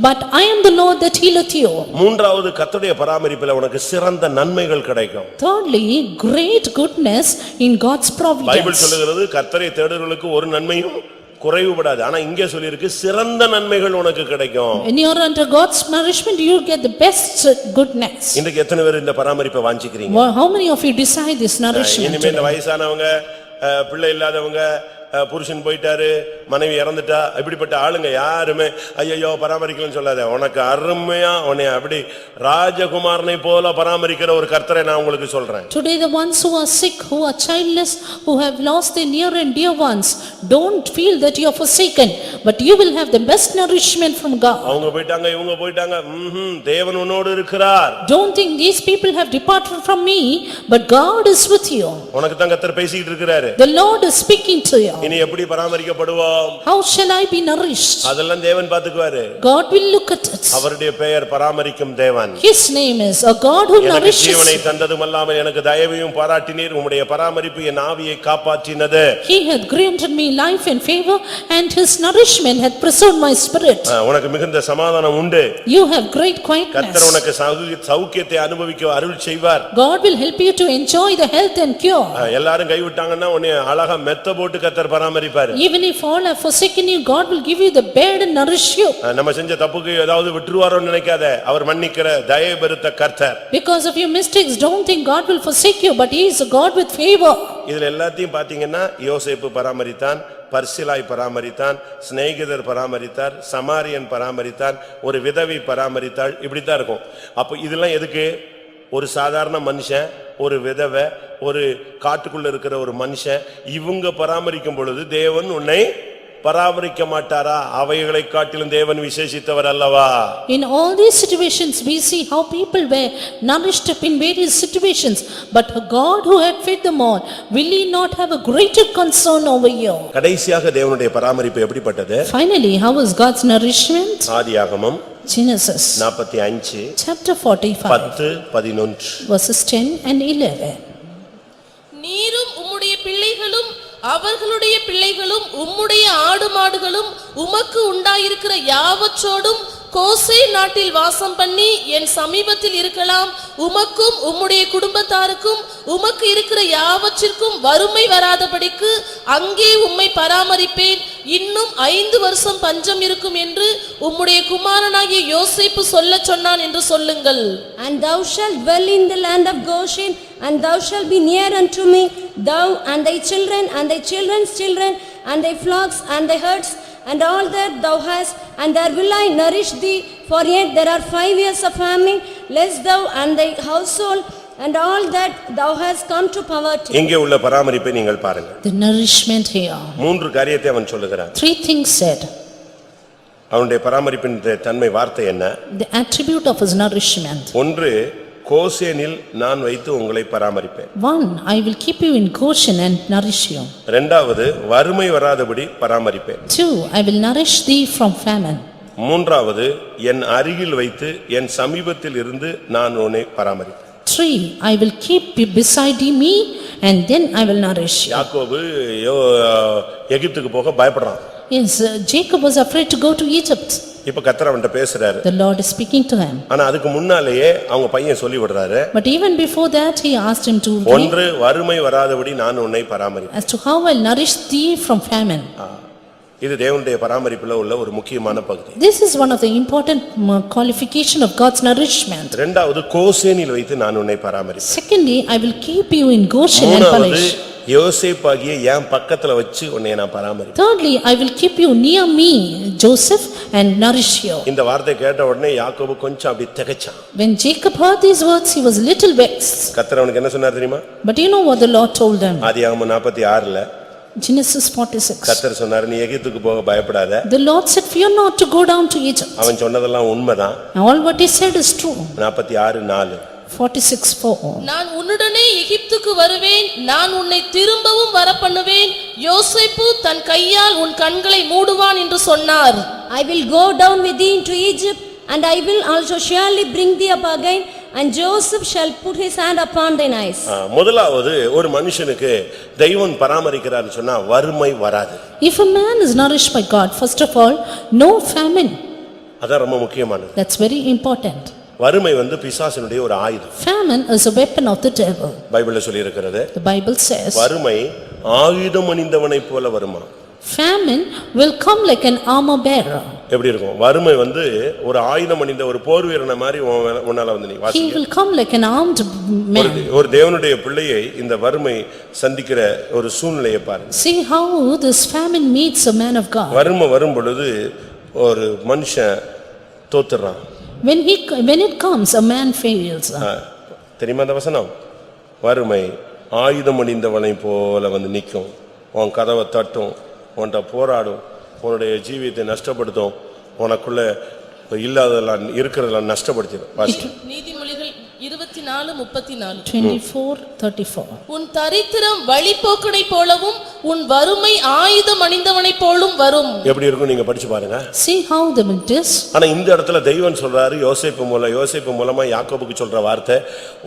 but I am the Lord that healeth you. மூன்றாவது கர்த்தருடைய பராமரிப்பில் உனக்கு சிறந்த நன்மைகள் கிடைக்கும். Thirdly, great goodness in God's providence. Bible சொல்லுகிறது கர்த்தரை தேடுகிறவர்களுக்கு ஒரு நன்மையும் குறைவுபடாது. ஆனா இங்கே சொல்லியிருக்கு சிறந்த நன்மைகள் உனக்கு கிடைக்கும். When you are under God's nourishment, you get the best goodness. இன்றைக்கு எத்தனை பேர் இந்த பராமரிப்பை வாஞ்சிக்கிறீங்க? How many of you desire this nourishment? இனிமே இந்த வயசானவங்க, பிள்ளை இல்லாதவங்க, புருஷன் போயிட்டாரு, மனைவி இறந்துட்டா, இப்படிப்பட்ட ஆளுங்க யாருமே ஐயோ பராமரிக்கலன்னு சொல்லாத. உனக்கு அருமையா உன்னை அப்படி ராஜகுமாரனை போல பராமரிக்கிற ஒரு கர்த்தரை நான் உங்களுக்கு சொல்றேன். Today the ones who are sick, who are childless, who have lost their near and dear ones, don't feel that you are forsaken, but you will have the best nourishment from God. அவங்க போயிட்டாங்க, இவங்க போயிட்டாங்க, தேவன் உன்னோடு இருக்கிறார். Don't think these people have departed from me, but God is with you. உனக்கு தான் கர்த்தர் பேசிட்டு இருக்கிறாரு. The Lord is speaking to you. இனி எப்படி பராமரிக்கப்படுவோம்? How shall I be nourished? அதெல்லாம் தேவன் பாத்துக்குவாரு. God will look at it. அவருடைய பெயர் பராமரிக்கும் தேவன். His name is a God who nourishes. ஜீவனை தந்ததுமல்லாமல் எனக்கு தயவையும் பாராட்டினீர், உம்முடைய பராமரிப்பு என் ஆவியை காப்பாற்றினது. He hath granted me life and favor, and his nourishment hath preserved my spirit. உனக்கு மிகுந்த சமாதானம் உண்டு. You have great quietness. கர்த்தர் உனக்கு சௌக்கியத்தை அனுபவிக்க அருள் செய்வார். God will help you to enjoy the health and cure. எல்லாரும் கைவிட்டாங்கன்னா உன்னை அழகா மெத்த போட்டு கர்த்தர் பராமரிப்பார். Even if all have forsaken you, God will give you the bed and nourish you. நம்ம செஞ்ச தப்புக்கு ஏதாவது விட்டுருவாரோன்னு நினைக்காத. அவர் மன்னிக்கிற தயை பெருத்த கர்த்தர். Because of your mistakes, don't think God will forsake you, but he is a God with favor. இதுல எல்லாத்தையும் பாத்தீங்கன்னா யோசேப்பு பராமரித்தான், பர்சிலாய் பராமரித்தான், சிநேகிதர் பராமரித்தார், சமாரியன் பராமரித்தான், ஒரு விதவை பராமரித்தாள், இப்படித்தான் இருக்கும். அப்ப இதெல்லாம் எதுக்கு? ஒரு சாதாரண மனுஷன், ஒரு விதவை, ஒரு காட்டுக்குள்ள இருக்கிற ஒரு மனுஷன், இவங்க பராமரிக்கும் பொழுது தேவன் உன்னை பராமரிக்க மாட்டாரா? அவைகளை காட்டிலும் தேவன் விசேஷித்தவர் அல்லவா? In all these situations we see how people were nourished up in various situations, but God who had fed them all, will he not have a greater concern over you? கடைசியாக தேவனுடைய பராமரிப்பு எப்படிப்பட்டது? Finally, how is God's nourishment? ஆதியாகமம் Genesis 45 chapter 45 10-11 verses 10 and 11. நீரும் உம்முடைய பிள்ளைகளும் அவர்களுடைய பிள்ளைகளும் உம்முடைய ஆடு மாடுகளும் உமக்கு உண்டாயிருக்கிற யாவற்றோடும் கோசே நாட்டில் வாசம் பண்ணி என் சமீபத்தில் இருக்கலாம். உமக்கும் உம்முடைய குடும்பத்தாருக்கும் உமக்கு இருக்கிற யாவற்றிற்கும் வறுமை வராதபடிக்கு அங்கே உம்மை பராமரிப்பேன். இன்னும் 5 வருஷம் பஞ்சம் இருக்கும் என்று உம்முடைய குமாரனாகிய யோசேப்பு சொல்லச் சொன்னான் என்று சொல்லுங்கள். And thou shalt dwell in the land of Goshen, and thou shalt be near unto me, thou and thy children and thy children's children and thy flocks and thy herds and all that thou hast, and there will I nourish thee, for yet there are 5 years of famine, lest thou and thy household and all that thou hast come to poverty. இங்கே உள்ள பராமரிப்பை நீங்கள் பாருங்கள். The nourishment here. 3 காரியத்தை அவன் சொல்லுகிறான். 3 things said. அவனுடைய பராமரிப்பின் தன்மை வார்த்தை என்ன? The attribute of his nourishment. ஒன்று, கோசேனில் நான் வைத்து உங்களை பராமரிப்பேன். 1, I will keep you in Goshen and nourish you. இரண்டாவது, வறுமை வராதபடி பராமரிப்பேன். 2, I will nourish thee from famine. மூன்றாவது, என் அருகில் வைத்து என் சமீபத்தில் இருந்து நான் உன்னை பராமரிப்பேன். 3, I will keep you beside me and then I will nourish you. யாக்கோபு எகிப்துக்கு போக பயப்படுறான். Yes, Jacob was afraid to go to Egypt. இப்ப கர்த்தர் அவன்கிட்ட பேசுறாரு. The Lord is speaking to him. ஆனா அதுக்கு முன்னாலேயே அவங்க பையன் சொல்லி விடுறாரு. But even before that he asked him to ஒன்று, வறுமை வராதபடி நான் உன்னை பராமரிப்பேன். as to how I will nourish thee from famine. இது தேவனுடைய பராமரிப்புல உள்ள ஒரு முக்கியமான பகுதி. This is one of the important qualification of God's nourishment. இரண்டாவது கோசேனில் வைத்து நான் உன்னை பராமரிப்பேன். Secondly, I will keep you in Goshen and மூணாவது punish. யோசேப்பாகிய என் பக்கத்துல வச்சு உன்னை நான் பராமரிப்பேன். Thirdly, I will keep you near me, Joseph, and nourish you. இந்த வார்த்தை கேட்ட உடனே யாக்கோபு கொஞ்சம் அப்படி திகைச்சான். When Jacob heard these words, he was little vexed. கர்த்தர் அவனுக்கு என்ன சொன்னார் தெரியுமா? But you know what the Lord told him? ஆதியாகமம் 46ல Genesis 46. கர்த்தர் சொன்னார் நீ எகிப்துக்கு போக பயப்படாத. The Lord said, fear not to go down to Egypt. அவன் சொன்னதெல்லாம் உண்மைதான். All what he said is true. 46:4 46:4. நான் உன்னுடனே எகிப்துக்கு வருவேன், நான் உன்னை திரும்பவும் வரப்பண்ணுவேன், யோசேப்பு தன் கையால் உன் கண்களை மூடுவான் என்று சொன்னார். I will go down with thee into Egypt, and I will also surely bring thee up again, and Joseph shall put his hand upon thine eyes. முதலாவது ஒரு மனுஷனுக்கு தெய்வம் பராமரிக்கிறார்னு சொன்னா வறுமை வராது. If a man is nourished by God, first of all, no famine. அதான் ரொம்ப முக்கியமானது. That's very important. வறுமை பிசாசினுடைய ஒரு ஆயுதம். Famine is a weapon of the devil. பைபிள்ல சொல்லி இருக்கிறது. The Bible says, வறுமை ஆயுதம் அணிந்தவனை போல வருமா. famine will come like an armor bearer. எப்படி இருக்கும்? வறுமை ஒரு ஆயுதம் அணிந்த ஒரு போர் வீரனை மாதிரி உன்னால நீ He வாசிக்க. will come like an armed man. ஒரு தேவனுடைய பிள்ளையை இந்த வறுமை சந்திக்கிற ஒரு சூழ்நிலையை பாருங்க. See how this famine meets a man of God. வறுமை வரும் பொழுது ஒரு மனுஷன் தோத்துறான். When it comes, a man fails. தெரியுமா அந்த வசனம்? வறுமை ஆயுதம் அணிந்தவனை போல நிக்கும், உன் கதவை தட்டும், உன்கிட்ட போராடும், உன்னுடைய ஜீவியத்தை நஷ்டப்படுத்தும், உனக்குள்ள இல்லாதெல்லாம் இருக்கிறதெல்லாம் நஷ்டப்படுத்திடும். நீதிமொழிகள் 24:34. 24:34. உன் தரித்திரம் வழிபோக்கனை போலவும் உன் வறுமை ஆயுதம் அணிந்தவனை போலும் வரும். எப்படி இருக்கும் நீங்க படிச்சு பாருங்க. See how the it is. ஆனா இந்த இடத்துல தெய்வம் சொல்றாரு யோசேப்பு மூலமா யாக்கோபுக்கு சொல்ற வார்த்தை,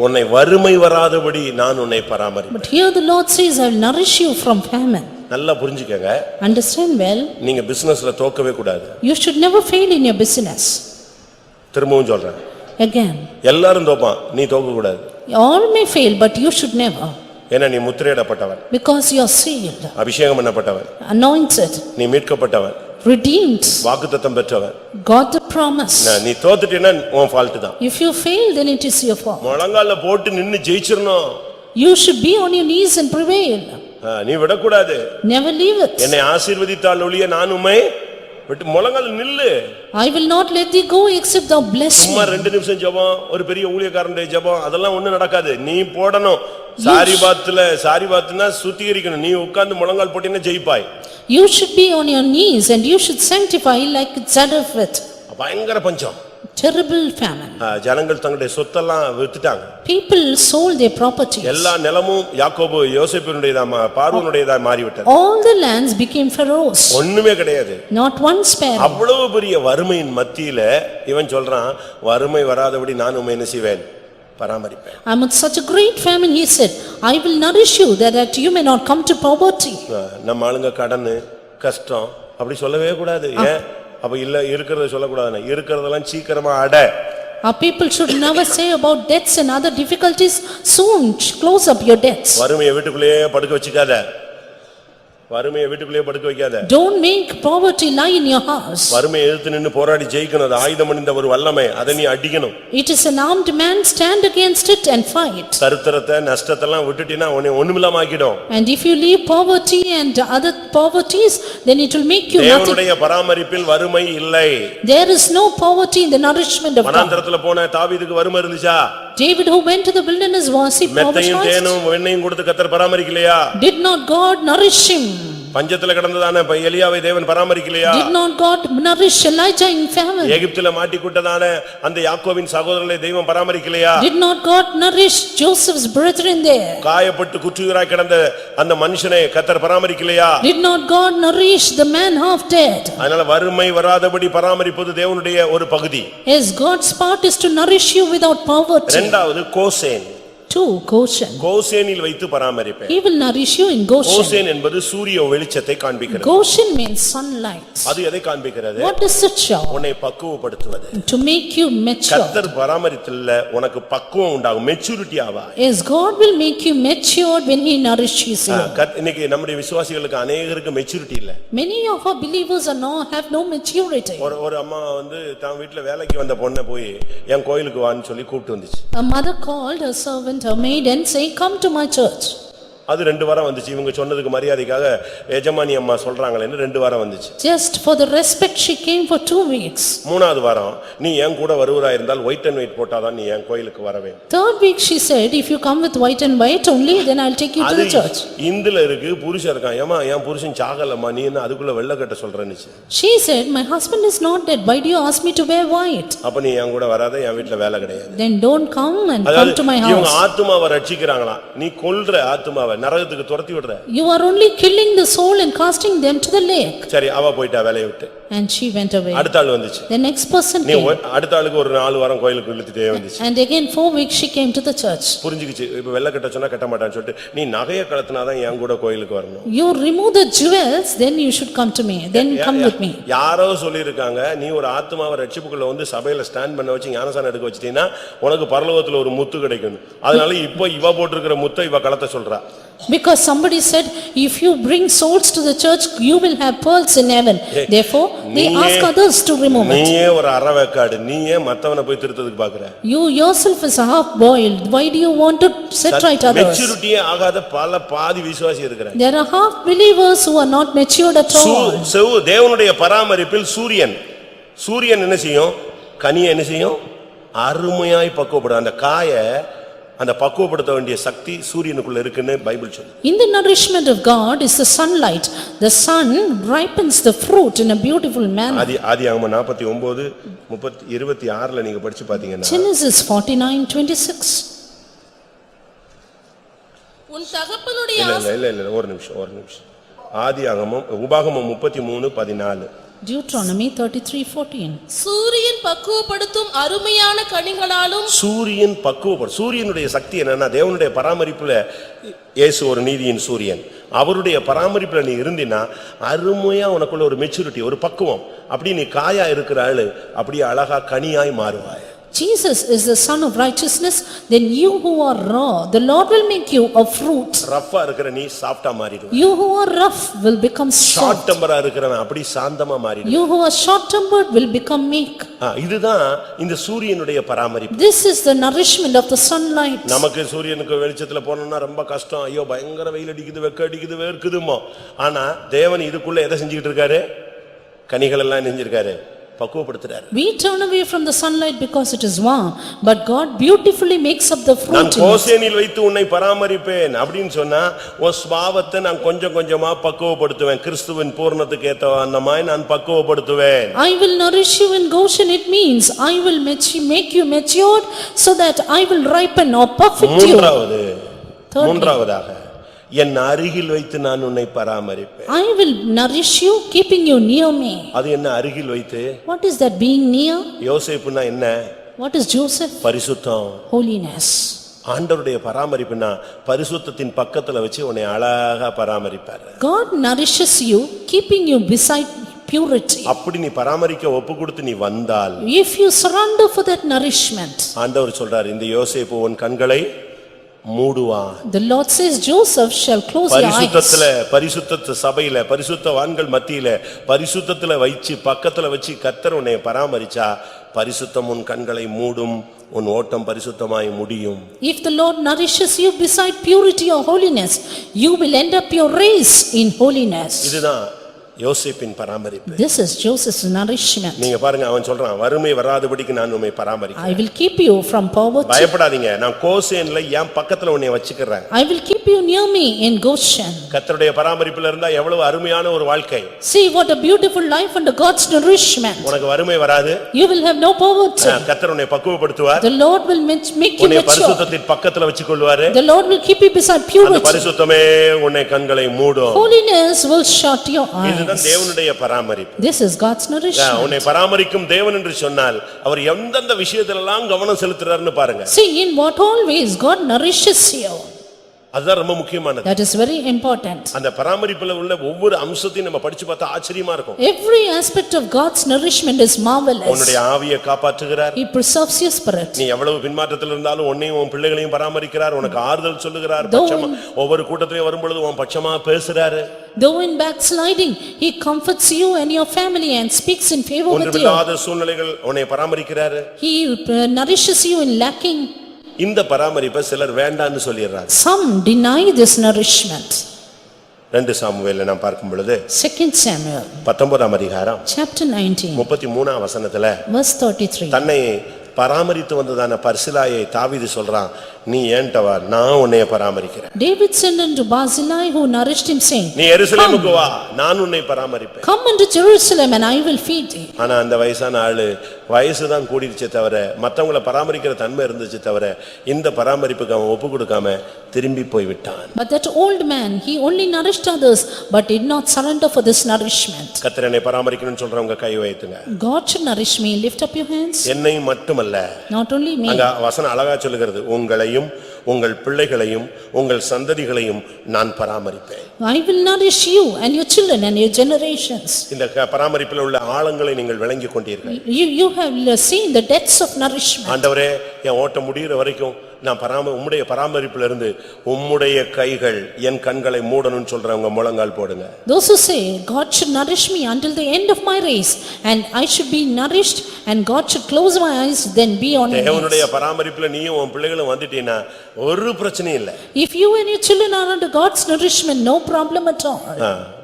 உன்னை வறுமை வராதபடி நான் உன்னை பராமரிப்பேன். But here the Lord says, I will nourish you from famine. நல்லா புரிஞ்சுக்கங்க. Understand well. நீங்க பிசினஸ்ல தோக்கவே கூடாது. You should never fail in your business. திரும்பவும் சொல்றேன். Again. எல்லாரும் தோப்பான், நீ தோக்க கூடாது. All may fail, but you should never. ஏன்னா நீ முத்திரையிடப்பட்டவன். Because you are sealed. அபிஷேகம் பண்ணப்பட்டவன். Anointed. நீ மீட்கப்பட்டவன். Redeemed. வாக்குத்தத்தம் பெற்றவன். God the promise. நீ தோத்துட்டேன்னா உன் ஃபால்ட் தான். If you fail, then it is your fault. முழங்கால்ல போட்டு நின்னு ஜெயிச்சிரணும். You should be on your knees and prevail. நீ விடக்கூடாது. Never leave it. என்னை ஆசீர்வதித்தால் ஒழிய நான் உம்மை விட்டு முழங்கால்ல நில்லு. I will not let thee go except thou bless me. சும்மா 2 நிமிஷம் ஜெபம், ஒரு பெரிய ஊழியக்காரனுடைய ஜெபம், அதெல்லாம் ஒண்ணும் நடக்காது. நீ போடணும். சாரிபாத்னா சுத்திகரிக்கணும். நீ உட்கார்ந்து முழங்கால் போட்டினா ஜெயிப்பாய். You should be on your knees and you should sanctify like Zarephath. பயங்கர பஞ்சம். Terrible famine. ஜனங்கள் தங்களுடைய சொத்தெல்லாம் வித்துட்டாங்க. People sold their properties. எல்லா நிலமும் யாக்கோபு யோசேப்பினுடையதா பார்வோனுடையதா மாறிவிட்டது. All the lands became Pharaoh's. ஒண்ணுமே கிடையாது. Not one sparrow. அவ்வளவு பெரிய வறுமையின் மத்தியில இவன் சொல்றான், வறுமை வராதபடி நான் உம்மை என்ன செய்வேன்? பராமரிப்பேன். Amid such a great famine, he said, I will nourish you that you may not come to poverty. நம்ம ஆளுங்க கடன் கஷ்டம் அப்படி சொல்லவே கூடாது. ஏன்? அப்ப இல்ல இருக்கிறத சொல்லக்கூடாது. இருக்கிறதெல்லாம் சீக்கிரமா அட. Our people should never say about debts and other difficulties, soon close up your debts. வறுமையை வீட்டுக்குள்ளேயே படுக்க வச்சுக்காத. வறுமையை வீட்டுக்குள்ளேயே படுக்க வைக்காத. Don't make poverty lie in your house. வறுமையை எதிர்த்து நின்னு போராடி ஜெயிக்கணும். அது ஆயுதம் அணிந்த ஒரு வல்லமை, அதை நீ அடிக்கணும். It is an armed man, stand against it and fight. தரித்திரத்தை நஷ்டத்தெல்லாம் விட்டுட்டினா உன்னை ஒண்ணுமில்லாம ஆக்கிடும். And if you leave poverty and other poverties, then it will make you nothing. தேவனுடைய பராமரிப்பில் வறுமை இல்லை. There is no poverty in the nourishment of God. வனாந்தரத்துல போன தாவீதுக்கு வறுமை இருந்துச்சா? David who went to the wilderness, was he மெத்தையும் poverty? தேனும் வெண்ணையும் கொடுத்து கர்த்தர் பராமரிக்கலையா? Did not God nourish him? பஞ்சத்துல கிடந்ததான எலியாவை தேவன் பராமரிக்கலையா? Did not God nourish Elijah in famine? எகிப்தில மாட்டிக்கிட்டதான அந்த யாக்கோபின் சகோதரர்களை தெய்வம் பராமரிக்கலையா? Did not God nourish Joseph's brethren there? காயப்பட்டு குற்றுயிராய் கிடந்த அந்த மனுஷனை கர்த்தர் பராமரிக்கலையா? Did not God nourish the man half dead? அதனால வறுமை வராதபடி பராமரிப்பது தேவனுடைய ஒரு பகுதி. Yes, God's part is to nourish you without poverty. இரண்டாவது கோசேன். to Goshen. கோசேனில் வைத்து பராமரிப்பேன். He will nourish you in Goshen. Goshen என்பது சூரிய வெளிச்சத்தை காண்பிக்கிறது. Goshen means sunlight. அது எதை காண்பிக்கிறது? What does it show? உன்னை பக்குவப்படுத்துவது. To make you mature. கர்த்தர் பராமரித்தல்ல உனக்கு பக்குவம் உண்டாகும், maturity ஆவாய். Yes, God will make you matured when he nourishes you. இன்னைக்கு நம்முடைய விசுவாசிகளுக்கு அநேகருக்கு மெச்சூரிட்டி இல்ல. Many of our believers have no maturity. ஒரு அம்மா தான் வீட்ல வேலைக்கு வந்த பொண்ணை போய் என் கோயிலுக்கு வான்னு சொல்லி கூப்பிட்டு வந்துச்சு. A mother called her servant, her maid, and say, "Come to my church." அது 2 வாரம் வந்துச்சு. இவங்க சொன்னதுக்கு மரியாதைக்காக எஜமானி அம்மா சொல்றாங்களேன்னு 2 வாரம் வந்துச்சு. Just for the respect she came for 2 weeks. 3வது வாரம் நீ என் கூட வருவதா இருந்தால் ஒயிட் அண்ட் ஒயிட் போட்டாதான் நீ என் கோயிலுக்கு வரவே. 3rd week she said, "If you come with white and white only, then I'll take you to the church." இந்துல இருக்கு, புருஷன் இருக்கான். ஏமா என் புருஷன் சாகலம்மா, நீ என்ன அதுக்குள்ள வெள்ளை கட்ட சொல்றேன்னு. She said, "My husband is not dead. Why do you ask me to wear white?" அப்ப நீ என் கூட வராத, என் வீட்ல வேலை கிடையாது. Then don't come and come to my இவங்க house. ஆத்துமாவை ரட்சிக்கறாங்களா, நீ கொல்ற ஆத்துமாவை நரகத்துக்கு துரத்தி விடுற. You are only killing the soul and casting them to the lake. சரி, அவ போய்ட்டா வேலைய விட்டு. And she went away. அடுத்த ஆள் வந்துச்சு. The next person நீ came. அடுத்த ஆளுக்கு ஒரு 4 வாரம் கோயிலுக்கு இழுத்துட்டே வந்துச்சு. And again 4 weeks she came to the church. புரிஞ்சுக்கிச்சு, இப்ப வெள்ளை கட்ட சொன்னா கட்ட மாட்டான்னு சொல்லிட்டு நீ நகைய கலத்தினாதான் என் கூட கோயிலுக்கு வரணும். You remove the jewels, then you should come to me. Then come with me. யாரோ சொல்லிருக்காங்க, நீ ஒரு ஆத்துமாவை ரட்சிப்புக்குள்ள வந்து சபையில ஸ்டாண்ட் பண்ண வச்சு ஞானசானம் எடுக்க வச்சிட்டீன்னா உனக்கு பரலோகத்துல ஒரு முத்து கிடைக்கும். அதனால இப்போ இவ போட்டிருக்கிற முத்தை இவ கலத்த சொல்றா. Because somebody said, if you bring souls to the church, you will have pearls in heaven. Therefore, they ask others to remove it. நீயே ஒரு அரவேக்காடு, நீயே மத்தவனை போய் திருத்ததுக்கு பாக்குற. You yourself is half boiled. Why do you want to set right others? மெச்சூரிட்டியே ஆகாத பாதி விசுவாசி இருக்கிறாங்க. There are half believers who are not matured at all. தேவனுடைய பராமரிப்பில் சூரியன் என்ன செய்யும்? கனியை என்ன செய்யும்? அருமையாய் பக்குவப்படும். அந்த காயை அந்த பக்குவப்படுத்த வேண்டிய சக்தி சூரியனுக்குள்ள இருக்குன்னு பைபிள் சொல்லுது. In the nourishment of God is the sunlight. The sun ripens the fruit in a beautiful manner. ஆதியாகமம் 49:26 நீங்க படிச்சு பாத்தீங்கன்னா Genesis 49:26. உன் தகப்பனுடைய இல்ல ஒரு நிமிஷம். ஆதியாகமம் உபாகமம் 33:14. Deuteronomy 33:14. சூரியன் பக்குவப்படுத்தும் அருமையான கனிகளாலும் சூரியனுடைய சக்தி என்னன்னா தேவனுடைய பராமரிப்புல இயேசு ஒரு நீதியின் சூரியன். அவருடைய பராமரிப்புல நீ இருந்தினா அருமையா உனக்குள்ள ஒரு மெச்சூரிட்டி, ஒரு பக்குவம், அப்படி நீ காயா இருக்கிற ஆளு அப்படியே அழகா கனியாய் மாறுவாய். Jesus is the son of righteousness, then you who are raw, the Lord will make you a fruit. ரஃப்பா இருக்கிற நீ சாஃப்ட்டா மாறிடுவ. You who are rough will become soft. Short டெம்பரா இருக்கிறவன் அப்படி சாந்தமா மாறிடுவ. You who are short tempered will become meek. இதுதான் இந்த சூரியனுடைய பராமரிப்பு. This is the nourishment of the sunlight. நமக்கு சூரியனுக்கு வெளிச்சத்துல போனோம்னா ரொம்ப கஷ்டம். ஐயோ பயங்கர வெயில் அடிக்குது, வெக்க அடிக்குது, வேர்க்குதுமோ. ஆனா தேவன் இதுக்குள்ள எதை செஞ்சுக்கிட்டு இருக்காரு? கனிகள் எல்லாம் செஞ்சிருக்காரு, பக்குவப்படுத்துறாரு. We turn away from the sunlight because it is warm, but God beautifully makes up the fruit. நான் கோசேனில் வைத்து உன்னை பராமரிப்பேன் அப்படினு சொன்னா உன் சுபாவத்தை நான் கொஞ்சம் கொஞ்சமா பக்குவப்படுத்துவேன். கிறிஸ்துவின் பூரணத்துக்கு ஏத்தவண்ணமாய் நான் பக்குவப்படுத்துவேன். I will nourish you in Goshen. It means I will make you matured so that I will ripen or perfect you. மூன்றாவதாக என் அருகில் வைத்து நான் உன்னை பராமரிப்பேன். I will nourish you keeping you near me. அது என்ன அருகில் வைத்து? What is that being near? யோசேப்புனா என்ன? What is Joseph? பரிசுத்தம், holiness. ஆண்டவருடைய பராமரிப்புனா பரிசுத்தத்தின் பக்கத்துல வச்சு உன்னை அழகா பராமரிப்பார். God nourishes you keeping you beside purity. அப்படி நீ பராமரிக்க ஒப்பு கொடுத்து நீ வந்தால், if you surrender for that nourishment, ஆண்டவர் சொல்றார் இந்த யோசேப்பு உன் கண்களை மூடுவான். The Lord says Joseph shall close your eyes. பரிசுத்த சபையில பரிசுத்தவான்கள் மத்தியில பரிசுத்தத்துல வச்சு பக்கத்துல வச்சு கர்த்தர் உன்னை பராமரிச்சா பரிசுத்தம் உன் கண்களை மூடும், உன் ஓட்டம் பரிசுத்தமாய் முடியும். If the Lord nourishes you beside purity or holiness, you will end up your race in holiness. இதுதான் யோசேப்பின் பராமரிப்பு. This is Joseph's nourishment. நீங்க பாருங்க, அவன் சொல்றான் வறுமை வராதபடிக்கு நான் உம்மை பராமரிக்கிறேன். I will keep you from poverty. பயப்படாதீங்க, நான் கோசேன்ல என் பக்கத்துல உன்னை வச்சுக்கிறேன். I will keep you near me in Goshen. கர்த்தருடைய பராமரிப்புல இருந்தா எவ்வளவு அருமையான ஒரு வாழ்க்கை. See what a beautiful life under God's nourishment. உனக்கு வறுமை வராது. You will have no poverty. கர்த்தர் உன்னை பக்குவப்படுத்துவார். The Lord will make you mature. உன்னை பரிசுத்தத்தின் பக்கத்துல வச்சுக்கொள்வார். The Lord will keep you beside purity. அந்த பரிசுத்தமே உன்னை கண்களை மூடும். Holiness will shut your eyes. இதுதான் தேவனுடைய பராமரிப்பு. This is God's nourishment. உன்னை பராமரிக்கும் தேவன் என்று சொன்னால் அவர் எந்தெந்த விஷயத்திலெல்லாம் கவனம் செலுத்துறாருன்னு பாருங்க. See in what all ways God nourishes you. அதுதான் ரொம்ப முக்கியமானது. That is very important. அந்த பராமரிப்புல உள்ள ஒவ்வொரு அம்சத்தையும் நம்ம படிச்சு பார்த்தா ஆச்சரியமா இருக்கும். Every aspect of God's nourishment is marvelous. உன்னுடைய ஆவியை காப்பாற்றுகிறார். He preserves your spirit. நீ எவ்வளவு பின்மாற்றத்தில் இருந்தாலும் உன்னையும் உன் பிள்ளைகளையும் பராமரிக்கிறார். உனக்கு ஆறுதல் சொல்லுகிறார். பட்சமா ஒவ்வொரு கூட்டத்திலயும் வரும்பொழுது உன் பட்சமா பேசுறாரு. Though in backsliding, He comforts you and your family and speaks in favor with you. ஒன்றுமில்லாத சூழ்நிலைகள் உன்னை பராமரிக்கிறாரு. He nourishes you in lacking. இந்த பராமரிப்பை சிலர் வேண்டான்னு சொல்லிடுறாங்க. Some deny this nourishment. 2 சாமுவேல்ல நாம் பார்க்கும் பொழுது 2 Samuel 19ஆம் அதிகாரம் chapter 19 33ஆம் வசனத்துல verse 33. தன்னை பராமரித்து வந்ததான பர்சிலாயை தாவீது சொல்றான், நீ ஏன்ட்ட வா, நான் உன்னை பராமரிக்கிறேன். David sent unto Barzillai who nourished him saying, நீ எருசலேமுக்கு வா, நான் உன்னை பராமரிப்பேன். Come unto Jerusalem and I will feed thee. ஆனா அந்த வயசான ஆளு வயசுதான் கூடிருச்சே தவிர மத்தவங்களை பராமரிக்கிற தன்மை இருந்துச்சு தவிர இந்த பராமரிப்புக்கு அவன் ஒப்பு கொடுக்காம திரும்பி போய் விட்டான். But that old man, he only nourished others but did not surrender for this nourishment. கர்த்தர் என்னை பராமரிக்கணும்னு சொல்றவங்க கை வைத்துங்க. God should nourish me. Lift up your hands. என்னை மட்டுமல்ல, Not only me. அங்க வசனம் அழகா சொல்லுகிறது, உங்களையும் உங்கள் பிள்ளைகளையும் உங்கள் சந்ததிகளையும் நான் பராமரிப்பேன். I will nourish you and your children and your generations. இந்த பராமரிப்பில் உள்ள ஆழங்களை நீங்கள் விளங்கிக் கொண்டீர்கள். You have seen the depths of nourishment. ஆண்டவரே, என் ஓட்டம் முடிகிற வரைக்கும் நான் உம்முடைய பராமரிப்புல இருந்து உம்முடைய கைகள் என் கண்களை மூடணும்னு சொல்றவங்க முழங்கால் போடுங்க. Those who say God should nourish me until the end of my race and I should be nourished and God should close my eyes, then be on your knees. தேவனுடைய பராமரிப்புல நீயும் உன் பிள்ளைகளும் வந்துட்டீனா ஒரு பிரச்சனையும் இல்ல. If you and your children are under God's nourishment, no problem at all.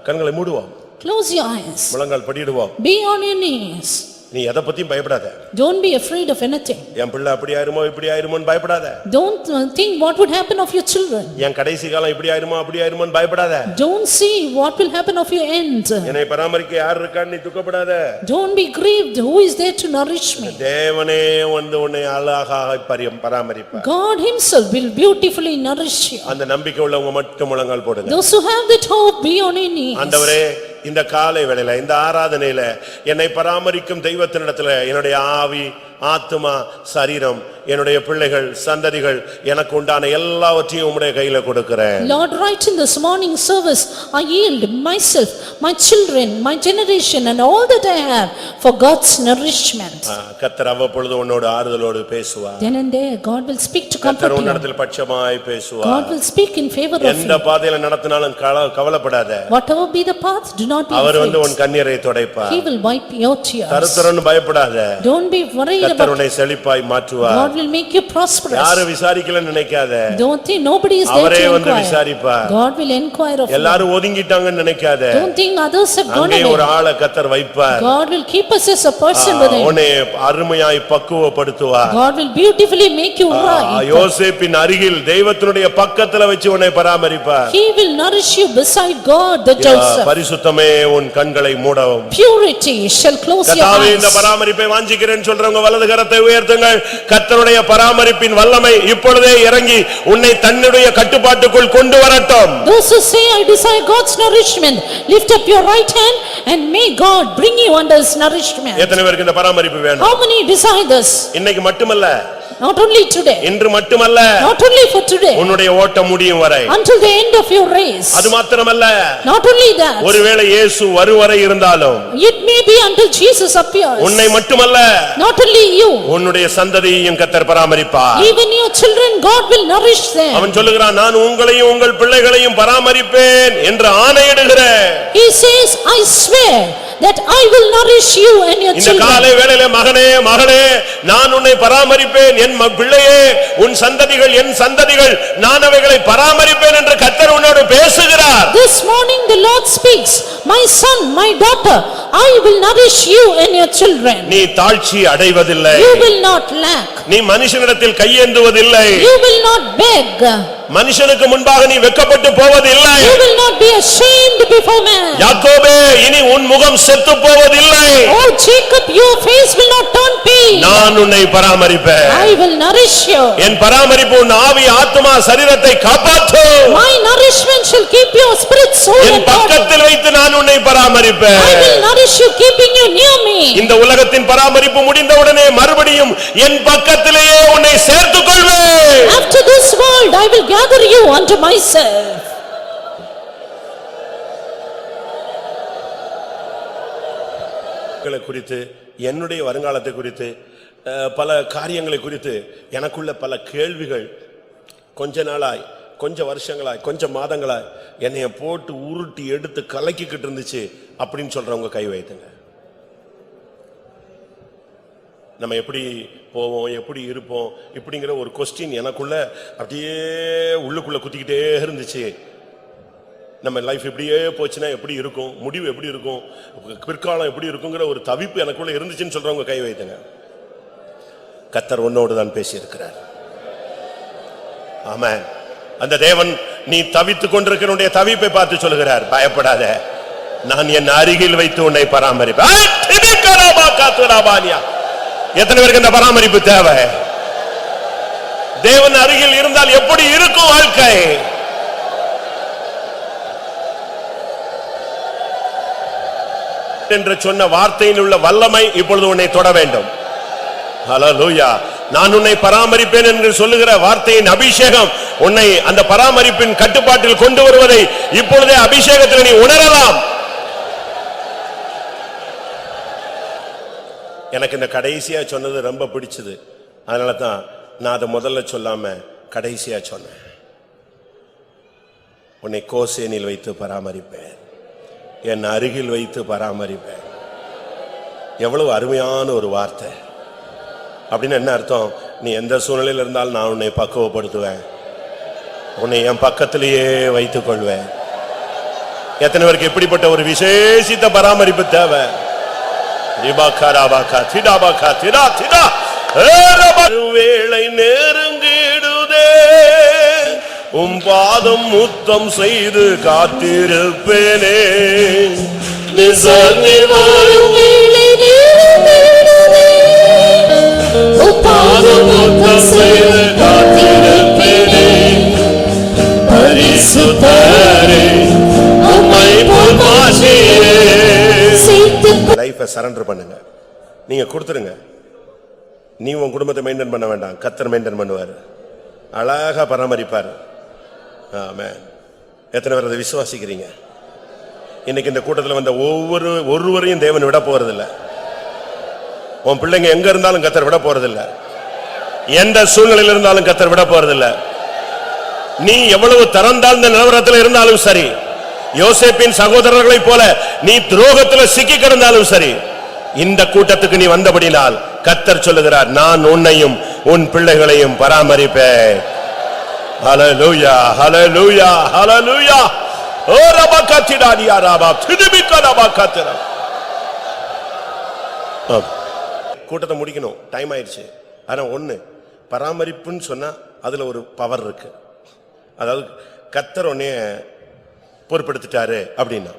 கண்களை மூடுவோம், Close your eyes. முழங்கால் படிடுவோம். Be on your knees. நீ எதை பத்தியும் பயப்படாத. Don't be afraid of anything. என் பிள்ளை அப்படி ஆயிருமோ இப்படி ஆயிருமோன்னு பயப்படாத. Don't think what would happen of your children. என் கடைசி காலம் இப்படி ஆயிருமோ அப்படி ஆயிருமோன்னு பயப்படாத. Don't see what will happen of your end. என்னை பராமரிக்க யார் இருக்கான்னு நீ துக்கப்படாத. Don't be grieved. Who is there to nourish me? தேவனே வந்து உன்னை அழகாக பராமரிப்பார். God himself will beautifully nourish you. அந்த நம்பிக்கை உள்ளவங்க மட்டும் முழங்கால் போடுங்க. Those who have that hope, be on your knees. ஆண்டவரே, இந்த காலை வேளையில இந்த ஆராதனையில என்னை பராமரிக்கும் தெய்வத்தினிடத்துல என்னுடைய ஆவி, ஆத்துமா, சரீரம், என்னுடைய பிள்ளைகள், சந்ததிகள், எனக்கு உண்டான எல்லாவற்றையும் உம்முடைய கையில கொடுக்கிறேன். Lord, right in this morning service, I yield myself, my children, my generation and all that I have for God's nourishment. கர்த்தர் அவ்வப்பொழுது உன்னோடு ஆறுதலோடு பேசுவார். Then and there, God will speak to comfort கர்த்தர் you. உன்னிடத்தில் பட்சமாய் பேசுவார். God will speak in favor of எந்த you. பாதையில நடத்தினாலும் கவலைப்படாத. Whatever be the path, do not be அவர் வந்து afraid. உன் கண்ணீரை துடைப்பார். He will wipe your tears. தருத்தரன்னு பயப்படாத. Don't be worried கர்த்தர் about உன்னை செழிப்பாய் மாற்றுவார். God will make you prosperous. யாரு விசாரிக்கலன்னு நினைக்காத. Don't think nobody is there அவரே to வந்து inquire. விசாரிப்பார். God will inquire of you. எல்லாரும் ஒதுங்கிட்டாங்கன்னு நினைக்காத. Don't think others have gone அங்கே ஒரு away. ஆளை கர்த்தர் வைப்பார். God will keep us as a person with him. உன்னை அருமையாய் பக்குவப்படுத்துவார். God will beautifully make you right. யோசேப்பின் அருகில் தெய்வத்தினுடைய பக்கத்துல வச்சு உன்னை பராமரிப்பார். He will nourish you beside God, the Joseph. பரிசுத்தமே உன் கண்களை மூடவும். Purity shall close your கர்த்தாவே, இந்த eyes. பராமரிப்பை வாஞ்சிக்கிறேன்னு சொல்றவங்க வலது கரத்தை உயர்த்துங்கள். கர்த்தருடைய பராமரிப்பின் வல்லமை இப்பொழுதே இறங்கி உன்னை தன்னுடைய கட்டுப்பாட்டுக்குள் கொண்டு வரட்டும். Those who say I desire God's nourishment, lift up your right hand and may God bring you under his nourishment. எத்தனை பேருக்கு இந்த பராமரிப்பு வேணும்? How many desire this? இன்னைக்கு மட்டுமல்ல, Not only today, இன்று மட்டுமல்ல, not only for today, உன்னுடைய ஓட்டம் முடியும் வரை. until the end of your race. அது மாத்திரமல்ல, Not only that, ஒருவேளை இயேசு வருவரை இருந்தாலும் it may be until Jesus appears. உன்னை மட்டுமல்ல, Not only you, உன்னுடைய சந்ததியையும் கர்த்தர் பராமரிப்பார். even your children, God will nourish them. அவன் சொல்லுகிறான், நான் உங்களையும் உங்கள் பிள்ளைகளையும் பராமரிப்பேன் என்று ஆணையிடுகிறேன். He says, I swear that I will nourish you and your இந்த காலை children. வேளையிலே மகனே, மகளே, நான் உன்னை பராமரிப்பேன், என் பிள்ளையே, உன் சந்ததிகள், என் சந்ததிகள், நான் அவைகளை பராமரிப்பேன் என்று கர்த்தர் உன்னோடு பேசுகிறார். This morning the Lord speaks, my son, my daughter, I will nourish you and your children. நீ தாழ்ச்சி அடைவதில்லை. You will not lack. நீ மனுஷனிடத்தில் கையேந்துவதில்லை. You will not beg. மனுஷனுக்கு முன்பாக நீ வெட்கப்பட்டு போவதில்லை. You will not be ashamed before man. யாக்கோபே, இனி உன் முகம் செத்து போவதில்லை. Oh Jacob, your face will not turn pale. நான் உன்னை பராமரிப்பேன். I will nourish you. என் பராமரிப்பு உன் ஆவி ஆத்துமா சரீரத்தை காப்பாற்றும். My nourishment shall keep your spirit, soul N and body. பக்கத்தில் வைத்து நான் உன்னை பராமரிப்பேன். I will nourish you, keeping you near me. இந்த உலகத்தின் பராமரிப்பு முடிந்தவுடனே மறுபடியும் என் பக்கத்திலேயே உன்னை சேர்த்துக் கொள்வேன். After this world I will gather you unto myself. குறித்து என்னுடைய வருங்காலத்தை குறித்து பல காரியங்களை குறித்து எனக்குள்ள பல கேள்விகள் கொஞ்ச நாளாய், கொஞ்ச வருஷங்களாய், கொஞ்ச மாதங்களாய் என்னைய போட்டு உருட்டி எடுத்து கலக்கிக்கிட்டு இருந்துச்சு அப்படின்னு சொல்றவங்க கை வைத்துங்க. நம்ம எப்படி போவோம், எப்படி இருப்போம் இப்படிங்கிற ஒரு கொஸ்டின் எனக்குள்ள அப்படியே உள்ளுக்குள்ள குத்திக்கிட்டே இருந்துச்சு. நம்ம லைஃப் இப்படியே போச்சுன்னா எப்படி இருக்கும், முடிவு எப்படி இருக்கும், பிற்காலம் எப்படி இருக்குங்கிற ஒரு தவிப்பு எனக்குள்ள இருந்துச்சுன்னு சொல்றவங்க கை வைத்துங்க. கர்த்தர் உன்னோடு தான் பேசி இருக்கிறார். ஆமென். அந்த தேவன் நீ தவித்துக் கொண்டிருக்கிற உன்னுடைய தவிப்பை பார்த்து சொல்கிறார், பயப்படாத, நான் என் அருகில் வைத்து உன்னை பராமரிப்பேன். எத்தனை பேருக்கு இந்த பராமரிப்பு தேவை? தேவன் அருகில் இருந்தால் எப்படி இருக்கும் வாழ்க்கை? என்று சொன்ன வார்த்தையில் உள்ள வல்லமை இப்பொழுது உன்னை தொட வேண்டும். ஹல்லேலூயா. நான் உன்னை பராமரிப்பேன் என்று சொல்லுகிற வார்த்தையின் அபிஷேகம் உன்னை அந்த பராமரிப்பின் கட்டுப்பாட்டில் கொண்டு வருவதை இப்பொழுதே அபிஷேகத்தில் நீ உணரலாம். எனக்கு இந்த கடைசியா சொன்னது ரொம்ப பிடிச்சது. அதனால தான் நான் அதை முதல்ல சொல்லாம கடைசியா சொன்னேன். உன்னை கோசேனில் வைத்து பராமரிப்பேன், என் அருகில் வைத்து பராமரிப்பேன். எவ்வளவு அருமையான ஒரு வார்த்தை. அப்படின்னு என்ன அர்த்தம்? நீ எந்த சூழ்நிலையில் இருந்தாலும் நான் உன்னை பக்குவப்படுத்துவேன், உன்னை என் பக்கத்திலேயே வைத்துக் கொள்வேன். எத்தனை பேருக்கு இப்படிப்பட்ட ஒரு விசேஷித்த பராமரிப்பு தேவை? வேளை நெருங்கிடுதே, உம் பாதம் முத்தம் செய்து காத்திருப்பேனே. பாதம் முத்தம் செய்து காத்திருப்பேனே. பரிசுத்தரே உம்மை போல் மாசியே. லைஃபை சரண்டர் பண்ணுங்க, நீங்க கொடுத்துருங்க. நீ உன் குடும்பத்தை மெயின்டைன் பண்ண வேண்டாம், கர்த்தர் மெயின்டைன் பண்ணுவார், அழகா பராமரிப்பார். ஆமென். எத்தனை பேர் அதை விசுவாசிக்கிறீங்க? இன்னைக்கு இந்த கூட்டத்தில் வந்த ஒருவரையும் தேவன் விட போறதில்ல. உன் பிள்ளைங்க எங்க இருந்தாலும் கர்த்தர் விட போறதில்ல, எந்த சூழ்நிலையில் இருந்தாலும் கர்த்தர் விட போறதில்ல. நீ எவ்வளவு தரந்தாழ்ந்த நிலவரத்தில் இருந்தாலும் சரி, யோசேப்பின் சகோதரர்களைப் போல நீ துரோகத்தில் சிக்கி கிடந்தாலும் சரி, இந்த கூட்டத்துக்கு நீ வந்தபடினால் கர்த்தர் சொல்லுகிறார், நான் உன்னையும் உன் பிள்ளைகளையும் பராமரிப்பேன். ஹல்லேலூயா, ஹல்லேலூயா, ஹல்லேலூயா. ஓ ரபகத்திடாடியா ரபா திதிபிகலபகத்தர. கூட்டத்தை முடிக்கணும், டைம் ஆயிடுச்சு. ஆனா ஒண்ணு, பராமரிப்புன்னு சொன்னா அதுல ஒரு பவர் இருக்கு. அதாவது கர்த்தர் உன்னைய பொறுப்பெடுத்துட்டாரு அப்படின்னா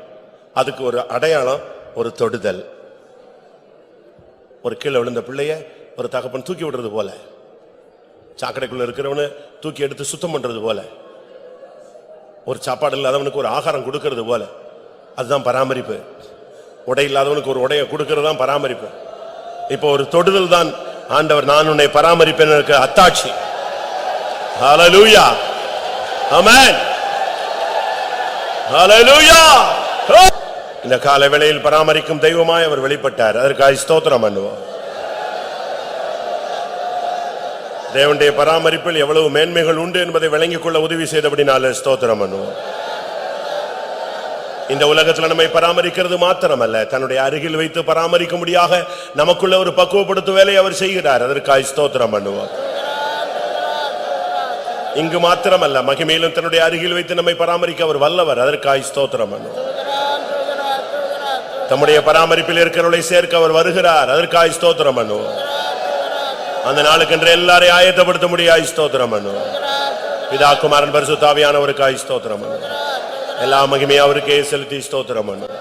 அதுக்கு ஒரு அடையாளம், ஒரு தொடுதல். ஒரு கீழே விழுந்த பிள்ளைய ஒரு தகப்பன் தூக்கி விடுறது போல, சாக்கடைக்குள்ள இருக்கிறவனு தூக்கி எடுத்து சுத்தம் பண்றது போல, ஒரு சாப்பாடு இல்லாதவனுக்கு ஒரு ஆகாரம் கொடுக்கறது போல, அதுதான் பராமரிப்பு. உடை இல்லாதவனுக்கு ஒரு உடைய கொடுக்கறது தான் பராமரிப்பு. இப்போ ஒரு தொடுதல் தான் ஆண்டவர் நான் உன்னை பராமரிப்பேன் அத்தாட்சி. ஹல்லேலூயா, ஆமென், ஹல்லேலூயா. இந்த கால வேளையில் பராமரிக்கும் தெய்வமாய் அவர் வெளிப்பட்டார். அதற்காக ஸ்தோத்திரம் பண்ணுவோம். தேவனுடைய பராமரிப்பில் எவ்வளவு மேன்மைகள் உண்டு என்பதை விளங்கிக் கொள்ள உதவி செய்தபடினால ஸ்தோத்திரம் பண்ணுவோம். இந்த உலகத்தில் நம்மை பராமரிக்கிறது மாத்திரமல்ல, தன்னுடைய அருகில் வைத்து பராமரிக்கும்படியாக நமக்குள்ள ஒரு பக்குவப்படுத்தும் வேலையை அவர் செய்கிறார். அதற்காக ஸ்தோத்திரம் பண்ணுவோம். இங்கு மாத்திரமல்ல, மகிமையிலும் தன்னுடைய அருகில் வைத்து நம்மை பராமரிக்க அவர் வல்லவர். அதற்காக ஸ்தோத்திரம் பண்ணுவோம். தம்முடைய பராமரிப்பில் இருக்கிறவர்களை சேர்க்க அவர் வருகிறார். அதற்காக ஸ்தோத்திரம் பண்ணுவோம். அந்த நாளுக்கென்று எல்லாரையும் ஆயத்தப்படுத்த முடியாது. ஸ்தோத்திரம் பண்ணுவோம். பிதா குமாரன் பரிசுத்த ஆவியானவருக்காக ஸ்தோத்திரம் பண்ணுவோம். எல்லா மகிமையும் அவருக்கே செலுத்தி ஸ்தோத்திரம் பண்ணுவோம்.